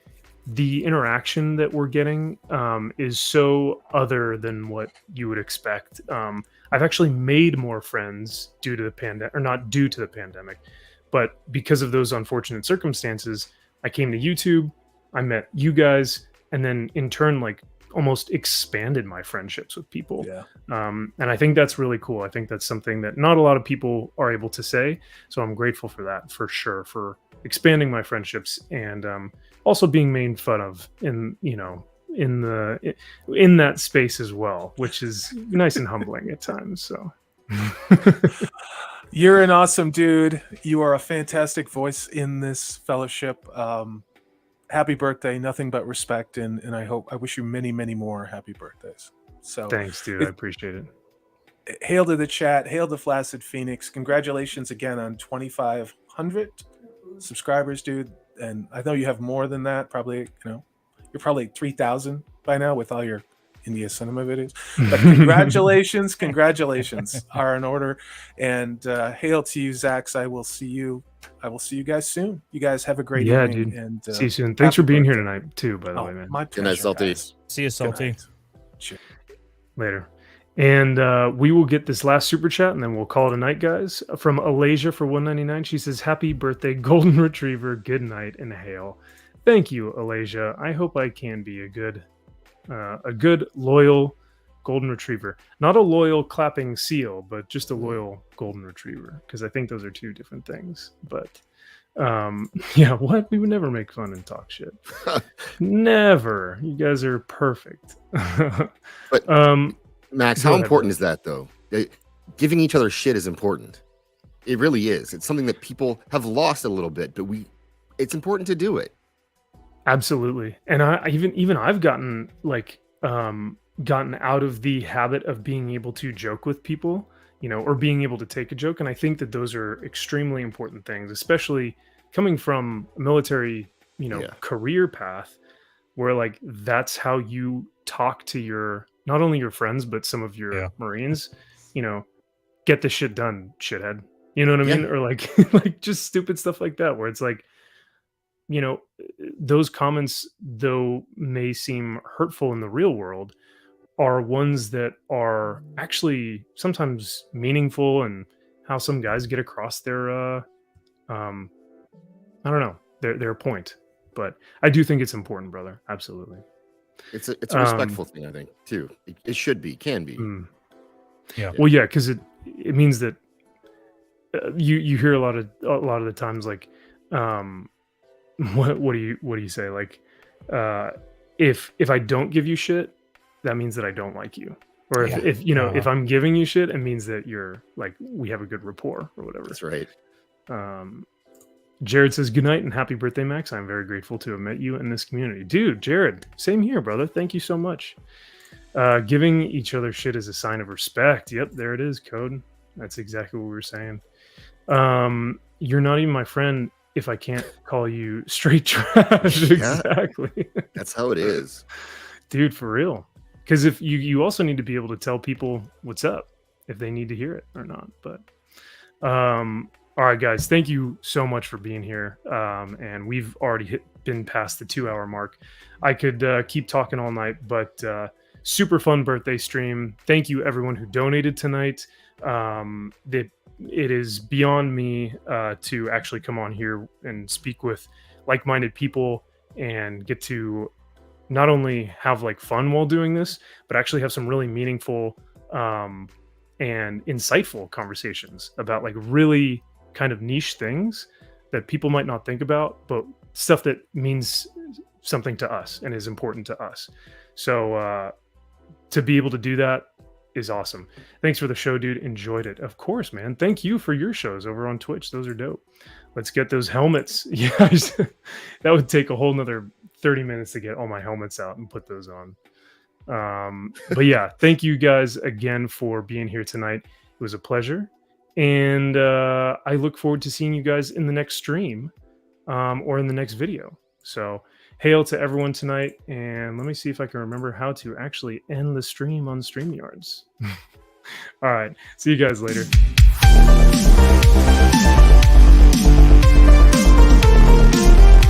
the interaction that we're getting is so other than what you would expect. I've actually made more friends due to the pandemic, or not due to the pandemic, but because of those unfortunate circumstances. I came to YouTube, I met you guys, and then in turn, like almost expanded my friendships with people. Yeah. And I think that's really cool. I think that's something that not a lot of people are able to say. So I'm grateful for that, for sure, for expanding my friendships and also being made fun of in, you know, in that space as well, which is nice and humbling at times. So You're an awesome dude. You are a fantastic voice in this fellowship. Happy birthday. Nothing but respect. And I wish you many, many more happy birthdays. So thanks, dude. I appreciate it. hail to the chat. Hail to Flaccid Phoenix. Congratulations again on 2,500 subscribers, dude. And I know you have more than that. Probably, you know, you're probably 3,000 by now with all your India cinema videos. But congratulations are in order. And hail to you, Zax. I will see you guys soon. You guys have a great evening. Dude. And See you soon. Thanks for happy being here birthday. tonight too, by the way, man. My Good night, pleasure, Salty. guys. See you, Good Salty. night. Cheers. Later. And we will get this last super chat and then we'll call it a night, guys. From Alasia for 199. She says, happy birthday, Golden Retriever. Good night and hail. Thank you, Alasia. I hope I can be a good, loyal Golden Retriever. Not a loyal clapping seal, but just a loyal Golden Retriever. Because I think those are two different things. But yeah, what? We would never make fun and talk shit. Never. You guys are perfect. But Max, Go how ahead, important is that though? Giving each other shit is important. It really is. It's something that people have lost a little bit, but it's important to do it. Absolutely. And I even I've gotten like gotten out of the habit of being able to joke with people, you know, or being able to take a joke. And I think that those are extremely important things, especially coming from a military, you know, career path where like that's how you talk to your not only your friends, but some of your Marines, you know, get the shit done, shithead. You know what I mean? Or like like just stupid stuff like that, where it's like, you know, those comments, though may seem hurtful in the real world, are ones that are actually sometimes meaningful and how some guys get across their I don't know, their point. But I do think it's important, brother. Absolutely. It's a respectful thing, I think, too. It should be, can be. Yeah. Well, yeah, because it means that you hear a lot of the times like what do you say, like if I don't give you shit, that means that I don't like you, or if you know if I'm giving you shit, it means that you're like we have a good rapport or whatever. That's right. Jared says, good night and happy birthday, Max. I'm very grateful to have met you in this community. Dude, Jared, same here, brother. Thank you so much. Giving each other shit is a sign of respect. Yep, there it is, Code. That's exactly what we were saying. You're not even my friend if I can't call you straight trash. Exactly. That's how it is. Dude, for real. Because if you also need to be able to tell people what's up if they need to hear it or not. But all right, guys, thank you so much for being here. And we've already been past the 2-hour mark. I could keep talking all night, but super fun birthday stream. Thank you, everyone who donated tonight. It is beyond me to actually come on here and speak with like-minded people and get to not only have like fun while doing this, but actually have some really meaningful and insightful conversations about like really kind of niche things that people might not think about, but stuff that means something to us and is important to us. So to be able to do that is awesome. Thanks for the show, dude. Enjoyed it. Of course, man. Thank you for your shows over on Twitch. Those are dope. Let's get those helmets. Yeah, that would take a whole nother 30 minutes to get all my helmets out and put those on. But yeah, thank you guys again for being here tonight. It was a pleasure. And I look forward to seeing you guys in the next stream or in the next video. So hail to everyone tonight. And let me see if I can remember how to actually end the stream on StreamYards. All right. See you guys later.